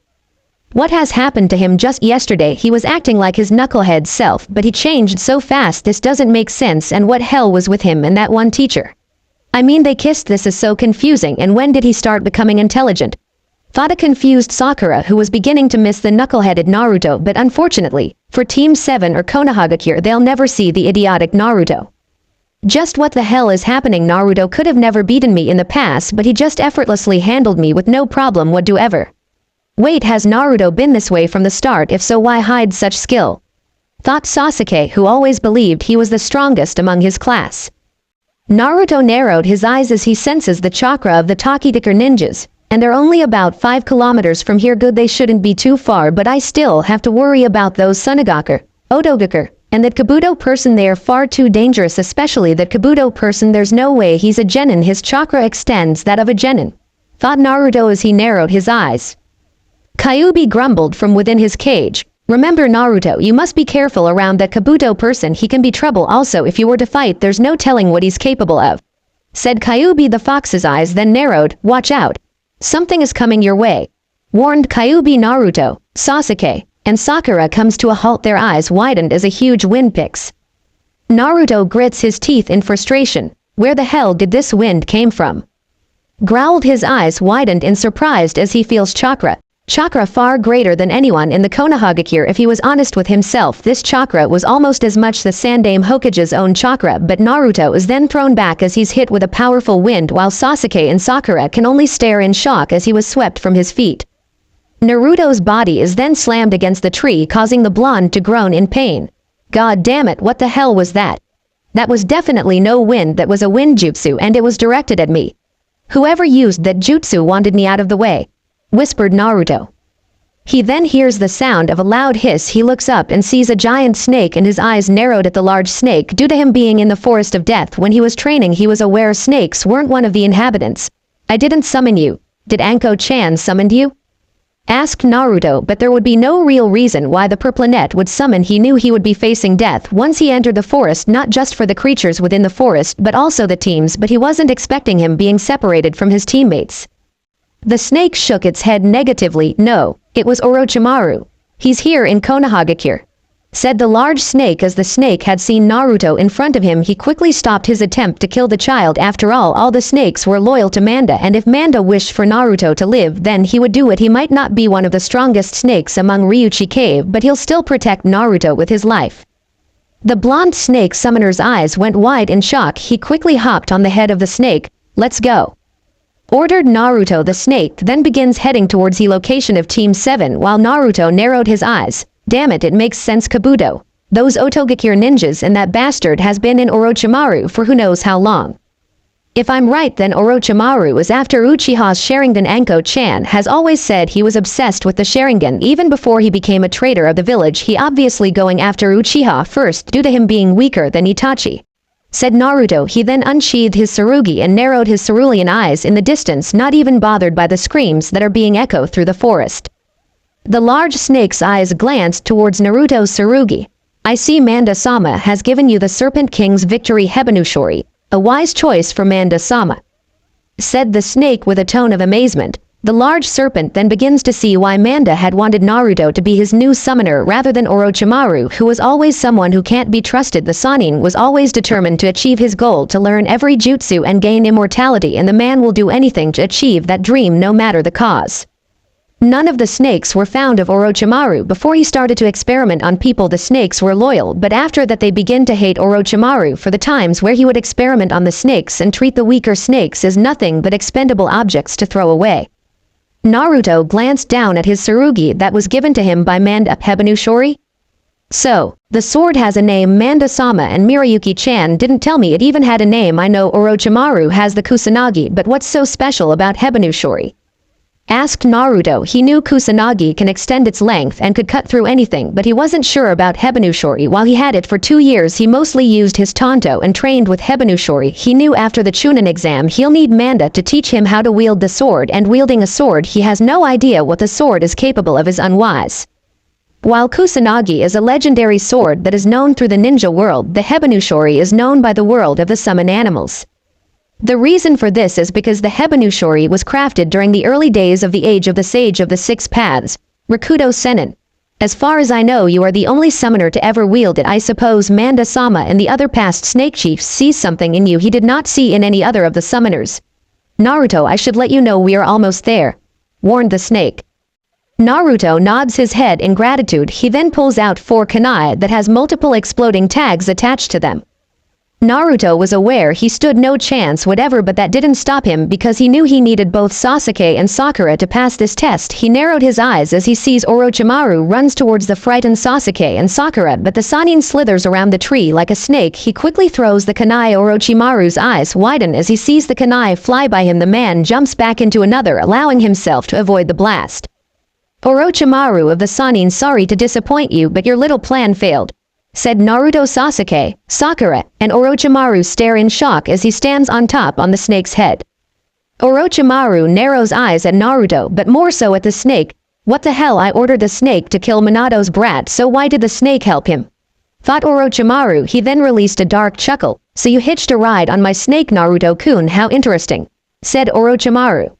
What has happened to him? Just yesterday he was acting like his knucklehead self, but he changed so fast. This doesn't make sense. And what hell was with him and that one teacher? I mean, they kissed. This is so confusing. And when did he start becoming intelligent? Thought a confused Sakura, who was beginning to miss the knuckleheaded Naruto, but unfortunately, for Team 7 or Konohagakure, they'll never see the idiotic Naruto. Just what the hell is happening? Naruto could have never beaten me in the past, but he just effortlessly handled me with no problem whatsoever. Wait, has Naruto been this way from the start? If so, why hide such skill? Thought Sasuke, who always believed he was the strongest among his class. Naruto narrowed his eyes as he senses the chakra of the Takidaker ninjas, and they're only about 5 kilometers from here. Good, they shouldn't be too far, but I still have to worry about those Sunagaker, Otogakure, and that Kabuto person. They are far too dangerous, especially that Kabuto person. There's no way he's a genin. His chakra extends that of a genin, thought Naruto as he narrowed his eyes. Kyuubi grumbled from within his cage. Remember Naruto, you must be careful around that Kabuto person. He can be trouble. Also, if you were to fight, there's no telling what he's capable of, said Kyuubi. The fox's eyes then narrowed. Watch out. Something is coming your way, warned Kyuubi. Naruto, Sasuke, and Sakura comes to a halt. Their eyes widened as a huge wind picks. Naruto grits his teeth in frustration. Where the hell did this wind came from? Growled, his eyes widened in surprise as he feels chakra. Chakra far greater than anyone in the Konohagakure. If he was honest with himself, this chakra was almost as much the Sandaime Hokage's own chakra, but Naruto is then thrown back as he's hit with a powerful wind, while Sasuke and Sakura can only stare in shock as he was swept from his feet. Naruto's body is then slammed against the tree, causing the blonde to groan in pain. God damn it, what the hell was that? That was definitely no wind, that was a wind jutsu, and it was directed at me. Whoever used that jutsu wanted me out of the way, whispered Naruto. He then hears the sound of a loud hiss. He looks up and sees a giant snake, and his eyes narrowed at the large snake. Due to him being in the forest of death when he was training, he was aware snakes weren't one of the inhabitants. I didn't summon you. Did Anko-chan summoned you? Asked Naruto, but there would be no real reason why the Purplanet would summon. He knew he would be facing death once he entered the forest, not just for the creatures within the forest but also the teams, but he wasn't expecting him being separated from his teammates. The snake shook its head negatively. No, it was Orochimaru. He's here in Konohagakure, said the large snake. As the snake had seen Naruto in front of him, he quickly stopped his attempt to kill the child. After all the snakes were loyal to Manda, and if Manda wished for Naruto to live, then he would do it. He might not be one of the strongest snakes among Ryuchi Cave, but he'll still protect Naruto with his life. The blonde snake summoner's eyes went wide in shock. He quickly hopped on the head of the snake. Let's go, ordered Naruto. The snake then begins heading towards the location of Team 7 while Naruto narrowed his eyes. Damn it, it makes sense, Kabuto. Those Otogakure ninjas and that bastard has been in Orochimaru for who knows how long. If I'm right, then Orochimaru is after Uchiha's Sharingan. Anko-chan has always said he was obsessed with the Sharingan even before he became a traitor of the village. He obviously going after Uchiha first due to him being weaker than Itachi, said Naruto. He then unsheathed his Tsurugi and narrowed his cerulean eyes in the distance, not even bothered by the screams that are being echoed through the forest. The large snake's eyes glanced towards Naruto's Tsurugi. I see Manda-sama has given you the Serpent King's victory Hebanushori. A wise choice for Manda-sama, said the snake with a tone of amazement. The large serpent then begins to see why Manda had wanted Naruto to be his new summoner rather than Orochimaru, who was always someone who can't be trusted. The Sannin was always determined to achieve his goal to learn every jutsu and gain immortality, and the man will do anything to achieve that dream no matter the cause. None of the snakes were found of Orochimaru before he started to experiment on people. The snakes were loyal, but after that they begin to hate Orochimaru for the times where he would experiment on the snakes and treat the weaker snakes as nothing but expendable objects to throw away. Naruto glanced down at his Tsurugi that was given to him by Manda. Hebanushori? So, the sword has a name. Manda-sama and Mirayuki-chan didn't tell me it even had a name. I know Orochimaru has the Kusanagi, but what's so special about Hebanushori? Asked Naruto. He knew Kusanagi can extend its length and could cut through anything, but he wasn't sure about Hebanushori. While he had it for 2 years, he mostly used his Tonto and trained with Hebanushori. He knew after the Chunnin exam he'll need Manda to teach him how to wield the sword, and wielding a sword he has no idea what the sword is capable of is unwise. While Kusanagi is a legendary sword that is known through the ninja world, the Hebanushori is known by the world of the summon animals. The reason for this is because the Hebanushori was crafted during the early days of the age of the Sage of the Six Paths, Rakudo Sennin. As far as I know, you are the only summoner to ever wield it. I suppose Manda-sama and the other past snake chiefs see something in you he did not see in any other of the summoners. Naruto, I should let you know we are almost there, warned the snake. Naruto nods his head in gratitude. He then pulls out 4 kunai that has multiple exploding tags attached to them. Naruto was aware he stood no chance whatever, but that didn't stop him because he knew he needed both Sasuke and Sakura to pass this test. He narrowed his eyes as he sees Orochimaru runs towards the frightened Sasuke and Sakura, but the Sannin slithers around the tree like a snake. He quickly throws the kunai. Orochimaru's eyes widen as he sees the kunai fly by him. The man jumps back into another, allowing himself to avoid the blast. Orochimaru of the Sannin, sorry to disappoint you, but your little plan failed, said Naruto. Sasuke, Sakura, and Orochimaru stare in shock as he stands on top on the snake's head. Orochimaru narrows eyes at Naruto, but more so at the snake. What the hell, I ordered the snake to kill Minato's brat, so why did the snake help him? Thought Orochimaru. He then released a dark chuckle. So you hitched a ride on my snake, Naruto-kun, how interesting, said Orochimaru.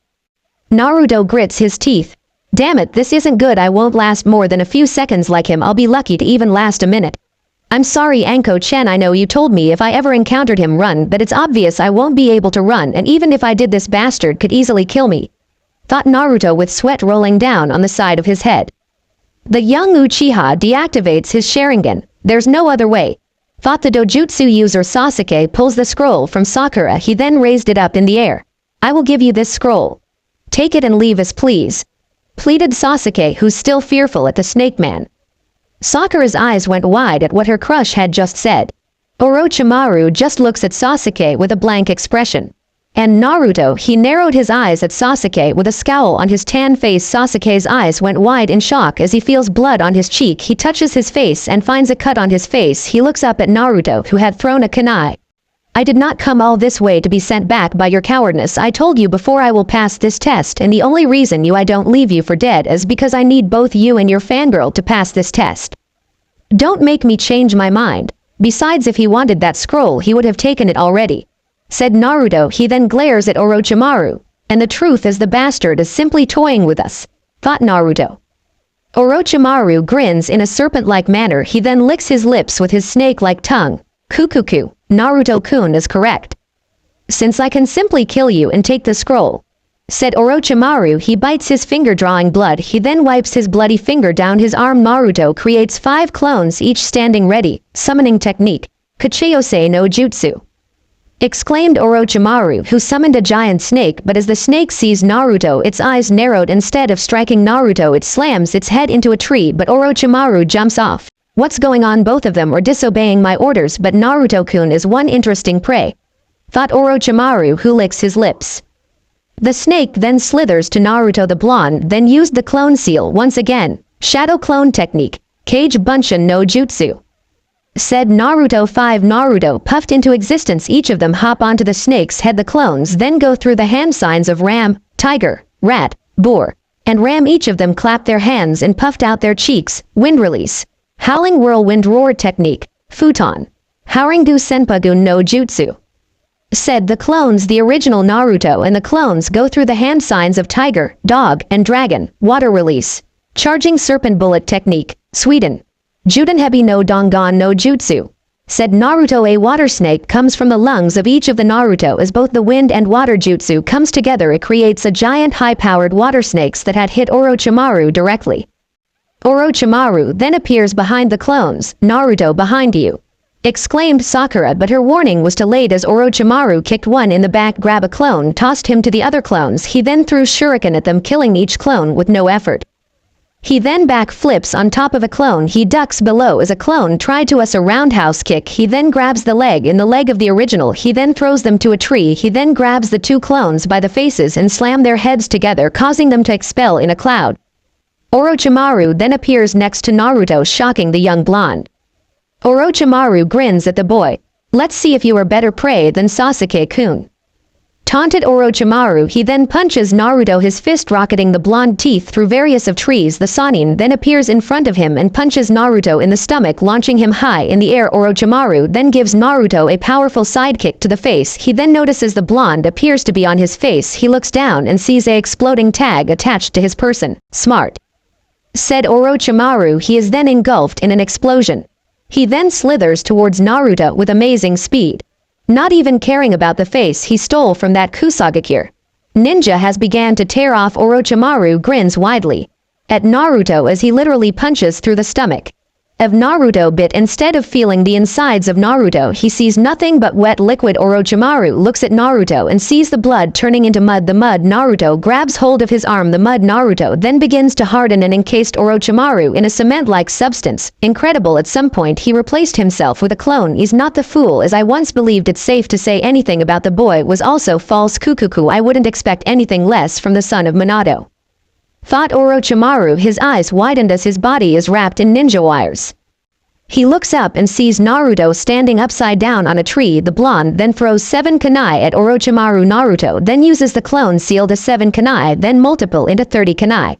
Naruto grits his teeth. Damn it, this isn't good. I won't last more than a few seconds like him. I'll be lucky to even last a minute. I'm sorry Anko-chan, I know you told me if I ever encountered him run, but it's obvious I won't be able to run, and even if I did, this bastard could easily kill me. Thought Naruto with sweat rolling down on the side of his head. The young Uchiha deactivates his Sharingan. There's no other way. Thought the dojutsu user Sasuke pulls the scroll from Sakura. He then raised it up in the air. I will give you this scroll. Take it and leave us, please. Pleaded Sasuke, who's still fearful at the snake man. Sakura's eyes went wide at what her crush had just said. Orochimaru just looks at Sasuke with a blank expression. And Naruto, he narrowed his eyes at Sasuke with a scowl on his tan face. Sasuke's eyes went wide in shock as he feels blood on his cheek. He touches his face and finds a cut on his face. He looks up at Naruto, who had thrown a kunai. I did not come all this way to be sent back by your cowardness. I told you before I will pass this test, and the only reason I don't leave you for dead is because I need both you and your fangirl to pass this test. Don't make me change my mind. Besides, if he wanted that scroll, he would have taken it already. Said Naruto. He then glares at Orochimaru. And the truth is, the bastard is simply toying with us. Thought Naruto. Orochimaru grins in a serpent-like manner. He then licks his lips with his snake-like tongue. Kukuku, Naruto-kun is correct. Since I can simply kill you and take the scroll. Said Orochimaru. He bites his finger, drawing blood. He then wipes his bloody finger down his arm. Naruto creates 5 clones, each standing ready. Summoning technique. Kachiyose no Jutsu. Exclaimed Orochimaru, who summoned a giant snake, but as the snake sees Naruto, its eyes narrowed. Instead of striking Naruto, it slams its head into a tree, but Orochimaru jumps off. What's going on? Both of them are disobeying my orders, but Naruto-kun is one interesting prey. Thought Orochimaru, who licks his lips. The snake then slithers to Naruto the blonde, then used the clone seal once again. Shadow clone technique. Kage Bunshin no Jutsu. Said Naruto. 5 Naruto puffed into existence. Each of them hop onto the snake's head. The clones then go through the hand signs of ram, tiger, rat, boar, and ram. Each of them clapped their hands and puffed out their cheeks. Wind release. Howling whirlwind roar technique. Futon. Haringu Senpagun no Jutsu. Said the clones. The original Naruto and the clones go through the hand signs of tiger, dog, and dragon. Water release. Charging serpent bullet technique. Sweden. Judenhebi no Dongan no Jutsu. Said Naruto. A water snake comes from the lungs of each of the Naruto. As both the wind and water jutsu comes together, it creates a giant high-powered water snakes that had hit Orochimaru directly. Orochimaru then appears behind the clones. Naruto, behind you. Exclaimed Sakura, but her warning was too late as Orochimaru kicked one in the back, grabbed a clone, tossed him to the other clones. He then threw shuriken at them, killing each clone with no effort. He then back flips on top of a clone. He ducks below as a clone tried to us a roundhouse kick. He then grabs the leg in the leg of the original. He then throws them to a tree. He then grabs the 2 clones by the faces and slam their heads together, causing them to expel in a cloud. Orochimaru then appears next to Naruto, shocking the young blonde. Orochimaru grins at the boy. Let's see if you are better prey than Sasuke-kun. Taunted Orochimaru. He then punches Naruto, his fist rocketing the blonde teeth through various of trees. The Sannin then appears in front of him and punches Naruto in the stomach, launching him high in the air. Orochimaru then gives Naruto a powerful sidekick to the face. He then notices the blonde appears to be on his face. He looks down and sees a exploding tag attached to his person. Smart. Said Orochimaru. He is then engulfed in an explosion. He then slithers towards Naruto with amazing speed. Not even caring about the face he stole from that Kusagakure. Ninja has began to tear off. Orochimaru grins widely at Naruto as he literally punches through the stomach of Naruto, but instead of feeling the insides of Naruto, he sees nothing but wet liquid. Orochimaru looks at Naruto and sees the blood turning into mud. The mud Naruto grabs hold of his arm. The mud Naruto then begins to harden and encased Orochimaru in a cement-like substance. Incredible. At some point he replaced himself with a clone. He's not the fool as I once believed. It's safe to say anything about the boy was also false. Kukuku, I wouldn't expect anything less from the son of Minato. Thought Orochimaru. His eyes widened as his body is wrapped in ninja wires. He looks up and sees Naruto standing upside down on a tree. The blonde then throws 7 kunai at Orochimaru. Naruto then uses the clone seal to 7 kunai, then multiple into 30 kunai.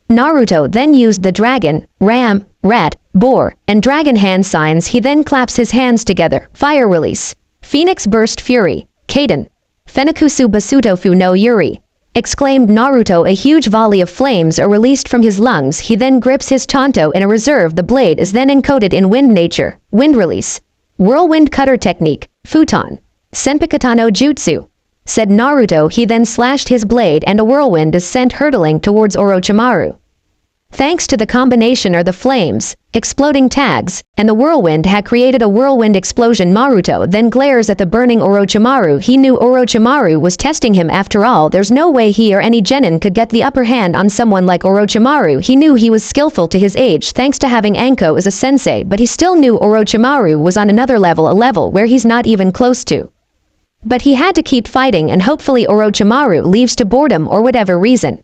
Naruto then used the dragon, ram, rat, boar, and dragon hand signs. He then claps his hands together. Fire release. Phoenix burst fury. Kaden. Fenikusu basutofu no yuri. exclaimed Naruto. A huge volley of flames are released from his lungs. He then grips his tanto in a reserve. The blade is then encoded in wind nature. Wind release. Whirlwind cutter technique. Futon. Senpukatano jutsu. Said Naruto. He then slashed his blade and a whirlwind is sent hurtling towards Orochimaru. Thanks to the combination of the flames, exploding tags, and the whirlwind had created a whirlwind explosion. Naruto then glares at the burning Orochimaru. He knew Orochimaru was testing him. After all, there's no way he or any genin could get the upper hand on someone like Orochimaru. He knew he was skillful to his age thanks to having Anko as a sensei, but he still knew Orochimaru was on another level, a level where he's not even close to. But he had to keep fighting and hopefully Orochimaru leaves to boredom or whatever reason.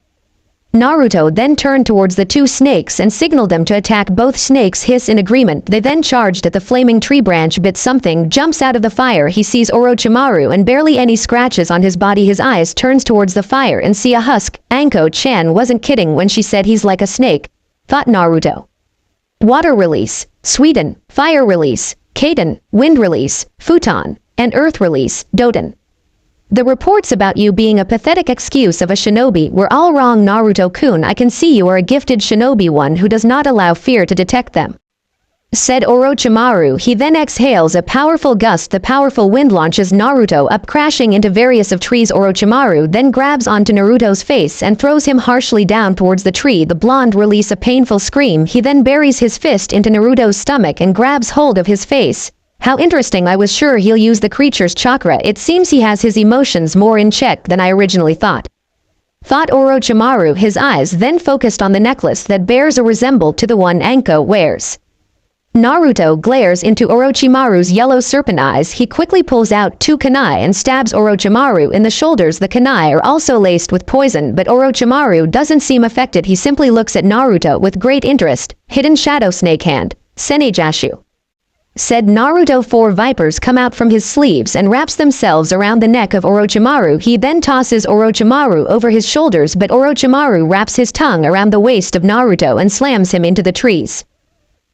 Naruto then turned towards the two snakes and signaled them to attack. Both snakes hiss in agreement. They then charged at the flaming tree branch. But something jumps out of the fire. He sees Orochimaru and barely any scratches on his body. His eyes turns towards the fire and see a husk. Anko-chan wasn't kidding when she said he's like a snake, thought Naruto. Water release, Sweden, fire release, Kaden, wind release, Futon, and earth release, Doden. The reports about you being a pathetic excuse of a shinobi were all wrong. Naruto-kun, I can see you are a gifted shinobi, one who does not allow fear to detect them, said Orochimaru. He then exhales a powerful gust. The powerful wind launches Naruto up, crashing into various of trees. Orochimaru then grabs onto Naruto's face and throws him harshly down towards the tree. The blonde release a painful scream. He then buries his fist into Naruto's stomach and grabs hold of his face. How interesting. I was sure he'll use the creature's chakra. It seems he has his emotions more in check than I originally thought Orochimaru. His eyes then focused on the necklace that bears a resemblance to the one Anko wears. Naruto glares into Orochimaru's yellow serpent eyes. He quickly pulls out two kunai and stabs Orochimaru in the shoulders. The kunai are also laced with poison, but Orochimaru doesn't seem affected. He simply looks at Naruto with great interest. Hidden shadow snake hand, Senijashu, said Naruto. Four vipers come out from his sleeves and wraps themselves around the neck of Orochimaru. He then tosses Orochimaru over his shoulders, but Orochimaru wraps his tongue around the waist of Naruto and slams him into the trees.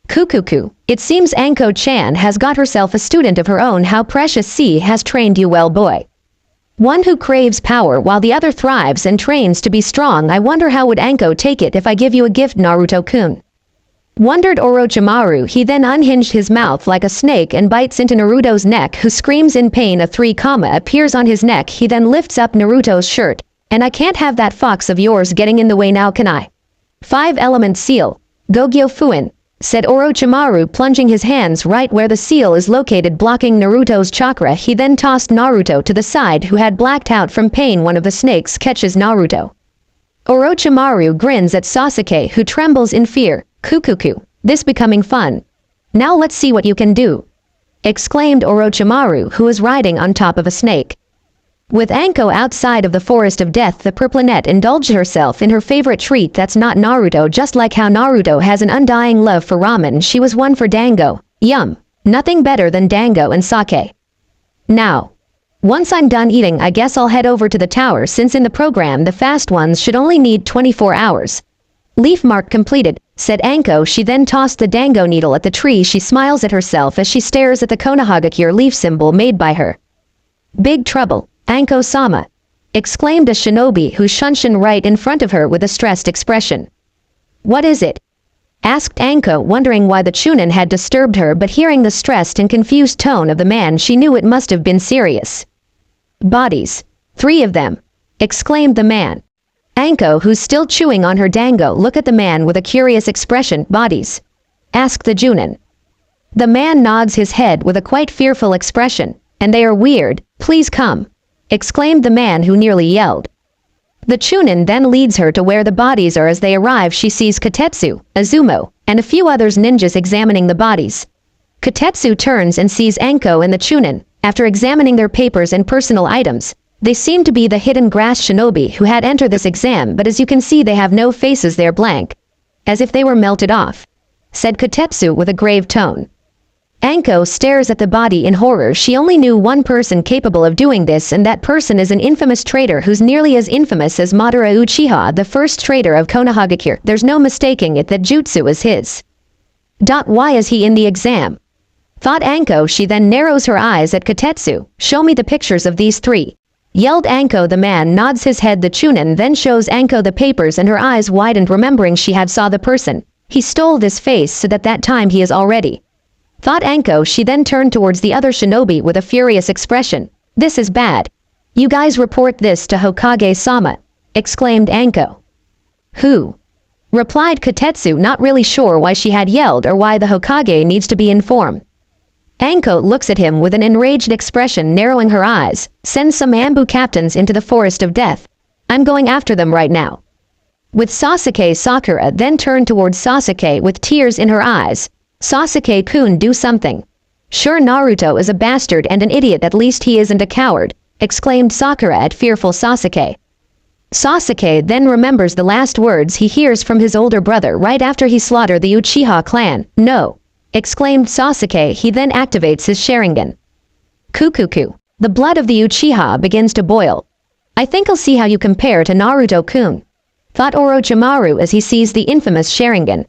Kukuku, it seems Anko-chan has got herself a student of her own. How precious. C has trained you well, boy. One who craves power while the other thrives and trains to be strong. I wonder how would Anko take it if I give you a gift, Naruto-kun, wondered Orochimaru. He then unhinged his mouth like a snake and bites into Naruto's neck, who screams in pain. A 3, appears on his neck. He then lifts up Naruto's shirt. And I can't have that fox of yours getting in the way now, can I? 5-element seal, Gogyo Fuin, said Orochimaru, plunging his hands right where the seal is located, blocking Naruto's chakra. He then tossed Naruto to the side, who had blacked out from pain. One of the snakes catches Naruto. Orochimaru grins at Sasuke, who trembles in fear. Kukuku, this becoming fun. Now let's see what you can do, exclaimed Orochimaru, who was riding on top of a snake. With Anko outside of the forest of death, the purplinette indulged herself in her favorite treat. That's not Naruto. Just like how Naruto has an undying love for ramen, she was one for dango. Yum, nothing better than dango and sake. Now, once I'm done eating, I guess I'll head over to the tower, since in the program the fast ones should only need 24 hours. Leaf mark completed, said Anko. She then tossed the dango needle at the tree. She smiles at herself as she stares at the Konohagakure leaf symbol made by her. Big trouble, Anko-sama, exclaimed a shinobi who shunshin right in front of her with a stressed expression. What is it? Asked Anko, wondering why the Chunnin had disturbed her, but hearing the stressed and confused tone of the man, she knew it must have been serious. Bodies, 3 of them, exclaimed the man. Anko, who's still chewing on her dango, looked at the man with a curious expression. Bodies? Asked the Chunnin. The man nods his head with a quite fearful expression. And they are weird. Please come, exclaimed the man, who nearly yelled. The Chunnin then leads her to where the bodies are. As they arrive, she sees Kotetsu, Azumo, and a few others ninjas examining the bodies. Kotetsu turns and sees Anko and the Chunnin. After examining their papers and personal items, they seem to be the hidden grass shinobi who had entered this exam, but as you can see they have no faces, they're blank, as if they were melted off, said Kotetsu with a grave tone. Anko stares at the body in horror. She only knew one person capable of doing this, and that person is an infamous traitor who's nearly as infamous as Madara Uchiha, the first traitor of Konohagakure. There's no mistaking it that jutsu is his. Why is he in the exam? Thought Anko. She then narrows her eyes at Kotetsu. Show me the pictures of these 3. Yelled Anko. The man nods his head. The Chunnin then shows Anko the papers and her eyes widened, remembering she had saw the person. He stole this face so that time he is already. Thought Anko. She then turned towards the other shinobi with a furious expression. This is bad. You guys report this to Hokage-sama, exclaimed Anko. Who? Replied Kotetsu, not really sure why she had yelled or why the Hokage needs to be informed. Anko looks at him with an enraged expression, narrowing her eyes. Send some Ambu captains into the forest of death. I'm going after them right now. With Sasuke, Sakura then turned towards Sasuke with tears in her eyes. Sasuke-kun, do something. Sure, Naruto is a bastard and an idiot, at least he isn't a coward, exclaimed Sakura at fearful Sasuke. Sasuke then remembers the last words he hears from his older brother right after he slaughtered the Uchiha clan. No, exclaimed Sasuke. He then activates his Sharingan. Kukuku. The blood of the Uchiha begins to boil. I think I'll see how you compare to Naruto-kun, thought Orochimaru as he sees the infamous Sharingan.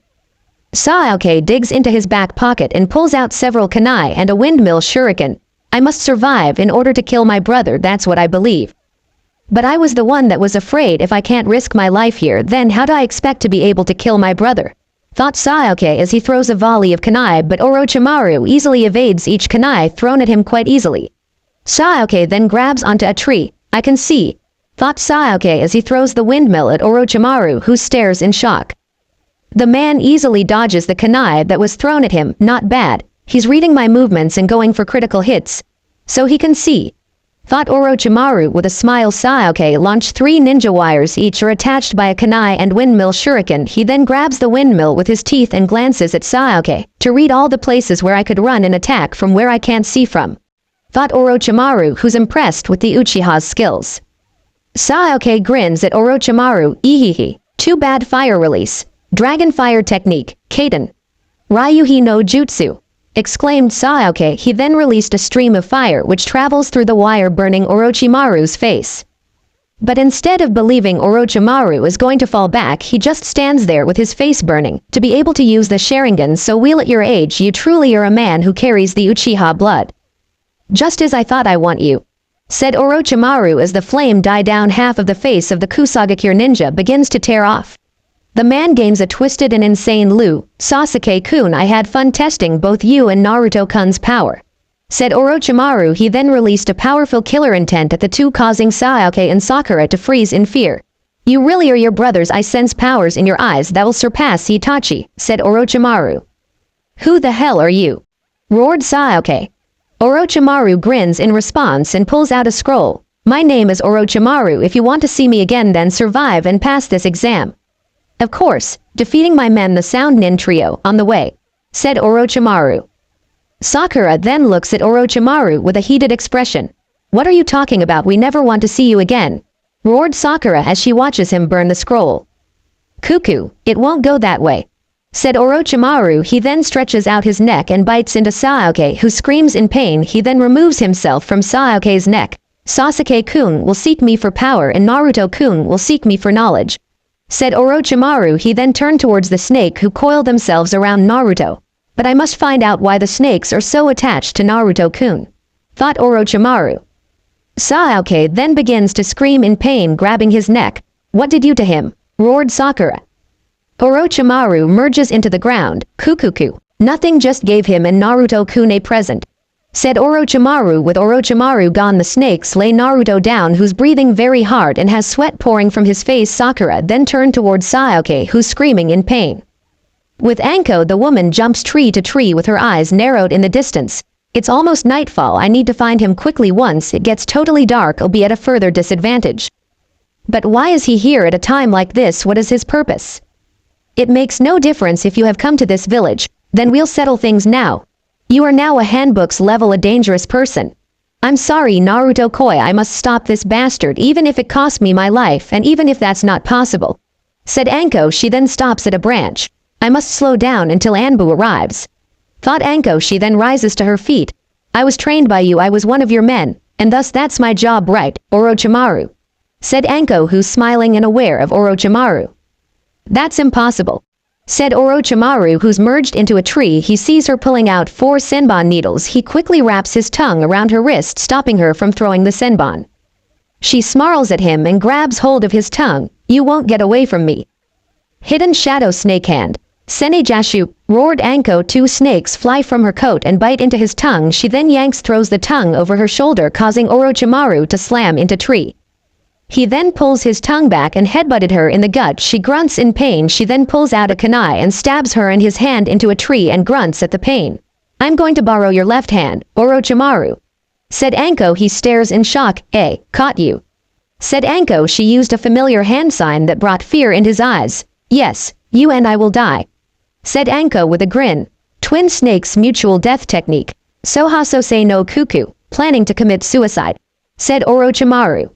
Sasuke digs into his back pocket and pulls out several kunai and a windmill shuriken. I must survive in order to kill my brother, that's what I believe. But I was the one that was afraid. If I can't risk my life here, then how do I expect to be able to kill my brother? Thought Sasuke as he throws a volley of kunai, but Orochimaru easily evades each kunai thrown at him quite easily. Sasuke then grabs onto a tree. I can see, thought Sasuke as he throws the windmill at Orochimaru, who stares in shock. The man easily dodges the kunai that was thrown at him. Not bad, he's reading my movements and going for critical hits. So he can see, thought Orochimaru with a smile. Sasuke launched 3 ninja wires, each are attached by a kunai and windmill shuriken. He then grabs the windmill with his teeth and glances at Sasuke to read all the places where I could run and attack from where I can't see from, thought Orochimaru, who's impressed with the Uchiha's skills. Sasuke grins at Orochimaru. Ehehe. Too bad. Fire release. Dragon fire technique. Kaden. Ryuhi no jutsu, exclaimed Sasuke. He then released a stream of fire which travels through the wire, burning Orochimaru's face. But instead of believing Orochimaru is going to fall back, he just stands there with his face burning. To be able to use the Sharingan so well at your age, you truly are a man who carries the Uchiha blood. Just as I thought. I want you, said Orochimaru as the flame died down. Half of the face of the Kusagakure ninja begins to tear off. The man gains a twisted and insane look. Sasuke-kun, I had fun testing both you and Naruto-kun's power, said Orochimaru. He then released a powerful killer intent at the two, causing Sasuke and Sakura to freeze in fear. You really are your brothers. I sense powers in your eyes that will surpass Itachi, said Orochimaru. Who the hell are you? Roared Sasuke. Orochimaru grins in response and pulls out a scroll. My name is Orochimaru. If you want to see me again, then survive and pass this exam. Of course, defeating my men, the Sound Nin trio, on the way, said Orochimaru. Sakura then looks at Orochimaru with a heated expression. What are you talking about? We never want to see you again, roared Sakura as she watches him burn the scroll. Cuckoo, it won't go that way, said Orochimaru. He then stretches out his neck and bites into Sasuke, who screams in pain. He then removes himself from Sasuke's neck. Sasuke-kun will seek me for power and Naruto-kun will seek me for knowledge, said Orochimaru. He then turned towards the snake who coiled themselves around Naruto. But I must find out why the snakes are so attached to Naruto-kun, thought Orochimaru. Sasuke then begins to scream in pain, grabbing his neck. What did you to him? Roared Sakura. Orochimaru merges into the ground. Kukuku. Nothing, just gave him and Naruto-kun a present, said Orochimaru. With Orochimaru gone, the snakes lay Naruto down, who's breathing very hard and has sweat pouring from his face. Sakura then turned towards Sasuke, who's screaming in pain. With Anko, the woman jumps tree to tree with her eyes narrowed in the distance. It's almost nightfall. I need to find him quickly. Once it gets totally dark, I'll be at a further disadvantage. But why is he here at a time like this? What is his purpose? It makes no difference if you have come to this village, then we'll settle things now. You are now a handbook's level a dangerous person. I'm sorry, Naruto-koi, I must stop this bastard even if it costs me my life, and even if that's not possible, said Anko. She then stops at a branch. I must slow down until Anbu arrives, thought Anko. She then rises to her feet. I was trained by you. I was one of your men, and thus that's my job, right, Orochimaru, said Anko, who's smiling and aware of Orochimaru. That's impossible, said Orochimaru, who's merged into a tree. He sees her pulling out 4 senbon needles. He quickly wraps his tongue around her wrist, stopping her from throwing the senbon. She snarls at him and grabs hold of his tongue. You won't get away from me. Hidden Shadow Snake Hand. Senejashu, roared Anko. Two snakes fly from her coat and bite into his tongue. She then throws the tongue over her shoulder, causing Orochimaru to slam into tree. He then pulls his tongue back and headbutted her in the gut. She grunts in pain. She then pulls out a kunai and stabs her and his hand into a tree and grunts at the pain. I'm going to borrow your left hand, Orochimaru, said Anko. He stares in shock. Caught you, said Anko. She used a familiar hand sign that brought fear in his eyes. Yes, you and I will die, said Anko with a grin. Twin snakes mutual death technique. Sohasose no Kuku, planning to commit suicide, said Orochimaru.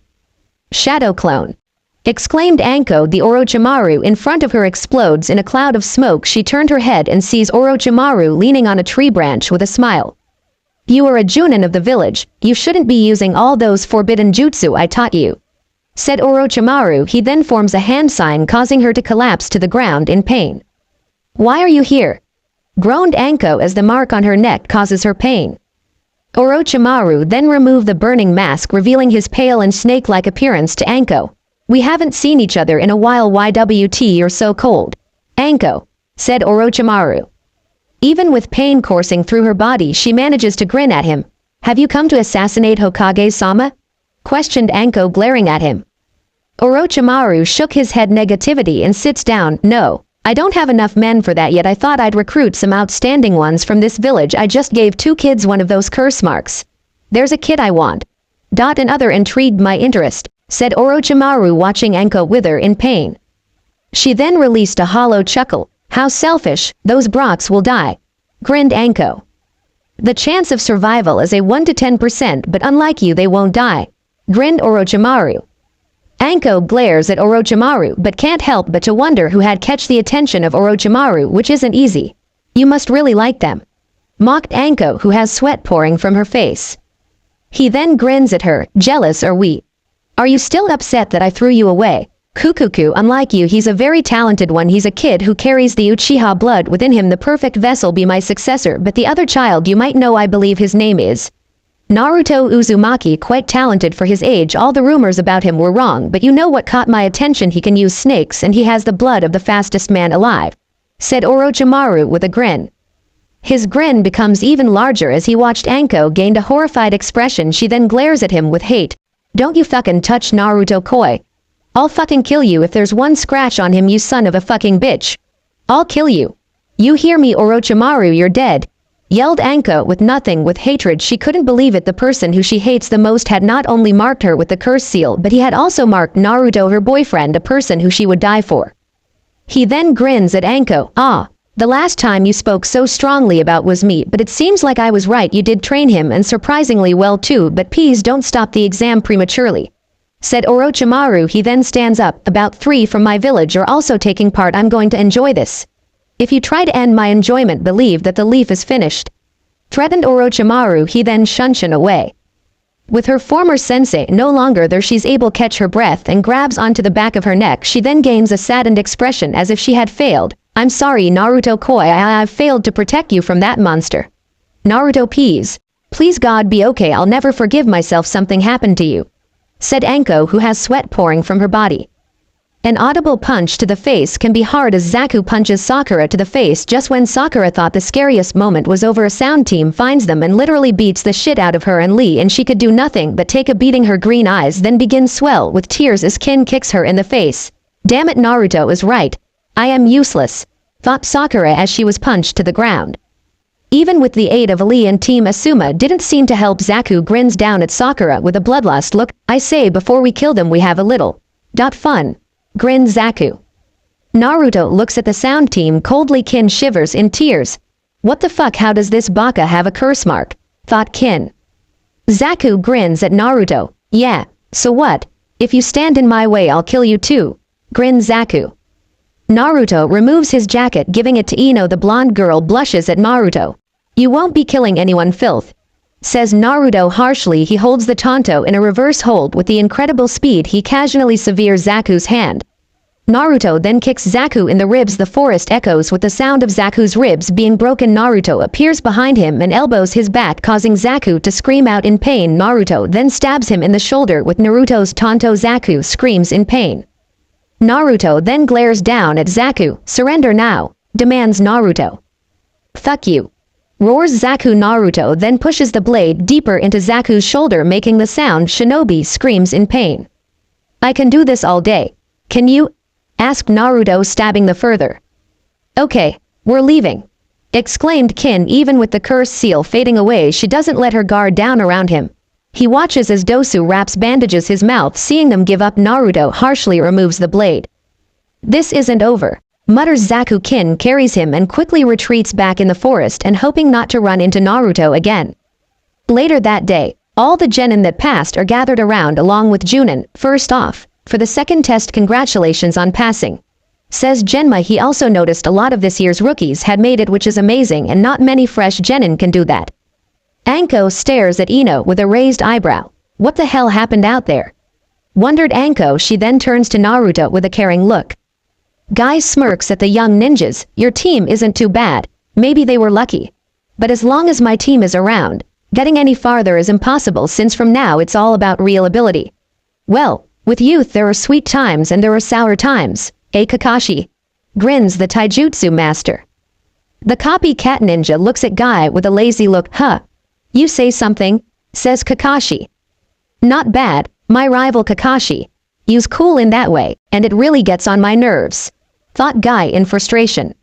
Shadow clone, exclaimed Anko. The Orochimaru in front of her explodes in a cloud of smoke. She turned her head and sees Orochimaru leaning on a tree branch with a smile. You are a Chunnin of the village. You shouldn't be using all those forbidden jutsu I taught you, said Orochimaru. He then forms a hand sign, causing her to collapse to the ground in pain. Why are you here? Groaned Anko as the mark on her neck causes her pain. Orochimaru then removed the burning mask, revealing his pale and snake-like appearance to Anko. We haven't seen each other in a while. YWT, you're so cold, Anko, said Orochimaru. Even with pain coursing through her body, she manages to grin at him. Have you come to assassinate Hokage-sama? Questioned Anko, glaring at him. Orochimaru shook his head negativity and sits down. No, I don't have enough men for that yet. I thought I'd recruit some outstanding ones from this village. I just gave 2 kids one of those curse marks. There's a kid I want. Another intrigued my interest, said Orochimaru, watching Anko wither in pain. She then released a hollow chuckle. How selfish, those brats will die, grinned Anko. The chance of survival is a 1 to 10%, but unlike you they won't die, grinned Orochimaru. Anko glares at Orochimaru but can't help but to wonder who had catch the attention of Orochimaru, which isn't easy. You must really like them, mocked Anko, who has sweat pouring from her face. He then grins at her. Jealous are we? Are you still upset that I threw you away? Kukuku, unlike you, he's a very talented one. He's a kid who carries the Uchiha blood within him, the perfect vessel. Be my successor. But the other child you might know, I believe his name is Naruto Uzumaki, quite talented for his age. All the rumors about him were wrong, but you know what caught my attention? He can use snakes and he has the blood of the fastest man alive, said Orochimaru with a grin. His grin becomes even larger as he watched Anko gained a horrified expression. She then glares at him with hate. Don't you fucking touch Naruto Koi. I'll fucking kill you if there's one scratch on him, you son of a fucking bitch. I'll kill you. You hear me, Orochimaru, you're dead, yelled Anko with nothing with hatred. She couldn't believe it. The person who she hates the most had not only marked her with the curse seal, but he had also marked Naruto, her boyfriend, a person who she would die for. He then grins at Anko. The last time you spoke so strongly about was me, but it seems like I was right. You did train him, and surprisingly well too, but please don't stop the exam prematurely, said Orochimaru. He then stands up. About 3 from my village are also taking part. I'm going to enjoy this. If you try to end my enjoyment, believe that the leaf is finished, threatened Orochimaru. He then shunshin away. With her former sensei no longer there, she's able to catch her breath and grabs onto the back of her neck. She then gains a saddened expression as if she had failed. I'm sorry, Naruto Koi, I've failed to protect you from that monster. Naruto please God be okay, I'll never forgive myself. Something happened to you, said Anko, who has sweat pouring from her body. An audible punch to the face can be hard as Zaku punches Sakura to the face. Just when Sakura thought the scariest moment was over, a sound team finds them and literally beats the shit out of her and Lee, and she could do nothing but take a beating. Her green eyes then begin swell with tears as Kin kicks her in the face. Damn it, Naruto is right. I am useless, thought Sakura as she was punched to the ground. Even with the aid of Lee and Team Asuma didn't seem to help. Zaku grins down at Sakura with a bloodlust look. I say, before we kill them we have a little fun, grinned Zaku. Naruto looks at the sound team coldly. Kin shivers in tears. What the fuck, how does this baka have a curse mark, thought Kin. Zaku grins at Naruto. Yeah, so what? If you stand in my way I'll kill you too, grinned Zaku. Naruto removes his jacket, giving it to Ino. The blonde girl blushes at Naruto. You won't be killing anyone, filth, says Naruto harshly. He holds the Tonto in a reverse hold with the incredible speed. He casually severs Zaku's hand. Naruto then kicks Zaku in the ribs. The forest echoes with the sound of Zaku's ribs being broken. Naruto appears behind him and elbows his back, causing Zaku to scream out in pain. Naruto then stabs him in the shoulder with Naruto's tanto. Zaku screams in pain. Naruto then glares down at Zaku. "Surrender now," demands Naruto. "Fuck you," roars Zaku. Naruto then pushes the blade deeper into Zaku's shoulder, making the sound Shinobi screams in pain. "I can do this all day. Can you?" asked Naruto, stabbing the further. "Okay, we're leaving," exclaimed Kin. Even with the curse seal fading away, she doesn't let her guard down around him. He watches as Dosu wraps bandages his mouth. Seeing them give up, Naruto harshly removes the blade. "This isn't over," mutters Zaku. Kin carries him and quickly retreats back in the forest and hoping not to run into Naruto again. Later that day, all the genin that passed are gathered around along with Chunnin. "First off, for the second test, congratulations on passing," says Genma. He also noticed a lot of this year's rookies had made it, which is amazing, and not many fresh genin can do that. Anko stares at Ino with a raised eyebrow. "What the hell happened out there?" wondered Anko. She then turns to Naruto with a caring look. Guy smirks at the young ninjas. "Your team isn't too bad. Maybe they were lucky. But as long as my team is around, getting any farther is impossible, since from now it's all about real ability." "Well, with youth there are sweet times and there are sour times, Kakashi," grins the taijutsu master. The copycat ninja looks at Guy with a lazy look. "Huh. You say something," says Kakashi. "Not bad, my rival Kakashi. You's cool in that way, and it really gets on my nerves," thought Guy in frustration.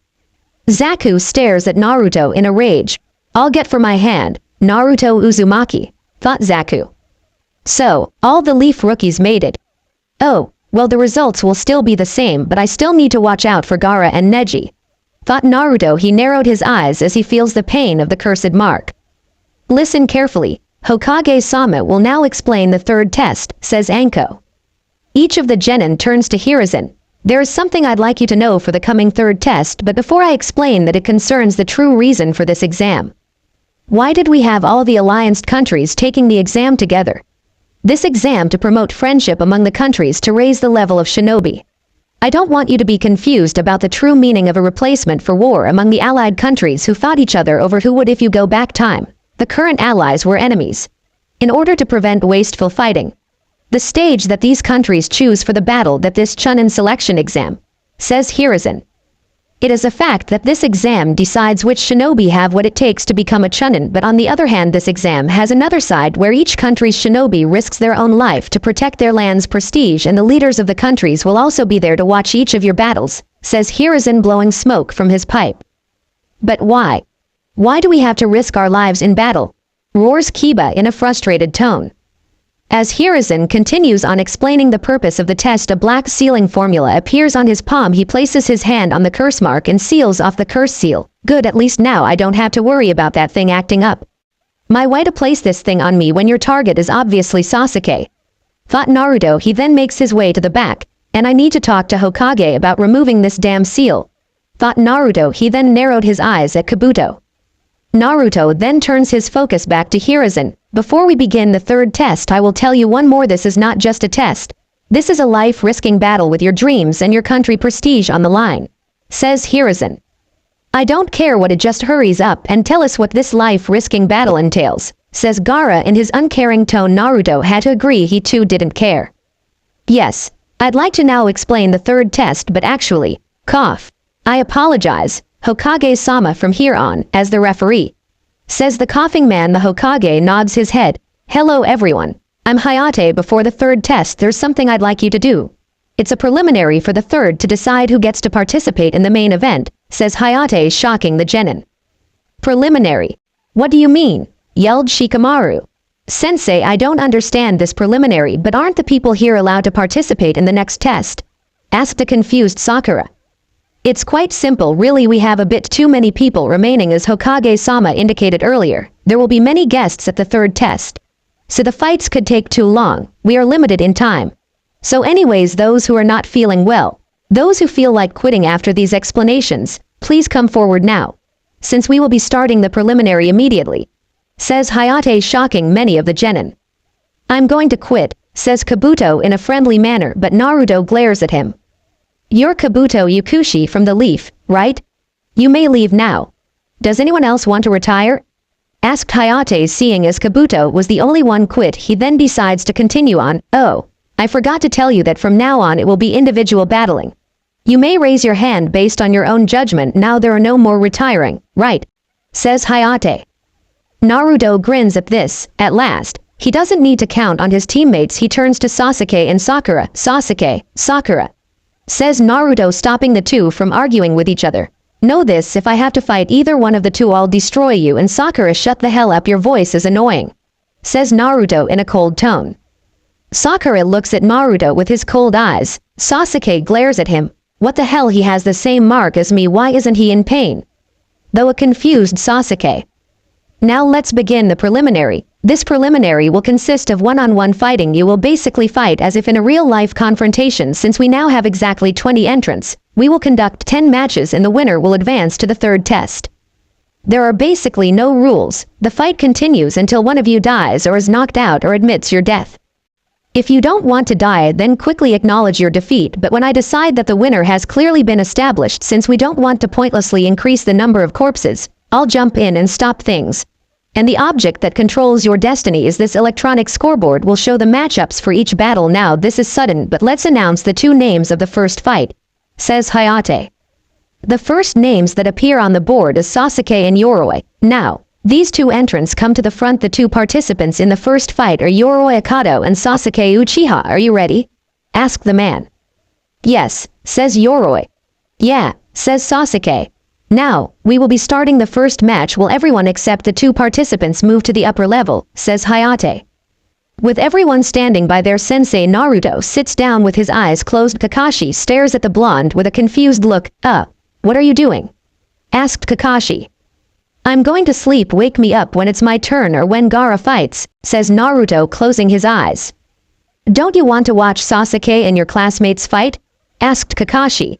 Zaku stares at Naruto in a rage. "I'll get for my hand, Naruto Uzumaki," thought Zaku. "So, all the Leaf rookies made it. Oh, well, the results will still be the same, but I still need to watch out for Gaara and Neji," thought Naruto. He narrowed his eyes as he feels the pain of the cursed mark. "Listen carefully. Hokage-sama will now explain the third test," says Anko. Each of the genin turns to Hiruzen. "There is something I'd like you to know for the coming third test, but before I explain that, it concerns the true reason for this exam. Why did we have all the allianced countries taking the exam together? This exam to promote friendship among the countries, to raise the level of shinobi. I don't want you to be confused about the true meaning of a replacement for war among the allied countries who fought each other over who would. If you go back time, the current allies were enemies. In order to prevent wasteful fighting, the stage that these countries choose for the battle, that this Chunnin selection exam," says Hiruzen. "It is a fact that this exam decides which shinobi have what it takes to become a Chunnin, but on the other hand, this exam has another side where each country's shinobi risks their own life to protect their land's prestige, and the leaders of the countries will also be there to watch each of your battles," says Hiruzen, blowing smoke from his pipe. "But why? Why do we have to risk our lives in battle?" roars Kiba in a frustrated tone. As Hiruzen continues on explaining the purpose of the test, a black sealing formula appears on his palm. He places his hand on the curse mark and seals off the curse seal. "Good, at least now I don't have to worry about that thing acting up. My way to place this thing on me when your target is obviously Sasuke," thought Naruto. He then makes his way to the back. "And I need to talk to Hokage about removing this damn seal," thought Naruto. He then narrowed his eyes at Kabuto. Naruto then turns his focus back to Hiruzen. "Before we begin the third test, I will tell you one more. This is not just a test. This is a life-risking battle with your dreams and your country prestige on the line," says Hiruzen. "I don't care what, it just hurries up and tell us what this life-risking battle entails," says Gaara in his uncaring tone. Naruto had to agree, he too didn't care. "Yes, I'd like to now explain the third test, but actually, cough, I apologize, Hokage-sama, from here on, as the referee," says the coughing man. The Hokage nods his head. "Hello everyone, I'm Hayate. Before the third test, there's something I'd like you to do. It's a preliminary for the third to decide who gets to participate in the main event," says Hayate, shocking the genin. "Preliminary? What do you mean?" yelled Shikamaru. "Sensei, I don't understand this preliminary, but aren't the people here allowed to participate in the next test?" asked a confused Sakura. "It's quite simple really, we have a bit too many people remaining. As Hokage-sama indicated earlier, there will be many guests at the third test. So the fights could take too long, we are limited in time. So anyways, those who are not feeling well, those who feel like quitting after these explanations, please come forward now, since we will be starting the preliminary immediately," says Hayate, shocking many of the genin. "I'm going to quit," says Kabuto in a friendly manner, but Naruto glares at him. You're Kabuto Yukushi from the Leaf, right? You may leave now. Does anyone else want to retire? Asked Hayate. Seeing as Kabuto was the only one quit, he then decides to continue on. Oh, I forgot to tell you that from now on it will be individual battling. You may raise your hand based on your own judgment. Now there are no more retiring, right? Says Hayate. Naruto grins at this. At last, he doesn't need to count on his teammates. He turns to Sasuke and Sakura. Sasuke, Sakura. Says Naruto, stopping the two from arguing with each other. Know this, if I have to fight either one of the two I'll destroy you. And Sakura, shut the hell up, your voice is annoying. Says Naruto in a cold tone. Sakura looks at Naruto with his cold eyes. Sasuke glares at him. What the hell, he has the same mark as me, why isn't he in pain? Though a confused Sasuke. Now let's begin the preliminary. This preliminary will consist of one-on-one fighting. You will basically fight as if in a real-life confrontation. Since we now have exactly 20 entrants, we will conduct 10 matches and the winner will advance to the third test. There are basically no rules. The fight continues until one of you dies or is knocked out or admits your death. If you don't want to die, then quickly acknowledge your defeat, but when I decide that the winner has clearly been established, since we don't want to pointlessly increase the number of corpses, I'll jump in and stop things. And the object that controls your destiny is this electronic scoreboard. Will show the matchups for each battle. Now this is sudden, but let's announce the two names of the first fight, says Hayate. The first names that appear on the board is Sasuke and Yoroi. Now, these two entrants come to the front. The two participants in the first fight are Yoroi Akato and Sasuke Uchiha. Are you ready? Asked the man. Yes, says Yoroi. Yeah, says Sasuke. Now, we will be starting the first match. Will everyone except the two participants move to the upper level, says Hayate. With everyone standing by their sensei, Naruto sits down with his eyes closed. Kakashi stares at the blonde with a confused look. What are you doing? Asked Kakashi. I'm going to sleep. Wake me up when it's my turn or when Gaara fights, says Naruto, closing his eyes. Don't you want to watch Sasuke and your classmates fight? Asked Kakashi.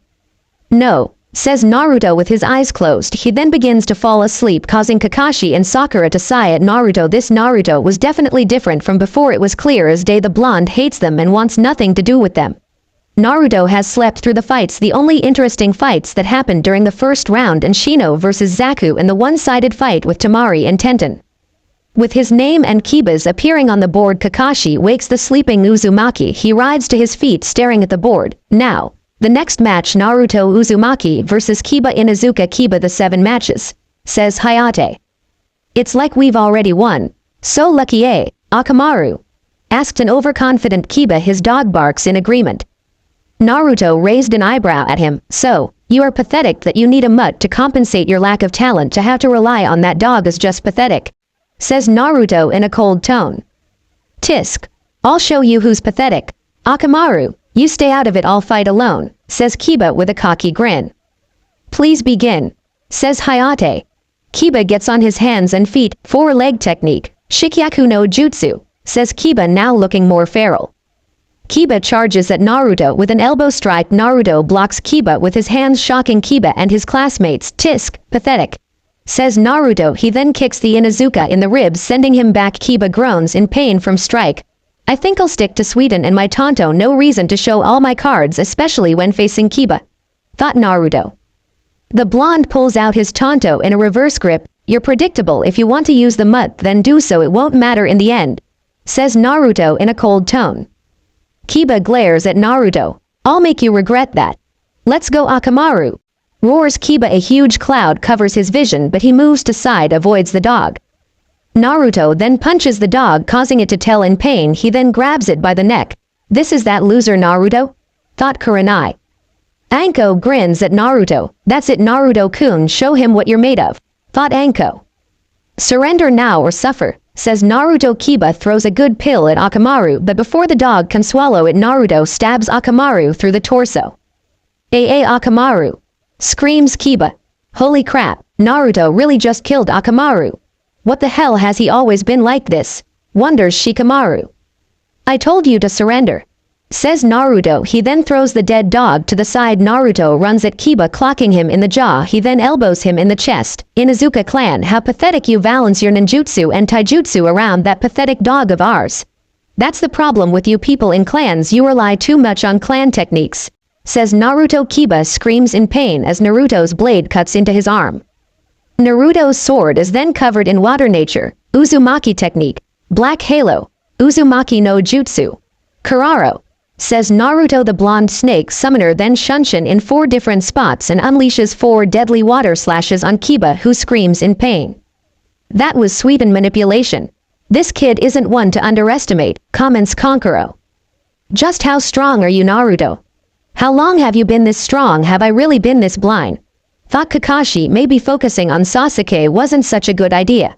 No, says Naruto with his eyes closed. He then begins to fall asleep, causing Kakashi and Sakura to sigh at Naruto. This Naruto was definitely different from before. It was clear as day the blonde hates them and wants nothing to do with them. Naruto has slept through the fights, the only interesting fights that happened during the first round, and Shino versus Zaku, and the one-sided fight with Temari and Tenten. With his name and Kiba's appearing on the board, Kakashi wakes the sleeping Uzumaki. He rises to his feet, staring at the board. Now, the next match, Naruto Uzumaki versus Kiba Inuzuka. Kiba, the 7 matches, says Hayate. It's like we've already won. So lucky, eh, Akamaru? Asked an overconfident Kiba. His dog barks in agreement. Naruto raised an eyebrow at him. So, you are pathetic that you need a mutt to compensate your lack of talent. To have to rely on that dog is just pathetic, says Naruto in a cold tone. Tisk. I'll show you who's pathetic. Akamaru, you stay out of it, I'll fight alone, says Kiba with a cocky grin. Please begin, says Hayate. Kiba gets on his hands and feet. 4-leg technique, Shikyaku no Jutsu, says Kiba, now looking more feral. Kiba charges at Naruto with an elbow strike. Naruto blocks Kiba with his hands, shocking Kiba and his classmates. Tisk, pathetic, says Naruto. He then kicks the Inuzuka in the ribs, sending him back. Kiba groans in pain from strike. I think I'll stick to Sweden and my Tonto. No reason to show all my cards, especially when facing Kiba, thought Naruto. The blonde pulls out his Tonto in a reverse grip. You're predictable. If you want to use the mutt, then do so. It won't matter in the end, says Naruto in a cold tone. Kiba glares at Naruto. I'll make you regret that. Let's go, Akamaru, roars Kiba. A huge cloud covers his vision, but he moves to side, avoids the dog. Naruto then punches the dog, causing it to tail in pain. He then grabs it by the neck. This is that loser Naruto, thought Kurenai. Anko grins at Naruto. That's it, Naruto-kun, show him what you're made of, thought Anko. Surrender now or suffer, says Naruto. Kiba throws a good pill at Akamaru, but before the dog can swallow it, Naruto stabs Akamaru through the torso. Akamaru, screams Kiba. Holy crap, Naruto really just killed Akamaru. What the hell, has he always been like this, wonders Shikamaru. I told you to surrender, says Naruto. He then throws the dead dog to the side. Naruto runs at Kiba, clocking him in the jaw. He then elbows him in the chest. Inuzuka clan, how pathetic. You balance your ninjutsu and taijutsu around that pathetic dog of ours. That's the problem with you people in clans, you rely too much on clan techniques, says Naruto. Kiba screams in pain as Naruto's blade cuts into his arm. Naruto's sword is then covered in water nature, Uzumaki technique, black halo, Uzumaki no jutsu. Kuraro, says Naruto. The blonde snake summoner then Chunnin in 4 different spots and unleashes 4 deadly water slashes on Kiba, who screams in pain. That was sweet and manipulation. This kid isn't one to underestimate, comments Kankuro. Just how strong are you, Naruto? How long have you been this strong? Have I really been this blind? Thought Kakashi maybe focusing on Sasuke wasn't such a good idea.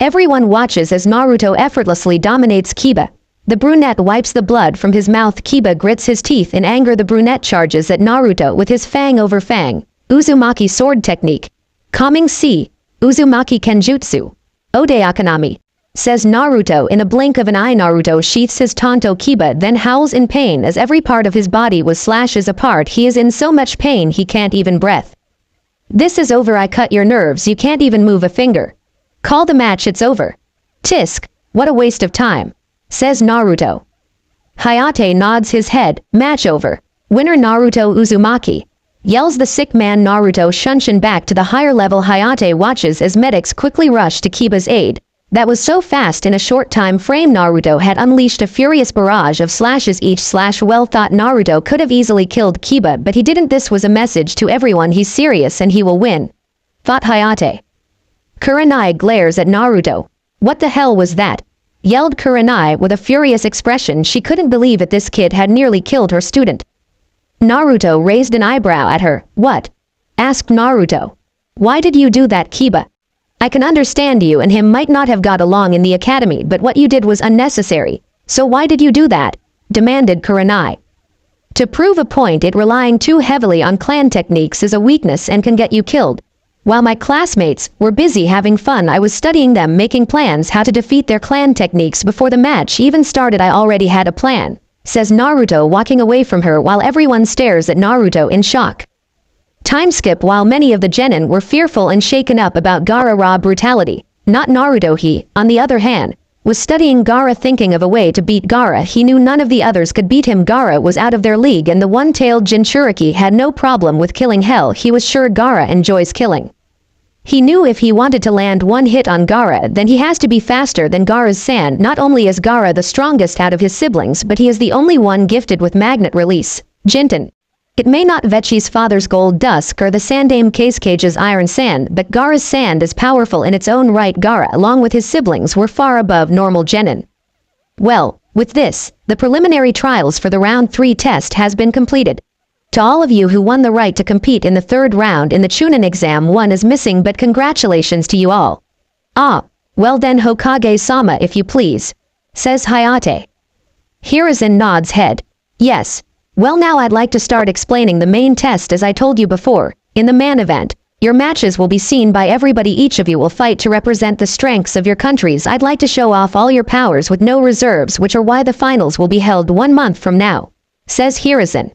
Everyone watches as Naruto effortlessly dominates Kiba. The brunette wipes the blood from his mouth. Kiba grits his teeth in anger. The brunette charges at Naruto with his fang over fang, Uzumaki sword technique. Kaming C, Uzumaki kenjutsu. Odeakanami, says Naruto. In a blink of an eye Naruto sheaths his tanto. Kiba then howls in pain as every part of his body was slashes apart. He is in so much pain he can't even breathe. This is over. I cut your nerves. You can't even move a finger. Call the match. It's over. Tisk, what a waste of time, says Naruto. Hayate nods his head. Match over. Winner Naruto Uzumaki, yells the sick man. Naruto Chunnin back to the higher level. Hayate watches as medics quickly rush to Kiba's aid. That was so fast. In a short time frame Naruto had unleashed a furious barrage of slashes. Each slash well thought. Naruto could have easily killed Kiba, but he didn't. This was a message to everyone. He's serious and he will win, thought Hayate. Kurenai glares at Naruto. What the hell was that? Yelled Kurenai with a furious expression. She couldn't believe it. This kid had nearly killed her student. Naruto raised an eyebrow at her. What? Asked Naruto. Why did you do that, Kiba? I can understand you and him might not have got along in the academy, but what you did was unnecessary. So why did you do that? Demanded Kurenai. To prove a point. It relying too heavily on clan techniques is a weakness and can get you killed. While my classmates were busy having fun, I was studying them, making plans how to defeat their clan techniques before the match even started. I already had a plan, says Naruto, walking away from her while everyone stares at Naruto in shock. Time skip. While many of the genin were fearful and shaken up about Gaara raw brutality, not Naruto. He, on the other hand, was studying Gaara, thinking of a way to beat Gaara. He knew none of the others could beat him. Gaara was out of their league and the one-tailed Jinchuriki had no problem with killing. Hell, he was sure Gaara enjoys killing. He knew if he wanted to land one hit on Gaara, then he has to be faster than Gaara's sand. Not only is Gaara the strongest out of his siblings, but he is the only one gifted with magnet release, Jinten. It may not Vechi's father's gold dusk or the Sandame Cage's iron sand, but Gaara's sand is powerful in its own right. Gaara, along with his siblings, were far above normal genin. Well, with this, the preliminary trials for the round 3 test has been completed. To all of you who won the right to compete in the 3rd round in the Chunnin exam, one is missing, but congratulations to you all. Ah, well then Hokage-sama, if you please, says Hayate. Hiruzen nods head. Yes. Well, now I'd like to start explaining the main test. As I told you before, in the man event, your matches will be seen by everybody. Each of you will fight to represent the strengths of your countries. I'd like to show off all your powers with no reserves, which are why the finals will be held 1 month from now, says Hiruzen.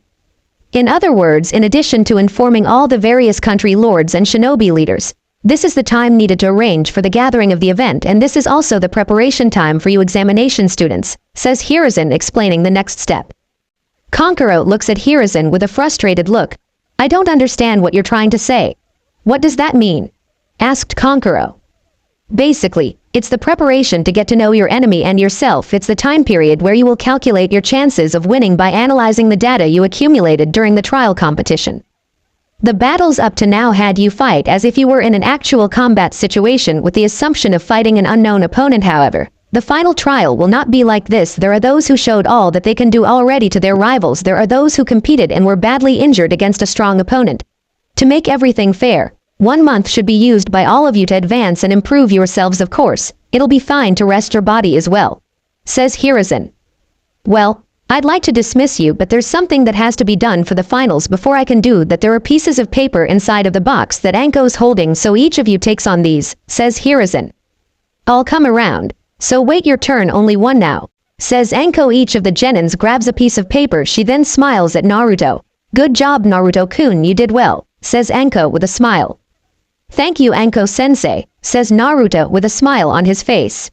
In other words, in addition to informing all the various country lords and shinobi leaders, this is the time needed to arrange for the gathering of the event, and this is also the preparation time for you examination students, says Hiruzen, explaining the next step. Kankuro looks at Hiruzen with a frustrated look. I don't understand what you're trying to say. What does that mean? Asked Kankuro. Basically, it's the preparation to get to know your enemy and yourself. It's the time period where you will calculate your chances of winning by analyzing the data you accumulated during the trial competition. The battles up to now had you fight as if you were in an actual combat situation with the assumption of fighting an unknown opponent. However, the final trial will not be like this. There are those who showed all that they can do already to their rivals. There are those who competed and were badly injured against a strong opponent. To make everything fair, 1 month should be used by all of you to advance and improve yourselves. Of course, it'll be fine to rest your body as well, says Hiruzen. Well, I'd like to dismiss you, but there's something that has to be done for the finals before I can do that. There are pieces of paper inside of the box that Anko's holding, so each of you takes on these, says Hiruzen. I'll come around, so wait your turn. Only one now, says Anko. Each of the genins grabs a piece of paper. She then smiles at Naruto. Good job, Naruto-kun, you did well, says Anko with a smile. Thank you, Anko-sensei, says Naruto with a smile on his face.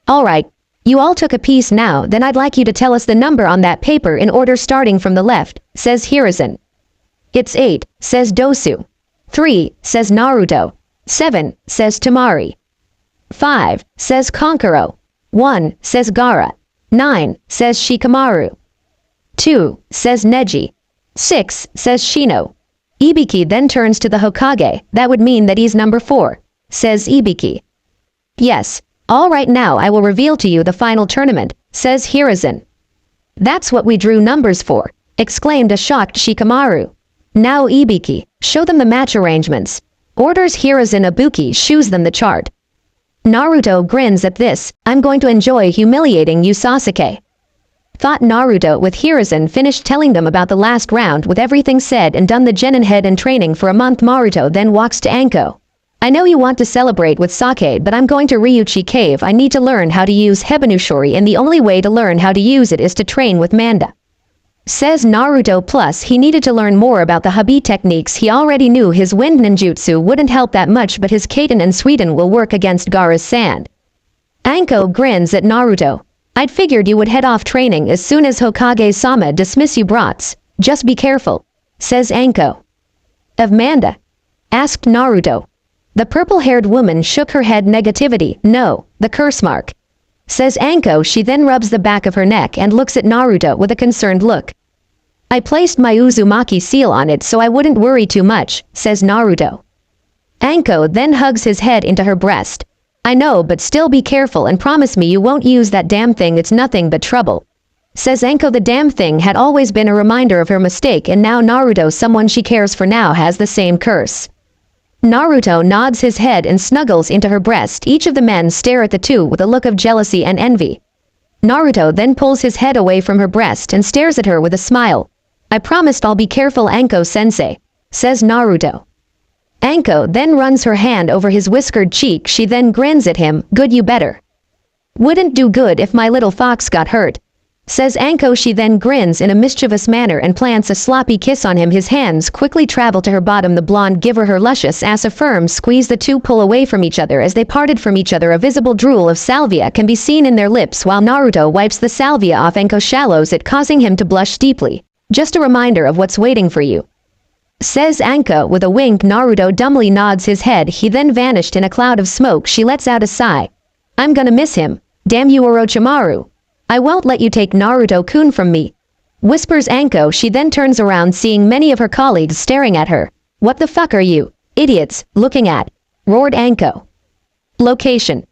Alright, You all took a piece now, then I'd like you to tell us the number on that paper in order starting from the left, says Hiruzen. It's 8, says Dosu. 3, says Naruto. 7, says Tamari. 5, says Kankuro. 1, says Gaara. 9, says Shikamaru. 2, says Neji. 6, says Shino. Ibiki then turns to the Hokage. That would mean that he's number 4, says Ibiki. Yes, all right, now I will reveal to you the final tournament, says Hiruzen. That's what we drew numbers for, exclaimed a shocked Shikamaru. Now Ibiki, show them the match arrangements. Orders Hiruzen. Ibuki shows them the chart. Naruto grins at this. I'm going to enjoy humiliating you, Sasuke. Thought Naruto with Hiruzen finished telling them about the last round. With everything said and done, the genin head and training for a month, Naruto then walks to Anko. I know you want to celebrate with sake, but I'm going to Ryuchi Cave. I need to learn how to use Hebanushori, and the only way to learn how to use it is to train with Manda, says Naruto. Plus he needed to learn more about the Habi techniques. He already knew his wind ninjutsu wouldn't help that much, but his Kaiten and Suiten will work against Gaara's sand. Anko grins at Naruto. I'd figured you would head off training as soon as Hokage-sama dismiss you brats. Just be careful, says Anko. Of Manda? Asked Naruto. The purple-haired woman shook her head. Negativity. No, the curse mark, says Anko. She then rubs the back of her neck and looks at Naruto with a concerned look. I placed my Uzumaki seal on it so I wouldn't worry too much, says Naruto. Anko then hugs his head into her breast. I know, but still be careful and promise me you won't use that damn thing. It's nothing but trouble, says Anko. The damn thing had always been a reminder of her mistake, and now Naruto, someone she cares for now, has the same curse. Naruto nods his head and snuggles into her breast. Each of the men stare at the two with a look of jealousy and envy. Naruto then pulls his head away from her breast and stares at her with a smile. I promised I'll be careful, Anko-sensei, says Naruto. Anko then runs her hand over his whiskered cheek. She then grins at him. Good, you better. Wouldn't do good if my little fox got hurt, says Anko. She then grins in a mischievous manner and plants a sloppy kiss on him. His hands quickly travel to her bottom. The blonde giver, her luscious ass, a firm squeeze. The two pull away from each other. As they parted from each other, a visible drool of salvia can be seen in their lips while Naruto wipes the salvia off. Anko shallows it, causing him to blush deeply. Just a reminder of what's waiting for you, says Anko with a wink. Naruto dumbly nods his head. He then vanished in a cloud of smoke. She lets out a sigh. I'm gonna miss him. Damn you, Orochimaru. I won't let you take Naruto-kun from me, whispers Anko. She then turns around, seeing many of her colleagues staring at her. What the fuck are you idiots looking at? Roared Anko. Location: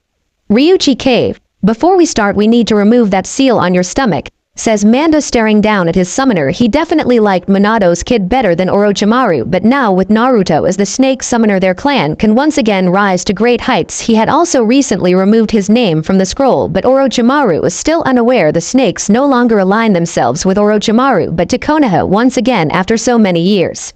Ryuchi Cave. Before we start, we need to remove that seal on your stomach, says Manda, staring down at his summoner. He definitely liked Minato's kid better than Orochimaru, but now with Naruto as the snake summoner, their clan can once again rise to great heights. He had also recently removed his name from the scroll, but Orochimaru is still unaware the snakes no longer align themselves with Orochimaru but to Konoha once again after so many years.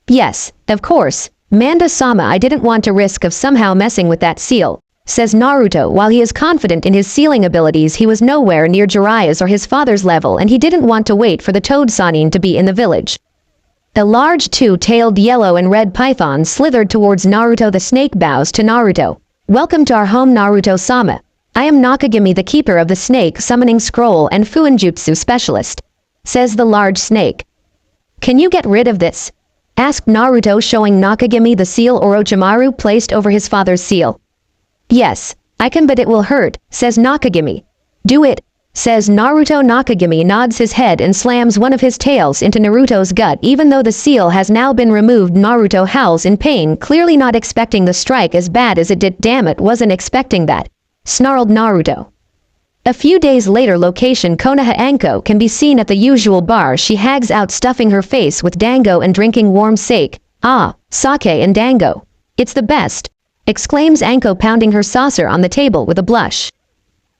Yes, of course, Manda-sama, I didn't want to risk of somehow messing with that seal, says Naruto. While he is confident in his sealing abilities, he was nowhere near Jiraiya's or his father's level, and he didn't want to wait for the Toad Sannin to be in the village. A large two-tailed yellow and red python slithered towards Naruto. The snake bows to Naruto. Welcome to our home, Naruto-sama. I am Nakagami, the keeper of the snake summoning scroll and Fuinjutsu specialist, says the large snake. Can you get rid of this? Asked Naruto, showing Nakagami the seal Orochimaru placed over his father's seal. Yes, I can, but it will hurt, says Nakagami. Do it, says Naruto. Nakagami nods his head and slams one of his tails into Naruto's gut. Even though the seal has now been removed, Naruto howls in pain, clearly not expecting the strike as bad as it did. Damn it, wasn't expecting that, snarled Naruto. A few days later, location: Konoha. Anko can be seen at the usual bar. She hangs out, stuffing her face with dango and drinking warm sake. Ah, sake and dango. It's the best, exclaims Anko, pounding her saucer on the table with a blush.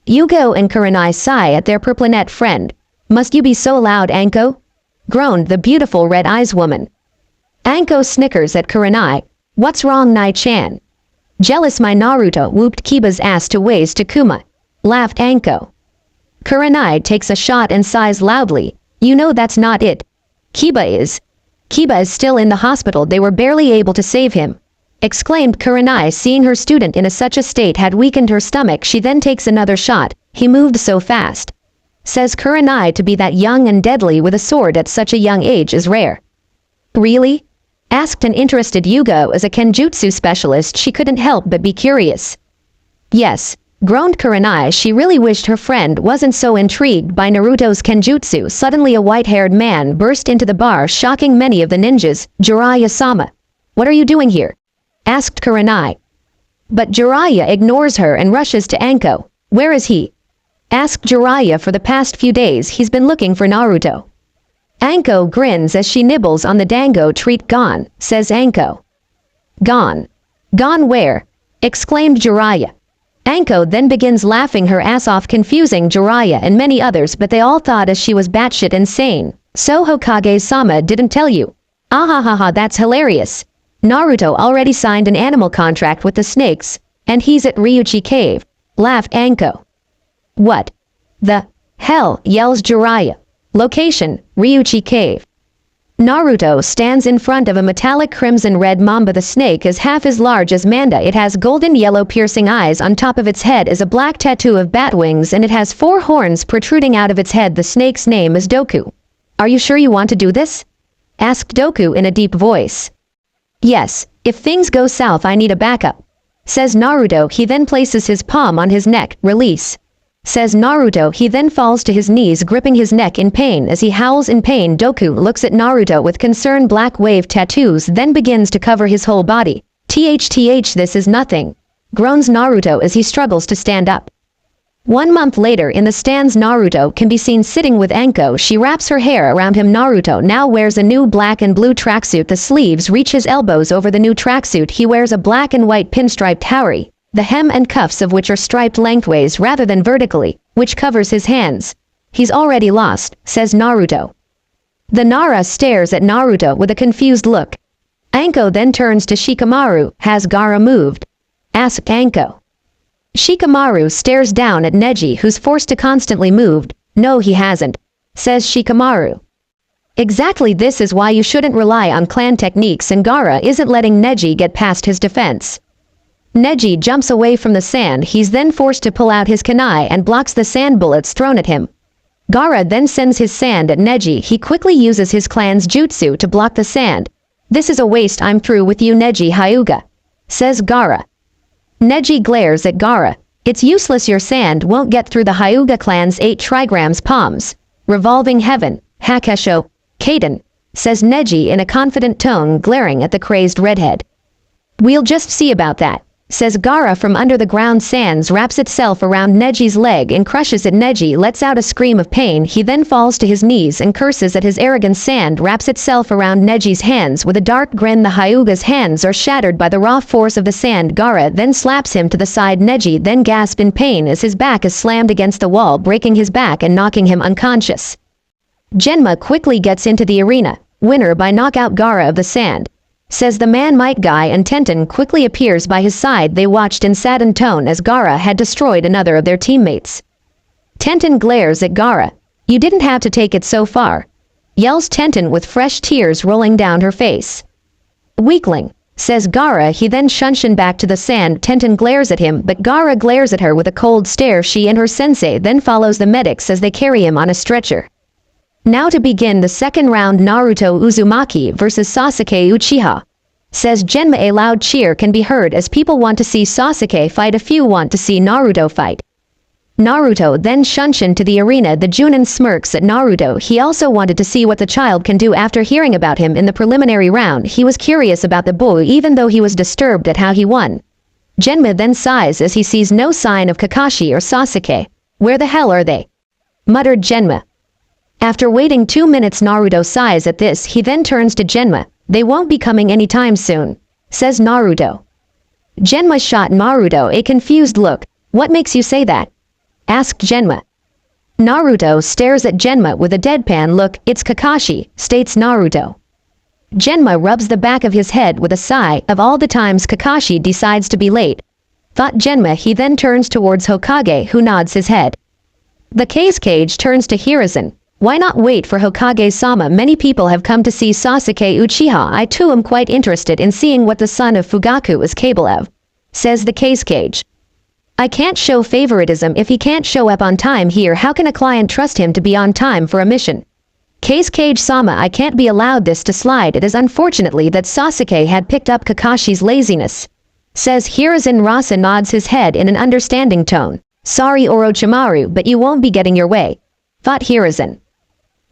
Yugo and Kurenai sigh at their purplinet friend. Must you be so loud, Anko? Groaned the beautiful red eyes woman. Anko snickers at Kurenai. What's wrong, Nai-chan? Jealous my Naruto whooped Kiba's ass to ways to Kuma, laughed Anko. Kurenai takes a shot and sighs loudly. You know that's not it. Kiba is still in the hospital. They were barely able to save him, exclaimed Kurenai, seeing her student in such a state had weakened her stomach. She then takes another shot, He moved so fast. Says Kurenai to be that young and deadly with a sword at such a young age is rare. Really? Asked an interested Yugo. As a kenjutsu specialist, she couldn't help but be curious. Yes, groaned Kurenai. She really wished her friend wasn't so intrigued by Naruto's kenjutsu. Suddenly a white-haired man burst into the bar, shocking many of the ninjas. Jiraiya-sama, what are you doing here? Asked Kurenai. But Jiraiya ignores her and rushes to Anko. Where is he? Asked Jiraiya. For the past few days he's been looking for Naruto. Anko grins as she nibbles on the dango treat. Gone, says Anko. Gone? Gone where? Exclaimed Jiraiya. Anko then begins laughing her ass off, confusing Jiraiya and many others, but they all thought as she was batshit insane. So Hokage-sama didn't tell you? Ahahaha, that's hilarious. Naruto already signed an animal contract with the snakes, and he's at Ryuchi Cave, laughed Anko. What the hell? Yells Jiraiya. Location, Ryuchi Cave. Naruto stands in front of a metallic crimson-red mamba. The snake is half as large as Manda. It has golden yellow piercing eyes. On top of its head is a black tattoo of bat wings, and it has 4 horns protruding out of its head. The snake's name is Doku. Are you sure you want to do this? Asked Doku in a deep voice. Yes, if things go south I need a backup, says Naruto. He then places his palm on his neck. Release, says Naruto. He then falls to his knees, gripping his neck in pain. As he howls in pain, Doku looks at Naruto with concern. Black wave tattoos then begins to cover his whole body. THTH, this is nothing, groans Naruto as he struggles to stand up. 1 month later in the stands, Naruto can be seen sitting with Anko. She wraps her hair around him. Naruto now wears a new black and blue tracksuit. The sleeves reach his elbows. Over the new tracksuit he wears a black and white pinstriped haori, the hem and cuffs of which are striped lengthways rather than vertically, which covers his hands. He's already lost, says Naruto. The Nara stares at Naruto with a confused look. Anko then turns to Shikamaru. Has Gaara moved? Asks Anko. Shikamaru stares down at Neji, who's forced to constantly move. No, he hasn't, says Shikamaru. Exactly, this is why you shouldn't rely on clan techniques, and Gaara isn't letting Neji get past his defense. Neji jumps away from the sand. He's then forced to pull out his kunai and blocks the sand bullets thrown at him. Gaara then sends his sand at Neji. He quickly uses his clan's jutsu to block the sand. This is a waste. I'm through with you, Neji Hyuga, says Gaara. Neji glares at Gaara. It's useless, your sand won't get through the Hyuga clan's 8 trigrams palms. Revolving heaven, Hakesho, Kaden, says Neji in a confident tone, glaring at the crazed redhead. We'll just see about that, says Gaara from under the ground. Sands wraps itself around Neji's leg and crushes it. Neji lets out a scream of pain. He then falls to his knees and curses at his arrogance. Sand wraps itself around Neji's hands with a dark grin. The Hyuga's hands are shattered by the raw force of the sand. Gaara then slaps him to the side. Neji then gasps in pain as his back is slammed against the wall, breaking his back and knocking him unconscious. Genma quickly gets into the arena, winner by knockout Gaara of the sand, says the man. Might Guy and Tenten quickly appears by his side. They watched in saddened tone as Gaara had destroyed another of their teammates. Tenten glares at Gaara. You didn't have to take it so far, yells Tenten with fresh tears rolling down her face. Weakling, says Gaara. He then shunshin back to the sand. Tenten glares at him, but Gaara glares at her with a cold stare. She and her sensei then follows the medics as they carry him on a stretcher. Now to begin the second round, Naruto Uzumaki versus Sasuke Uchiha, says Genma. A loud cheer can be heard as people want to see Sasuke fight. A few want to see Naruto fight. Naruto then shunshin to the arena. The Chunnin smirks at Naruto. He also wanted to see what the child can do. After hearing about him in the preliminary round, he was curious about the boy, even though he was disturbed at how he won. Genma then sighs as he sees no sign of Kakashi or Sasuke. Where the hell are they? Muttered Genma. After waiting 2 minutes, Naruto sighs at this. He then turns to Genma. They won't be coming anytime soon, says Naruto. Genma shot Naruto a confused look. What makes you say that? Asked Genma. Naruto stares at Genma with a deadpan look. It's Kakashi, states Naruto. Genma rubs the back of his head with a sigh. Of all the times Kakashi decides to be late, thought Genma. He then turns towards Hokage, who nods his head. The cage turns to Hiruzen. Why not wait for Hokage-sama? Many people have come to see Sasuke Uchiha. I too am quite interested in seeing what the son of Fugaku is capable of, says the cage. I can't show favoritism if he can't show up on time here. How can a client trust him to be on time for a mission? Case Kage-sama, I can't be allowed this to slide. It is unfortunately that Sasuke had picked up Kakashi's laziness. Says Hiruzen. Rasa nods his head in an understanding tone. Sorry Orochimaru, but you won't be getting your way. Thought Hiruzen.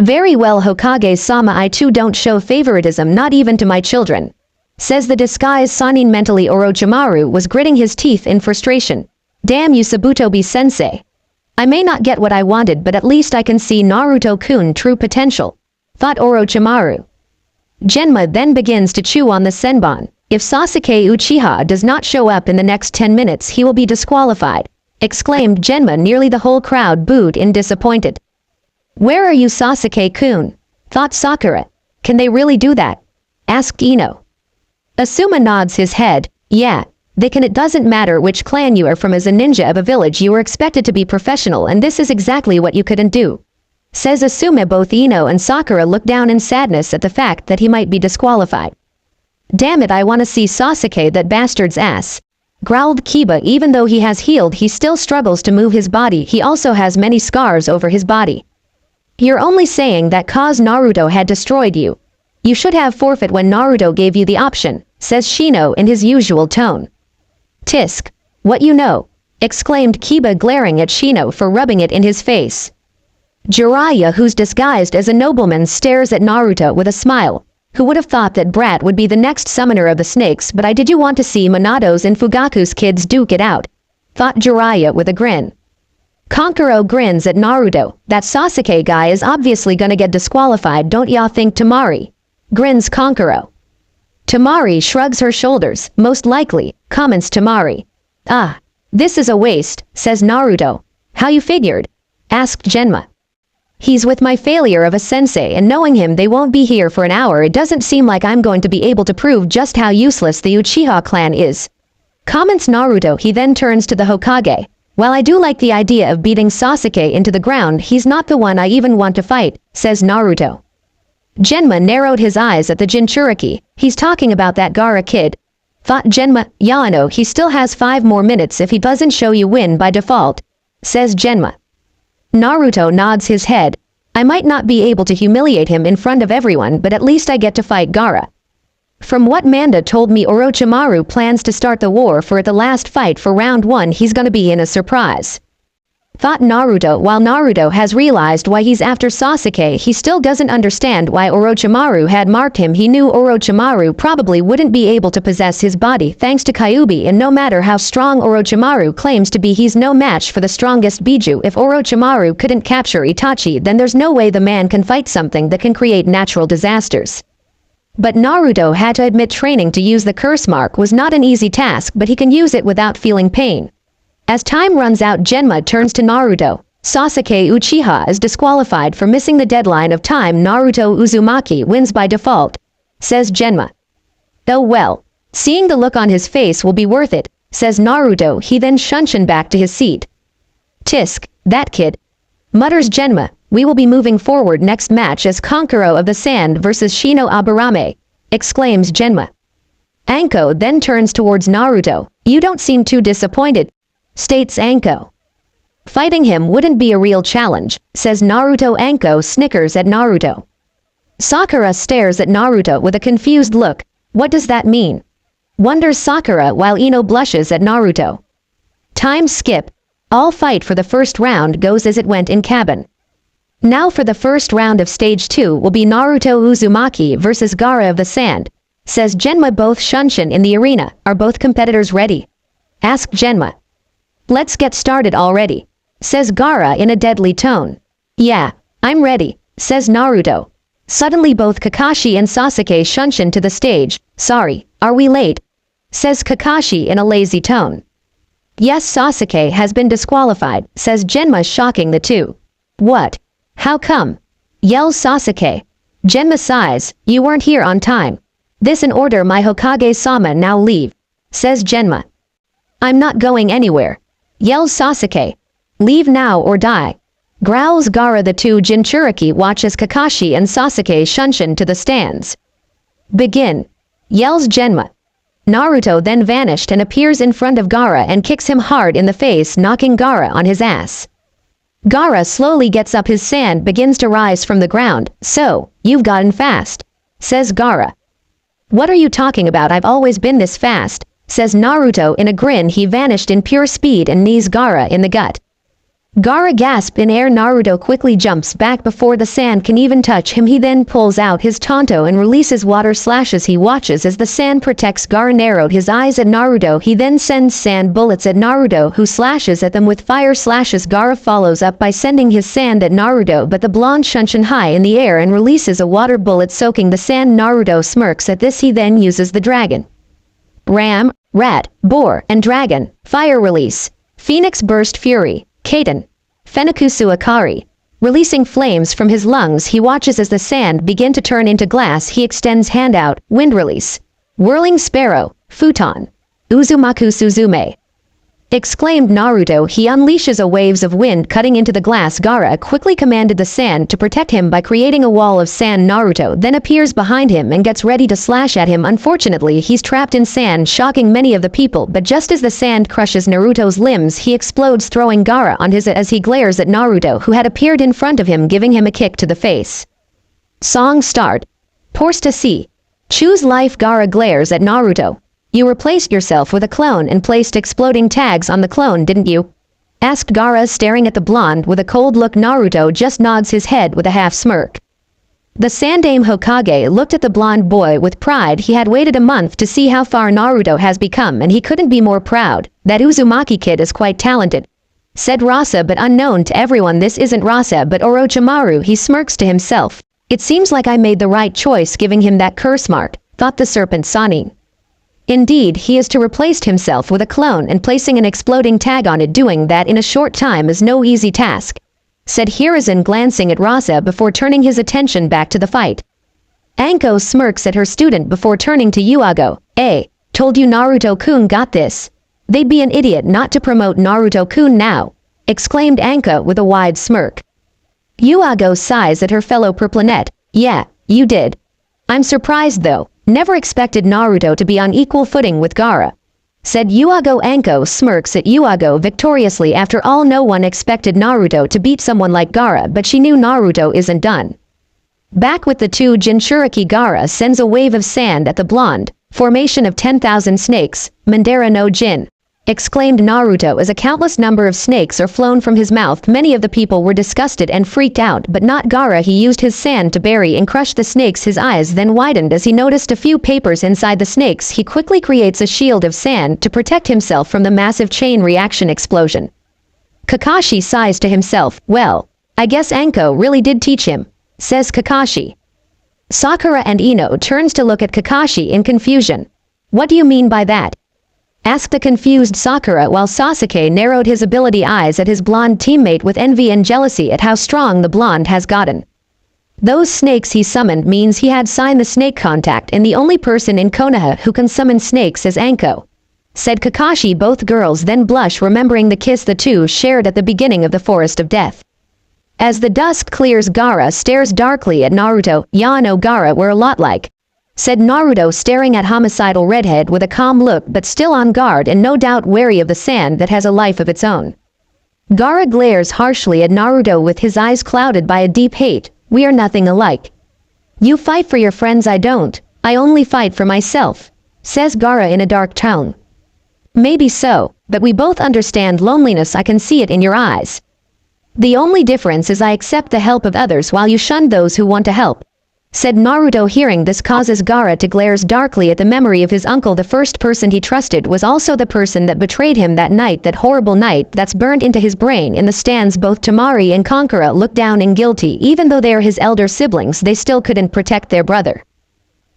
Very well Hokage-sama, I too don't show favoritism, not even to my children. Says the disguised Sannin. Mentally Orochimaru was gritting his teeth in frustration. Damn you Sabutobi-sensei. I may not get what I wanted, but at least I can see Naruto-kun true potential. Thought Orochimaru. Genma then begins to chew on the senbon. If Sasuke Uchiha does not show up in the next 10 minutes he will be disqualified. Exclaimed Genma. Nearly the whole crowd booed in disappointed. Where are you Sasuke-kun? Thought Sakura. Can they really do that? Asked Ino. Asuma nods his head. Yeah. They can. It doesn't matter which clan you are from. As a ninja of a village you are expected to be professional, and this is exactly what you couldn't do. Says Asuma. Both Ino and Sakura look down in sadness at the fact that he might be disqualified. Damn it, I want to see Sasuke that bastard's ass. Growled Kiba. Even though he has healed he still struggles to move his body. He also has many scars over his body. You're only saying that cause Naruto had destroyed you. You should have forfeit when Naruto gave you the option, says Shino in his usual tone. Tisk. What you know? Exclaimed Kiba, glaring at Shino for rubbing it in his face. Jiraiya, who's disguised as a nobleman, stares at Naruto with a smile. Who would have thought that brat would be the next summoner of the snakes? But I did you want to see Minato's and Fugaku's kids duke it out? Thought Jiraiya with a grin. Kankuro grins at Naruto. That Sasuke guy is obviously gonna get disqualified, don't ya think? Tamari. Grins Kankuro. Tamari shrugs her shoulders. Most likely, comments Tamari. Ah, this is a waste, says Naruto. How you figured? Asked Genma. He's with my failure of a sensei, and knowing him they won't be here for an hour. It doesn't seem like I'm going to be able to prove just how useless the Uchiha clan is. Comments Naruto. He then turns to the Hokage. While I do like the idea of beating Sasuke into the ground, he's not the one I even want to fight, says Naruto. Genma narrowed his eyes at the Jinchuriki. He's talking about that Gaara kid. Thought Genma. Yano, he still has 5 more minutes. If he doesn't show you win by default, says Genma. Naruto nods his head. I might not be able to humiliate him in front of everyone, but at least I get to fight Gaara. From what Manda told me, Orochimaru plans to start the war for the last fight for round 1. He's gonna be in a surprise. Thought Naruto. While Naruto has realized why he's after Sasuke, he still doesn't understand why Orochimaru had marked him. He knew Orochimaru probably wouldn't be able to possess his body thanks to Kyuubi, and no matter how strong Orochimaru claims to be, he's no match for the strongest Biju. If Orochimaru couldn't capture Itachi, then there's no way the man can fight something that can create natural disasters. But Naruto had to admit training to use the curse mark was not an easy task, but he can use it without feeling pain. As time runs out, Genma turns to Naruto. Sasuke Uchiha is disqualified for missing the deadline of time. Naruto Uzumaki wins by default, says Genma. Oh well, seeing the look on his face will be worth it, says Naruto. He then Shunshin back to his seat. Tisk, that kid, mutters Genma. We will be moving forward. Next match is Kankuro of the Sand versus Shino Aburame, exclaims Genma. Anko then turns towards Naruto. You don't seem too disappointed, states Anko. Fighting him wouldn't be a real challenge, says Naruto. Anko snickers at Naruto. Sakura stares at Naruto with a confused look. What does that mean? Wonders Sakura, while Ino blushes at Naruto. Time skip. All fight for the first round goes as it went in cabin. Now for the first round of stage 2 will be Naruto Uzumaki versus Gaara of the Sand, says Genma. Both Shunshin in the arena. Are both competitors ready? Asked Genma. Let's get started already, says Gaara in a deadly tone. Yeah, I'm ready, says Naruto. Suddenly both Kakashi and Sasuke Shunshin to the stage. Sorry, are we late? Says Kakashi in a lazy tone. Yes, Sasuke has been disqualified, says Genma, shocking the two. What? How come? Yells Sasuke. Genma sighs. You weren't here on time. This in order, my Hokage-sama. Now leave, says Genma. I'm not going anywhere, yells Sasuke. Leave now or die, growls Gaara. The two Jinchuriki watch as Kakashi and Sasuke Shunshin to the stands. Begin, yells Genma. Naruto then vanished and appears in front of Gaara and kicks him hard in the face, knocking Gaara on his ass. Gaara slowly gets up, his sand begins to rise from the ground. "So, you've gotten fast," says Gaara. "What are you talking about? I've always been this fast," says Naruto in a grin. He vanished in pure speed and knees Gaara in the gut. Gaara gasped in air. Naruto quickly jumps back before the sand can even touch him. He then pulls out his Tonto and releases water slashes. He watches as the sand protects Gaara. Narrowed his eyes at Naruto. He then sends sand bullets at Naruto, who slashes at them with fire slashes. Gaara follows up by sending his sand at Naruto, but the blonde Chunnin high in the air and releases a water bullet soaking the sand. Naruto smirks at this. He then uses the dragon, ram, rat, boar, and dragon fire release, Phoenix Burst Fury, Kaiten, Fenikusu Akari. Releasing flames from his lungs, he watches as the sand begin to turn into glass. He extends hand out, wind release, Whirling Sparrow, Futon, Uzumaku Suzume. Exclaimed Naruto. He unleashes a waves of wind cutting into the glass. Gaara quickly commanded the sand to protect him by creating a wall of sand. Naruto then appears behind him and gets ready to slash at him. Unfortunately, he's trapped in sand, shocking many of the people, but just as the sand crushes Naruto's limbs, he explodes, throwing Gaara on his as he glares at Naruto, who had appeared in front of him, giving him a kick to the face. Song start. Forced to see. Choose life. Gaara glares at Naruto. "You replaced yourself with a clone and placed exploding tags on the clone, didn't you?" asked Gaara, staring at the blonde with a cold look. Naruto just nods his head with a half smirk. The Sandaime Hokage looked at the blonde boy with pride. He had waited a month to see how far Naruto has become, and he couldn't be more proud. "That Uzumaki kid is quite talented," said Rasa, but unknown to everyone this isn't Rasa but Orochimaru. He smirks to himself. "It seems like I made the right choice giving him that curse mark," thought the serpent Sanin. Indeed, he is to replace himself with a clone and placing an exploding tag on it. Doing that in a short time is no easy task, said Hiruzen, glancing at Rasa before turning his attention back to the fight. Anko smirks at her student before turning to Yuago. Told you Naruto-kun got this." "They'd be an idiot not to promote Naruto-kun now," exclaimed Anko with a wide smirk. Yuago sighs at her fellow Purplanet. "Yeah, you did. I'm surprised though. Never expected Naruto to be on equal footing with Gaara," said Yuago. Anko smirks at Yuago victoriously. After all, no one expected Naruto to beat someone like Gaara, but she knew Naruto isn't done. Back with the two Jinchuriki, Gaara sends a wave of sand at the blonde. "Formation of 10,000 snakes, Mandara no Jin," exclaimed Naruto as a countless number of snakes are flown from his mouth. Many of the people were disgusted and freaked out, but not Gaara. He used his sand to bury and crush the snakes. His eyes then widened as he noticed a few papers inside the snakes. He quickly creates a shield of sand to protect himself from the massive chain reaction explosion. Kakashi sighs to himself. "Well, I guess Anko really did teach him," says Kakashi. Sakura and Ino turns to look at Kakashi in confusion. "What do you mean by that?" asked the confused Sakura, while Sasuke narrowed his ability eyes at his blonde teammate with envy and jealousy at how strong the blonde has gotten. "Those snakes he summoned means he had signed the snake contact, and the only person in Konoha who can summon snakes is Anko," said Kakashi. Both girls then blush, remembering the kiss the two shared at the beginning of the Forest of Death. As the dusk clears, Gaara stares darkly at Naruto. "Yano Gaara were a lot like," said Naruto, staring at homicidal redhead with a calm look, but still on guard and no doubt wary of the sand that has a life of its own. Gaara glares harshly at Naruto with his eyes clouded by a deep hate. "We are nothing alike. You fight for your friends, I don't. I only fight for myself," says Gaara in a dark tone. "Maybe so, but we both understand loneliness. I can see it in your eyes. The only difference is I accept the help of others while you shun those who want to help," said Naruto. Hearing this causes Gaara to glare darkly at the memory of his uncle. The first person he trusted was also the person that betrayed him that night, that horrible night that's burned into his brain. In the stands, both Temari and Kankura look down and guilty. Even though they are his elder siblings, they still couldn't protect their brother.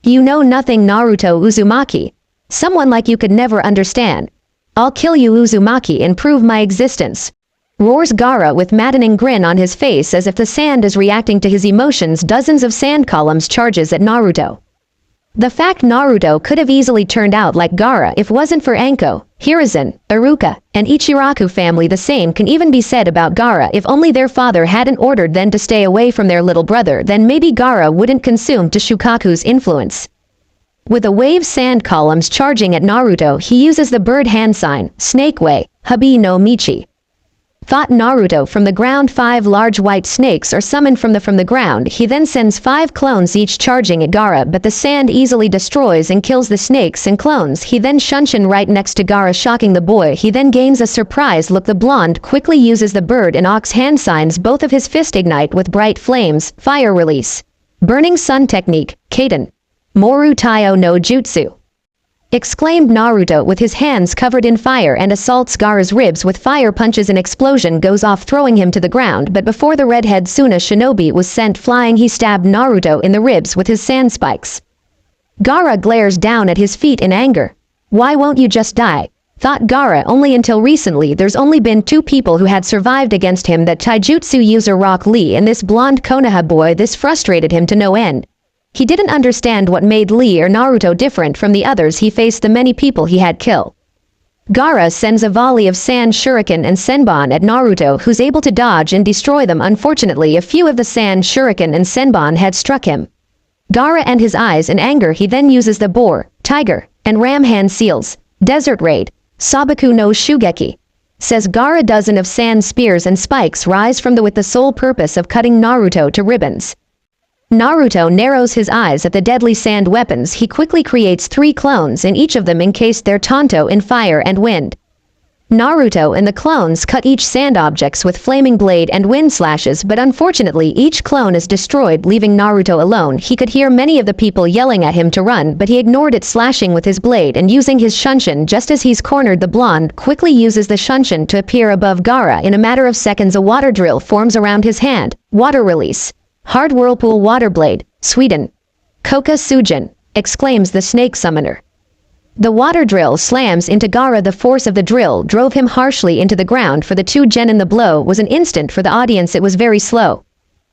"You know nothing, Naruto Uzumaki. Someone like you could never understand. I'll kill you, Uzumaki, and prove my existence," roars Gaara with maddening grin on his face as if the sand is reacting to his emotions. Dozens of sand columns charges at Naruto. The fact Naruto could have easily turned out like Gaara if wasn't for Anko, Hiruzen, Iruka, and Ichiraku family. The same can even be said about Gaara. If only their father hadn't ordered them to stay away from their little brother, then maybe Gaara wouldn't consume to Shukaku's influence. With a wave sand columns charging at Naruto, he uses the bird hand sign, snake way, Habi no Michi. Thought Naruto from the ground 5 large white snakes are summoned from the ground. He then sends 5 clones each charging at Gaara, but the sand easily destroys and kills the snakes and clones. He then Shunshin right next to Gaara, shocking the boy. He then gains a surprise look. The blonde quickly uses the bird and ox hand signs. Both of his fist ignite with bright flames, fire release. Burning sun technique, Kaden. Moru Taio no Jutsu. Exclaimed Naruto with his hands covered in fire and assaults Gaara's ribs with fire punches. An explosion goes off, throwing him to the ground, but before the redhead Suna shinobi was sent flying, he stabbed Naruto in the ribs with his sand spikes. Gaara glares down at his feet in anger. Why won't you just die? Thought Gaara. Only until recently there's only been 2 people who had survived against him, that taijutsu user Rock Lee and this blonde Konoha boy. This frustrated him to no end. He didn't understand what made Lee or Naruto different from the others he faced, the many people he had killed. Gaara sends a volley of sand shuriken and senbon at Naruto, who's able to dodge and destroy them. Unfortunately, a few of the sand shuriken and senbon had struck him. Gaara and his eyes in anger, he then uses the boar, tiger, and ram hand seals, desert raid, Sabaku no Shugeki. Says Gaara. Dozen of sand spears and spikes rise from with the sole purpose of cutting Naruto to ribbons. Naruto narrows his eyes at the deadly sand weapons. He quickly creates 3 clones, and each of them encased their tanto in fire and wind. Naruto and the clones cut each sand objects with flaming blade and wind slashes, but unfortunately each clone is destroyed, leaving Naruto alone. He could hear many of the people yelling at him to run, but he ignored it, slashing with his blade and using his Shunshin. Just as he's cornered, the blonde quickly uses the Shunshin to appear above Gaara. In a matter of seconds, a water drill forms around his hand. Water release. Hard whirlpool water blade, Sweden. Koka Sujin, exclaims the snake summoner. The water drill slams into Gaara. The force of the drill drove him harshly into the ground. For the 2 genin, the blow was an instant. For the audience, it was very slow.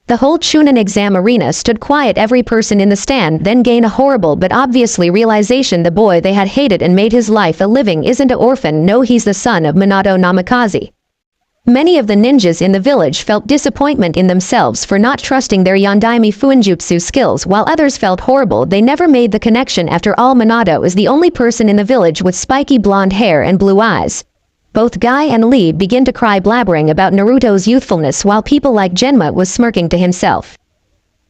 The whole Chunnin exam arena stood quiet. Every person in the stand then gained a horrible but obviously realization. The boy they had hated and made his life a living isn't an orphan. No, he's the son of Minato Namikaze. Many of the ninjas in the village felt disappointment in themselves for not trusting their Yondaime Fuinjutsu skills, while others felt horrible they never made the connection. After all, Minato is the only person in the village with spiky blonde hair and blue eyes. Both Guy and Lee begin to cry, blabbering about Naruto's youthfulness, while people like Genma was smirking to himself.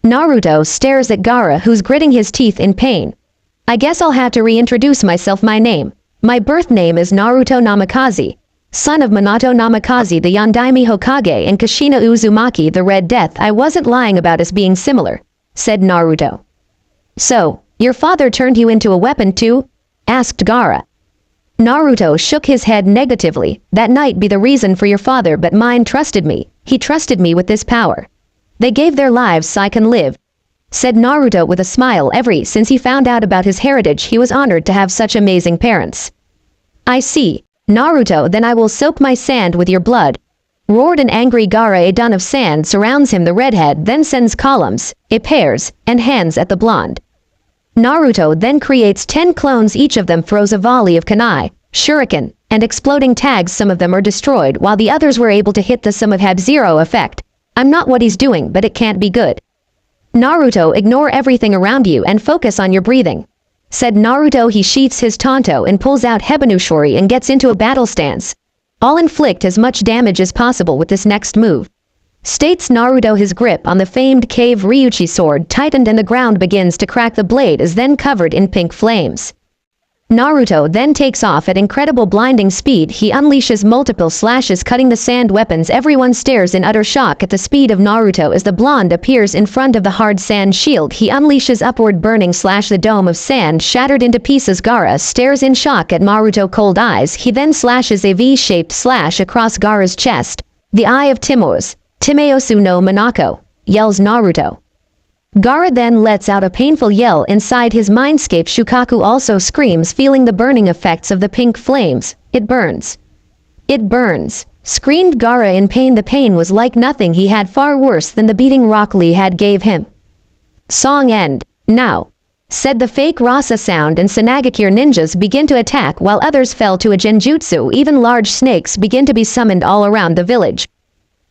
Naruto stares at Gaara, who's gritting his teeth in pain. I guess I'll have to reintroduce myself. My birth name is Naruto Namikaze, son of Minato Namikaze, the Yondaime Hokage, and Kushina Uzumaki, the Red Death. I wasn't lying about us being similar, said Naruto. So, your father turned you into a weapon too? Asked Gaara. Naruto shook his head negatively. That might be the reason for your father, but mine trusted me. He trusted me with this power. They gave their lives so I can live, said Naruto with a smile. Ever since he found out about his heritage, he was honored to have such amazing parents. I see, Naruto. Then I will soak my sand with your blood, roared an angry Gaara. A dun of sand surrounds him. The redhead then sends columns, pairs, and hands at the blonde. Naruto then creates 10 clones. Each of them throws a volley of kunai, shuriken, and exploding tags. Some of them are destroyed, while the others were able to hit. The sum of had zero effect. I'm not what he's doing, but it can't be good. Naruto, ignore everything around you and focus on your breathing, said Naruto. He sheaths his tanto and pulls out Hebanushori and gets into a battle stance. I'll inflict as much damage as possible with this next move, states Naruto. His grip on the famed cave Ryuchi sword tightened and the ground begins to crack. The blade is then covered in pink flames. Naruto then takes off at incredible blinding speed. He unleashes multiple slashes, cutting the sand weapons. Everyone stares in utter shock at the speed of Naruto as the blonde appears in front of the hard sand shield. He unleashes upward burning slash. The dome of sand shattered into pieces. Gaara stares in shock at Naruto cold eyes. He then slashes a V-shaped slash across Gaara's chest. The eye of Timeosu no Minako, yells Naruto. Gaara then lets out a painful yell inside his mindscape. Shukaku also screams, feeling the burning effects of the pink flames. It burns. It burns, screamed Gaara in pain. The pain was like nothing he had, far worse than the beating Rock Lee had gave him. Song end, now, said the fake Rasa sound, and Sanagakure ninjas begin to attack while others fell to a genjutsu. Even large snakes begin to be summoned all around the village.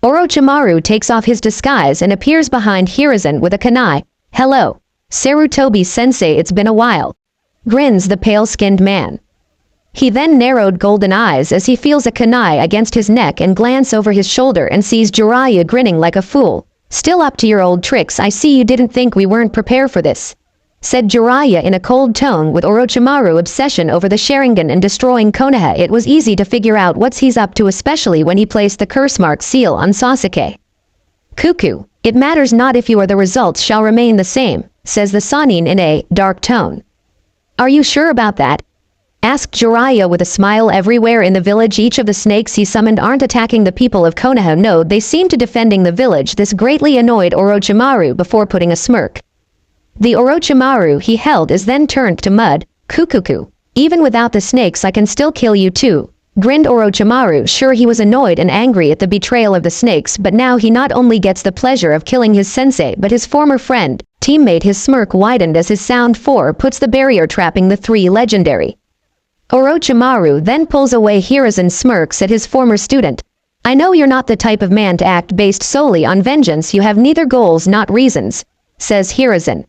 Orochimaru takes off his disguise and appears behind Hiruzen with a kunai. Hello, Sarutobi sensei, it's been a while. grins the pale-skinned man. He then narrowed golden eyes as he feels a kunai against his neck and glance over his shoulder and sees Jiraiya grinning like a fool. Still up to your old tricks. I see you didn't think we weren't prepared for this, said Jiraiya in a cold tone. With Orochimaru's obsession over the Sharingan and destroying Konoha, it was easy to figure out what he's up to, especially when he placed the curse mark seal on Sasuke. Cuckoo, it matters not if you are, the results shall remain the same, says the Sannin in a dark tone. Are you sure about that? Asked Jiraiya with a smile. Everywhere in the village each of the snakes he summoned aren't attacking the people of Konoha. No, they seem to defending the village. This greatly annoyed Orochimaru before putting a smirk. The Orochimaru he held is then turned to mud. Kukuku, even without the snakes I can still kill you too, grinned Orochimaru. Sure, he was annoyed and angry at the betrayal of the snakes, but now he not only gets the pleasure of killing his sensei but his former friend, teammate. His smirk widened as his sound 4 puts the barrier trapping the 3 legendary. Orochimaru then pulls away. Hiruzen smirks at his former student. I know you're not the type of man to act based solely on vengeance. You have neither goals not reasons, says Hiruzen.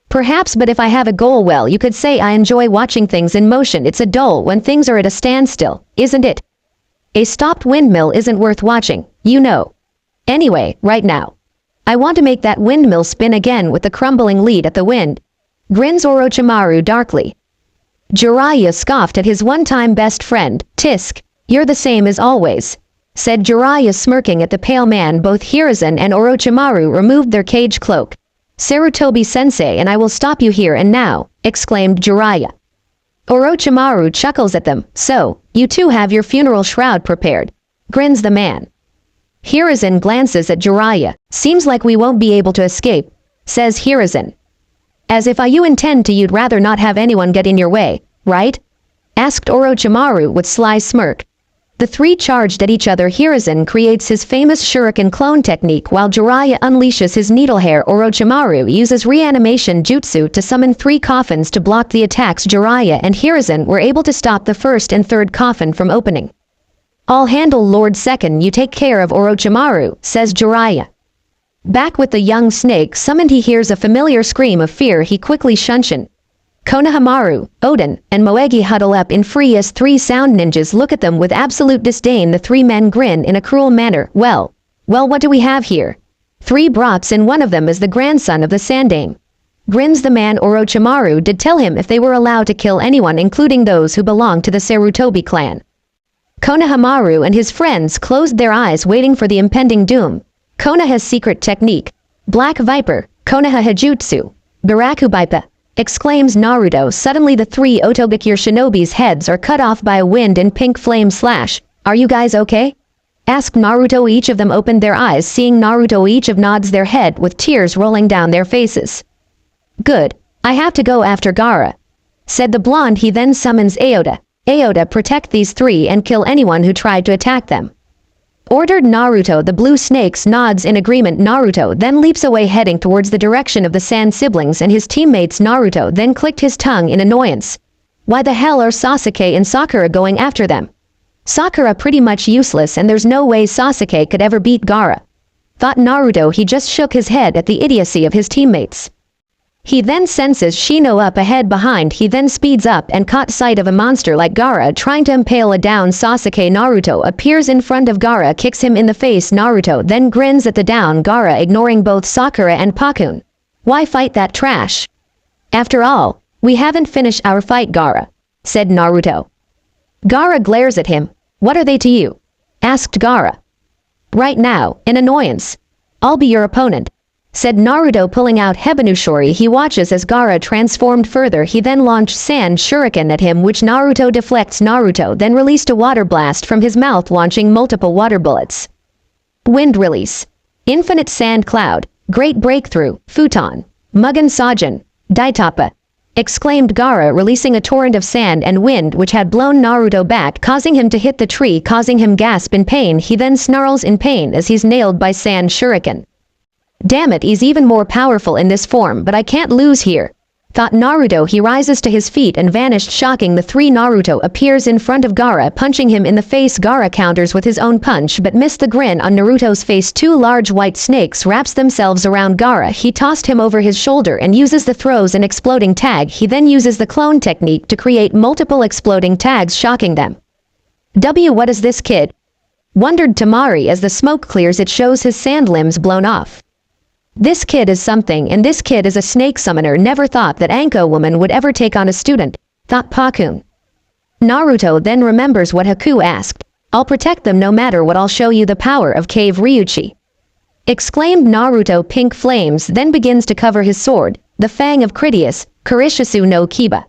Perhaps, but if I have a goal, well, you could say I enjoy watching things in motion. It's a dull when things are at a standstill, isn't it? A stopped windmill isn't worth watching, you know. Anyway, right now, I want to make that windmill spin again with the crumbling lead at the wind, grins Orochimaru darkly. Jiraiya scoffed at his one-time best friend. Tisk, you're the same as always, said Jiraiya smirking at the pale man. Both Hiruzen and Orochimaru removed their cage cloak. Sarutobi-sensei, and I will stop you here and now, exclaimed Jiraiya. Orochimaru chuckles at them. So, you two have your funeral shroud prepared, grins the man. Hiruzen glances at Jiraiya. Seems like we won't be able to escape, says Hiruzen. As if you intend to, you'd rather not have anyone get in your way, right? Asked Orochimaru with sly smirk. The 3 charged at each other. Hiruzen creates his famous shuriken clone technique while Jiraiya unleashes his needle hair. Orochimaru uses reanimation jutsu to summon 3 coffins to block the attacks. Jiraiya and Hiruzen were able to stop the first and third coffin from opening. I'll handle Lord Second, you take care of Orochimaru, says Jiraiya. Back with the young snake summoned, he hears a familiar scream of fear. He quickly Shunshin. Konohamaru, Oden, and Moegi huddle up in free as 3 sound ninjas look at them with absolute disdain. The 3 men grin in a cruel manner. Well, what do we have here? 3 brats, and one of them is the grandson of the Sandame. Grins the man. Orochimaru did tell him if they were allowed to kill anyone, including those who belong to the Sarutobi clan. Konohamaru and his friends closed their eyes, waiting for the impending doom. Konoha's secret technique. Black Viper, Konoha Hajutsu, Barakubaipa, exclaims Naruto. Suddenly the 3 Otogakure shinobis' heads are cut off by a wind and pink flame slash. Are you guys okay? Asked Naruto. Each of them opened their eyes. Seeing Naruto, each of nods their head with tears rolling down their faces. Good, I have to go after Gaara, said the blonde. He then summons Aota. Aota, protect these 3 and kill anyone who tried to attack them, ordered Naruto. The blue snakes nods in agreement. Naruto then leaps away, heading towards the direction of the Sand siblings and his teammates. Naruto then clicked his tongue in annoyance. Why the hell are Sasuke and Sakura going after them? Sakura pretty much useless, and there's no way Sasuke could ever beat Gaara, thought Naruto. He just shook his head at the idiocy of his teammates. He then senses Shino up ahead behind. He then speeds up and caught sight of a monster like Gaara trying to impale a down Sasuke. Naruto appears in front of Gaara, kicks him in the face. Naruto then grins at the down Gaara, ignoring both Sakura and Pakun. Why fight that trash? After all, we haven't finished our fight, Gaara, said Naruto. Gaara glares at him. What are they to you? Asked Gaara. Right now, in annoyance. I'll be your opponent, said Naruto, pulling out Hebanushori. He watches as Gaara transformed further. He then launched Sand Shuriken at him, which Naruto deflects. Naruto then released a water blast from his mouth, launching multiple water bullets. Wind release. Infinite Sand Cloud. Great breakthrough. Futon. Mugen Sajin. Daitappa, exclaimed Gaara, releasing a torrent of sand and wind which had blown Naruto back, causing him to hit the tree, causing him gasp in pain. He then snarls in pain as he's nailed by Sand Shuriken. Damn it, he's even more powerful in this form, but I can't lose here. thought Naruto. He rises to his feet and vanished, shocking the three. Naruto appears in front of Gaara, punching him in the face. Gaara counters with his own punch but missed the grin on Naruto's face. Two large white snakes wraps themselves around Gaara. He tossed him over his shoulder and uses the throws and exploding tag. He then uses the clone technique to create multiple exploding tags, shocking them. What is this kid? Wondered Tamari as the smoke clears. It shows his sand limbs blown off. This kid is something, and this kid is a snake summoner. Never thought that Anko woman would ever take on a student, thought Pakun. Naruto then remembers what Haku asked. I'll protect them no matter what. I'll show you the power of Cave Ryuchi. Exclaimed Naruto. Pink flames then begins to cover his sword, the Fang of Critias, Kurishisu no Kiba.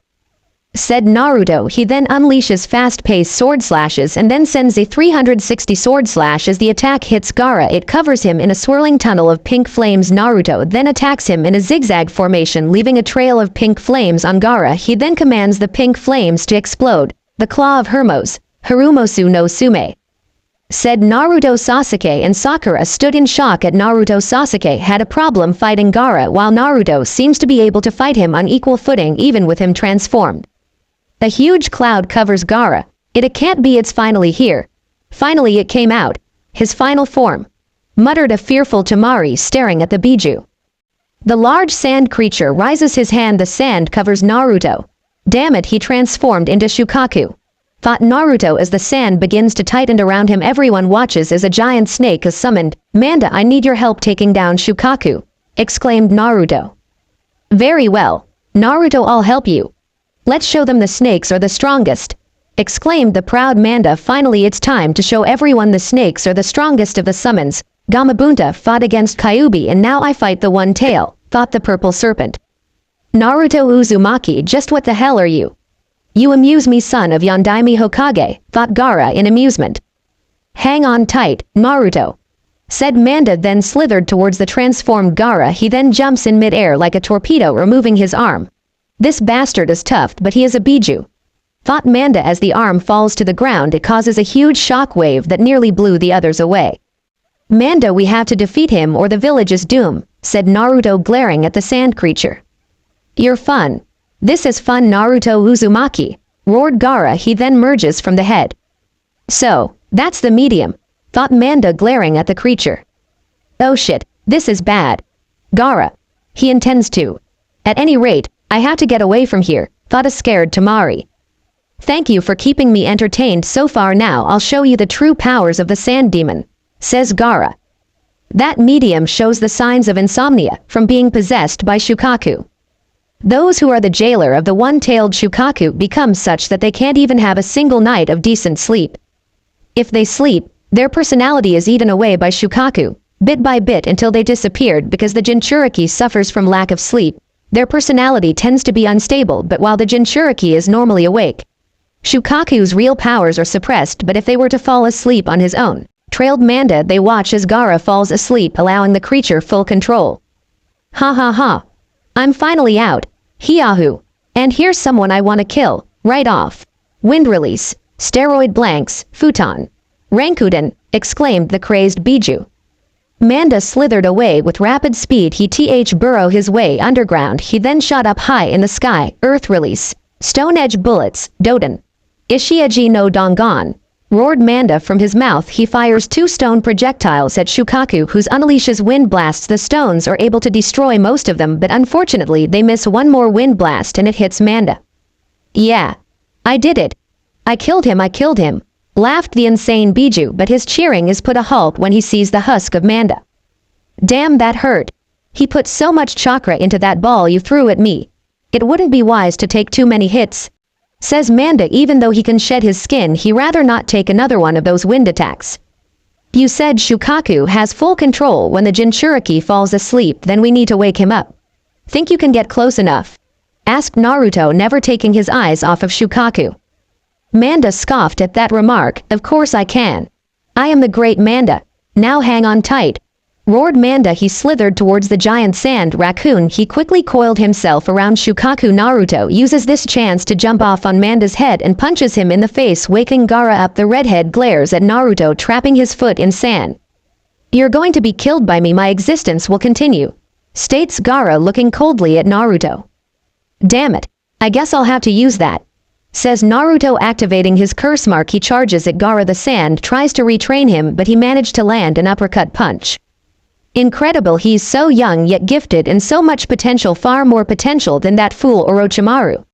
Said Naruto. He then unleashes fast-paced sword slashes and then sends a 360 sword slash. As the attack hits Gaara, it covers him in a swirling tunnel of pink flames. Naruto then attacks him in a zigzag formation, leaving a trail of pink flames on Gaara. He then commands the pink flames to explode. The Claw of Hermos, Harumosu no Sume. Said Naruto. Sasuke and Sakura stood in shock at Naruto. Sasuke had a problem fighting Gaara, while Naruto seems to be able to fight him on equal footing even with him transformed. A huge cloud covers Gaara. It can't be, it's finally here. Finally it came out. His final form. Muttered a fearful Tamari, staring at the Biju. The large sand creature rises his hand. The sand covers Naruto. Damn it, he transformed into Shukaku. Thought Naruto as the sand begins to tighten around him. Everyone watches as a giant snake is summoned. Manda, I need your help taking down Shukaku, exclaimed Naruto. Very well, Naruto, I'll help you. Let's show them the snakes are the strongest, exclaimed the proud Manda. Finally it's time to show everyone the snakes are the strongest of the summons. Gamabunta fought against Kyuubi and now I fight the one tail, thought the purple serpent. Naruto Uzumaki, just what the hell are you? You amuse me, son of Yondaime Hokage, thought Gaara in amusement. Hang on tight, Naruto, said Manda, then slithered towards the transformed Gaara. He then jumps in mid-air like a torpedo, removing his arm. This bastard is tough, but he is a Biju, thought Manda. As the arm falls to the ground, it causes a huge shock wave that nearly blew the others away. Manda, we have to defeat him or the village is doomed, said Naruto, glaring at the sand creature. You're fun. This is fun, Naruto Uzumaki, roared Gaara. He then merges from the head. So, that's the medium, thought Manda, glaring at the creature. Oh shit, this is bad. Gaara. He intends to. At any rate, I have to get away from here, thought a scared Tamari. Thank you for keeping me entertained so far. Now I'll show you the true powers of the sand demon, says Gaara. That medium shows the signs of insomnia from being possessed by Shukaku. Those who are the jailer of the one-tailed Shukaku become such that they can't even have a single night of decent sleep. If they sleep, their personality is eaten away by Shukaku, bit by bit until they disappeared. Because the Jinchuriki suffers from lack of sleep, their personality tends to be unstable, but while the Jinchuriki is normally awake, Shukaku's real powers are suppressed. But if they were to fall asleep on his own, trailed Manda, they watch as Gaara falls asleep, allowing the creature full control. Ha ha ha. I'm finally out. Hiahu. And here's someone I want to kill, right off. Wind release, steroid blanks, futon. Rankuden, exclaimed the crazed Biju. Manda slithered away with rapid speed. He burrowed his way underground. He then shot up high in the sky. Earth release, stone edge bullets, Doden. Ishiaji no Dongan, roared Manda from his mouth. He fires 2 stone projectiles at Shukaku, whose unleashes wind blasts. The stones are able to destroy most of them, but unfortunately they miss one more wind blast and it hits Manda. Yeah, I did it. I killed him, laughed the insane Biju, but his cheering is put a halt when he sees the husk of Manda. Damn, that hurt. He put so much chakra into that ball you threw at me. It wouldn't be wise to take too many hits, says Manda. Even though he can shed his skin, he rather not take another one of those wind attacks. You said Shukaku has full control when the Jinchuriki falls asleep, then we need to wake him up. Think you can get close enough? Asked Naruto, never taking his eyes off of Shukaku. Manda scoffed at that remark. Of course I can. I am the great Manda. Now hang on tight, roared Manda. He slithered towards the giant sand raccoon. He quickly coiled himself around Shukaku. Naruto uses this chance to jump off on Manda's head and punches him in the face, waking Gaara up. The redhead glares at Naruto, trapping his foot in sand. You're going to be killed by me. My existence will continue, states Gaara, looking coldly at Naruto. Damn it. I guess I'll have to use that. Says Naruto, activating his curse mark. He charges at Gaara. The sand tries to retrain him, but he managed to land an uppercut punch. Incredible, he's so young yet gifted and so much potential, far more potential than that fool Orochimaru.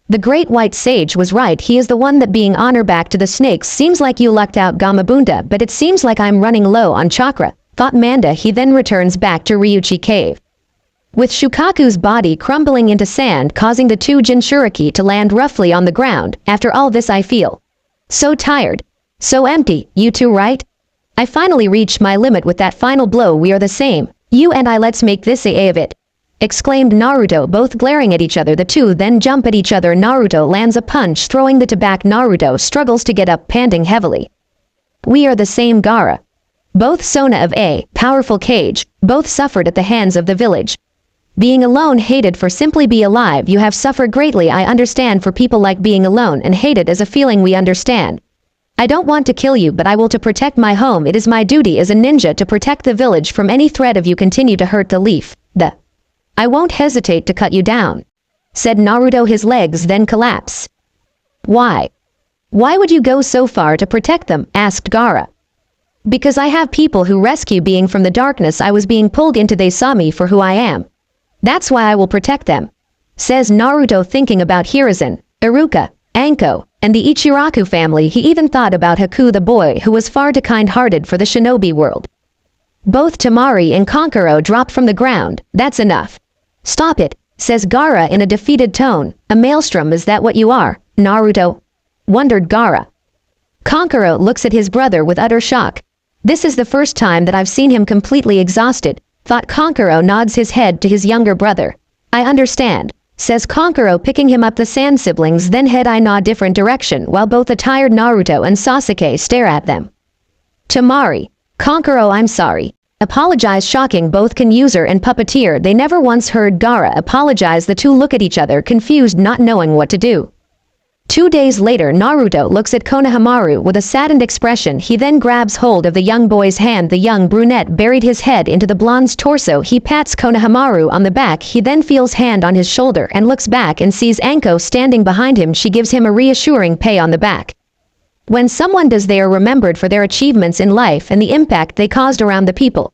The great white sage was right, he is the one that being honor. Back to the snakes. Seems like you lucked out, Gamabunda, but it seems like I'm running low on chakra, thought Manda. He then returns back to Ryuchi Cave. With Shukaku's body crumbling into sand, causing the two Jinchuriki to land roughly on the ground. After all this I feel so tired, so empty. You too, right? I finally reached my limit with that final blow. We are the same. You and I, let's make this a of it. Exclaimed Naruto, both glaring at each other. The two then jump at each other. Naruto lands a punch, throwing the back. Naruto struggles to get up, panting heavily. We are the same, Gaara. Both Sona of a powerful cage, both suffered at the hands of the village. Being alone, hated for simply be alive. You have suffered greatly. I understand. For people like being alone and hated as a feeling we understand. I don't want to kill you, but I will to protect my home. It is my duty as a ninja to protect the village from any threat of you continue to hurt the leaf. I won't hesitate to cut you down. Said Naruto. His legs then collapse. Why? Why would you go so far to protect them? Asked Gaara. Because I have people who rescue being from the darkness I was being pulled into. They saw me for who I am. That's why I will protect them. Says Naruto, thinking about Hiruzen, Iruka, Anko, and the Ichiraku family. He even thought about Haku, the boy who was far too kind-hearted for the shinobi world. Both Temari and Kankuro dropped from the ground. That's enough. Stop it, says Gaara in a defeated tone. A maelstrom, is that what you are, Naruto? Wondered Gaara. Kankuro looks at his brother with utter shock. This is the first time that I've seen him completely exhausted, thought Kankuro. Nods his head to his younger brother. I understand, says Kankuro, picking him up. The sand siblings then head in a different direction while both the tired Naruto and Sasuke stare at them. Temari. Kankuro, I'm sorry. Apologize. Shocking, both can user and puppeteer. They never once heard Gaara apologize. The two look at each other, confused, not knowing what to do. 2 days later, Naruto looks at Konohamaru with a saddened expression. He then grabs hold of the young boy's hand. The young brunette buried his head into the blonde's torso. He pats Konohamaru on the back. He then feels hand on his shoulder and looks back and sees Anko standing behind him. She gives him a reassuring pat on the back. When someone does, they are remembered for their achievements in life and the impact they caused around the people.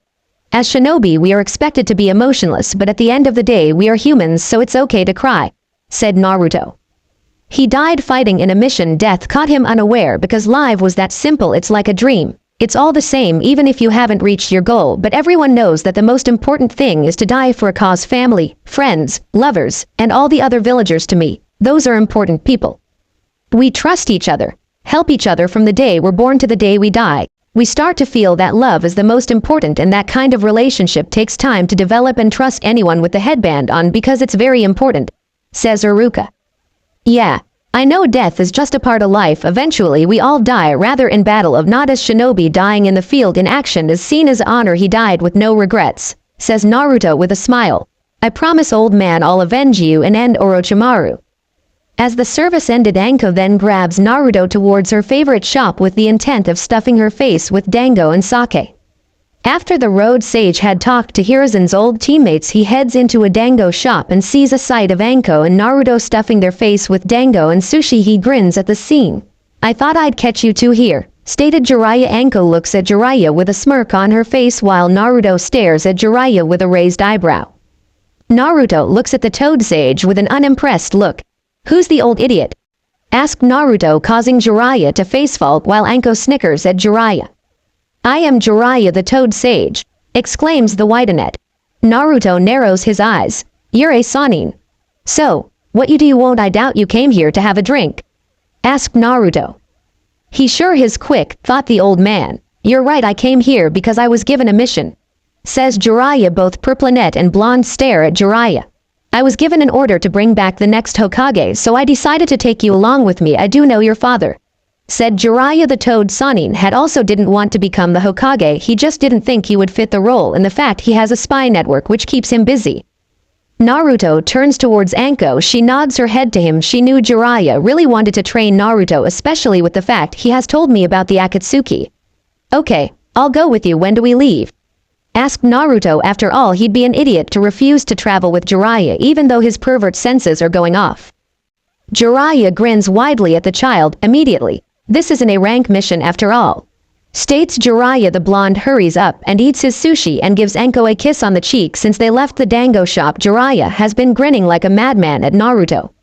As shinobi, we are expected to be emotionless, but at the end of the day we are humans, so it's okay to cry, said Naruto. He died fighting in a mission. Death caught him unaware because life was that simple. It's like a dream. It's all the same even if you haven't reached your goal, but everyone knows that the most important thing is to die for a cause. Family, friends, lovers, and all the other villagers. To me, those are important people. We trust each other, help each other from the day we're born to the day we die. We start to feel that love is the most important, and that kind of relationship takes time to develop. And trust anyone with the headband on because it's very important, says Iruka. Yeah, I know death is just a part of life. Eventually we all die, rather in battle of not as shinobi. Dying in the field in action is seen as honor. He died with no regrets, says Naruto with a smile. I promise, old man, I'll avenge you and end Orochimaru. As the service ended, Anko then grabs Naruto towards her favorite shop with the intent of stuffing her face with dango and sake. After the road sage had talked to Hiruzen's old teammates, he heads into a dango shop and sees a sight of Anko and Naruto stuffing their face with dango and sushi. He grins at the scene. I thought I'd catch you two here, stated Jiraiya. Anko looks at Jiraiya with a smirk on her face while Naruto stares at Jiraiya with a raised eyebrow. Naruto looks at the toad sage with an unimpressed look. Who's the old idiot? Asked Naruto, causing Jiraiya to facepalm while Anko snickers at Jiraiya. I am Jiraiya the Toad Sage, exclaims the Whitenet. Naruto narrows his eyes. You're a Sannin. So, what you do? Won't I doubt you came here to have a drink? Asked Naruto. He sure is quick, thought the old man. You're right, I came here because I was given a mission, says Jiraiya. Both Purplinet and Blonde stare at Jiraiya. I was given an order to bring back the next Hokage, so I decided to take you along with me. I do know your father, said Jiraiya. The Toad Sannin had also didn't want to become the Hokage. He just didn't think he would fit the role, and the fact he has a spy network which keeps him busy. Naruto turns towards Anko. She nods her head to him. She knew Jiraiya really wanted to train Naruto, especially with the fact he has told me about the Akatsuki. Okay, I'll go with you. When do we leave? Asked Naruto. After all, he'd be an idiot to refuse to travel with Jiraiya even though his pervert senses are going off. Jiraiya grins widely at the child immediately. This isn't a rank mission after all. States Jiraiya. The blonde hurries up and eats his sushi and gives Anko a kiss on the cheek. Since they left the dango shop, Jiraiya has been grinning like a madman at Naruto.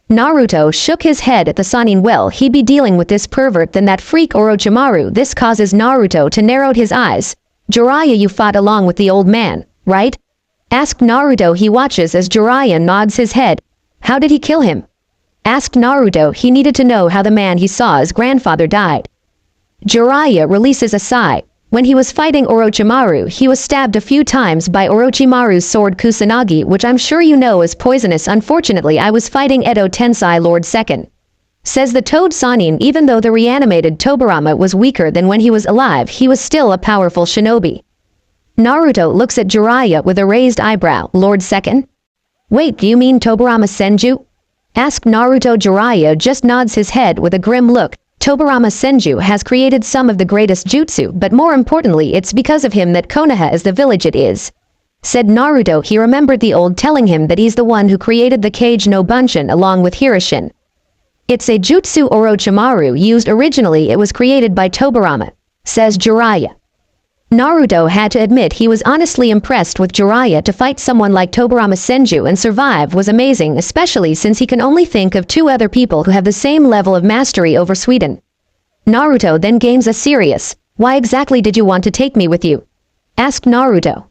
Naruto shook his head at the Chunnin. Well, he'd be dealing with this pervert than that freak Orochimaru. This causes Naruto to narrow his eyes. Jiraiya, you fought along with the old man, right? Asked Naruto. He watches as Jiraiya nods his head. How did he kill him? Asked Naruto. He needed to know how the man he saw as grandfather died. Jiraiya releases a sigh. When he was fighting Orochimaru, he was stabbed a few times by Orochimaru's sword Kusanagi, which I'm sure you know is poisonous. Unfortunately, I was fighting Edo Tensei Lord II. Says the Toad Chunnin. Even though the reanimated Tobirama was weaker than when he was alive, he was still a powerful shinobi. Naruto looks at Jiraiya with a raised eyebrow. Lord II? Wait, do you mean Tobirama Senju? Asked Naruto. Jiraiya just nods his head with a grim look. Tobirama Senju has created some of the greatest jutsu, but more importantly it's because of him that Konoha is the village it is. Said Naruto. He remembered the old telling him that he's the one who created the Kage no Bunshin along with Hirishin. It's a jutsu Orochimaru used originally. It was created by Tobirama. Says Jiraiya. Naruto had to admit he was honestly impressed with Jiraiya. To fight someone like Tobirama Senju and survive was amazing, especially since he can only think of two other people who have the same level of mastery over Sweden. Naruto then gains a serious, why exactly did you want to take me with you? Asked Naruto.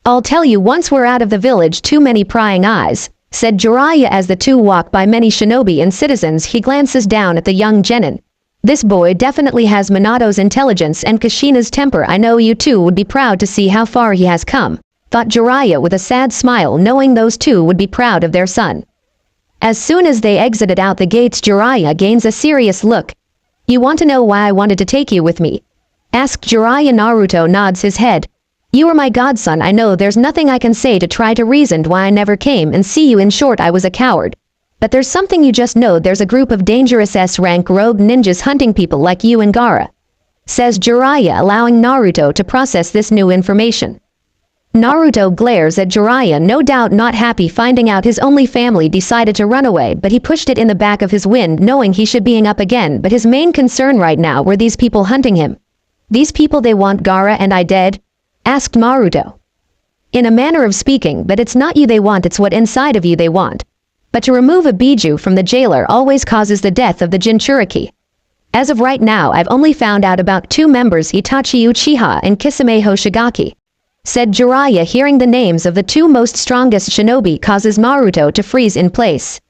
I'll tell you once we're out of the village. Too many prying eyes, said Jiraiya as the two walk by many shinobi and citizens. He glances down at the young genin. This boy definitely has Minato's intelligence and Kushina's temper. I know you two would be proud to see how far he has come, thought Jiraiya with a sad smile, knowing those two would be proud of their son. As soon as they exited out the gates, Jiraiya gains a serious look. You want to know why I wanted to take you with me? Asked Jiraiya. Naruto nods his head. You are my godson. I know there's nothing I can say to try to reason why I never came and see you. In short, I was a coward. But there's something you just know. There's a group of dangerous S-rank rogue ninjas hunting people like you and Gaara. Says Jiraiya, allowing Naruto to process this new information. Naruto glares at Jiraiya, no doubt not happy finding out his only family decided to run away, but he pushed it in the back of his wind knowing he should being up again. But his main concern right now were these people hunting him. These people, they want Gaara and I dead? Asked Naruto. In a manner of speaking, but it's not you they want, it's what inside of you they want. But to remove a Biju from the jailer always causes the death of the Jinchuriki. As of right now, I've only found out about two members, Itachi Uchiha and Kisame Hoshigaki. Said Jiraiya. Hearing the names of the two most strongest shinobi causes Naruto to freeze in place.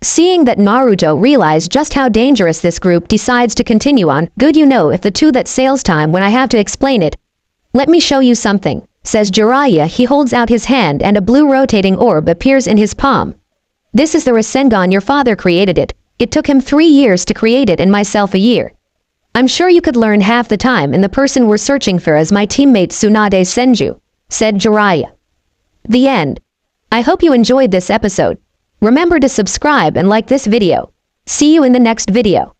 Seeing that Naruto realized just how dangerous this group, decides to continue on. Good, you know, if the two that sales time when I have to explain it. Let me show you something, says Jiraiya. He holds out his hand and a blue rotating orb appears in his palm. This is the Rasengan. Your father created it. It took him 3 years to create it and myself a year. I'm sure you could learn half the time, and the person we're searching for is my teammate Tsunade Senju, said Jiraiya. The end. I hope you enjoyed this episode. Remember to subscribe and like this video. See you in the next video.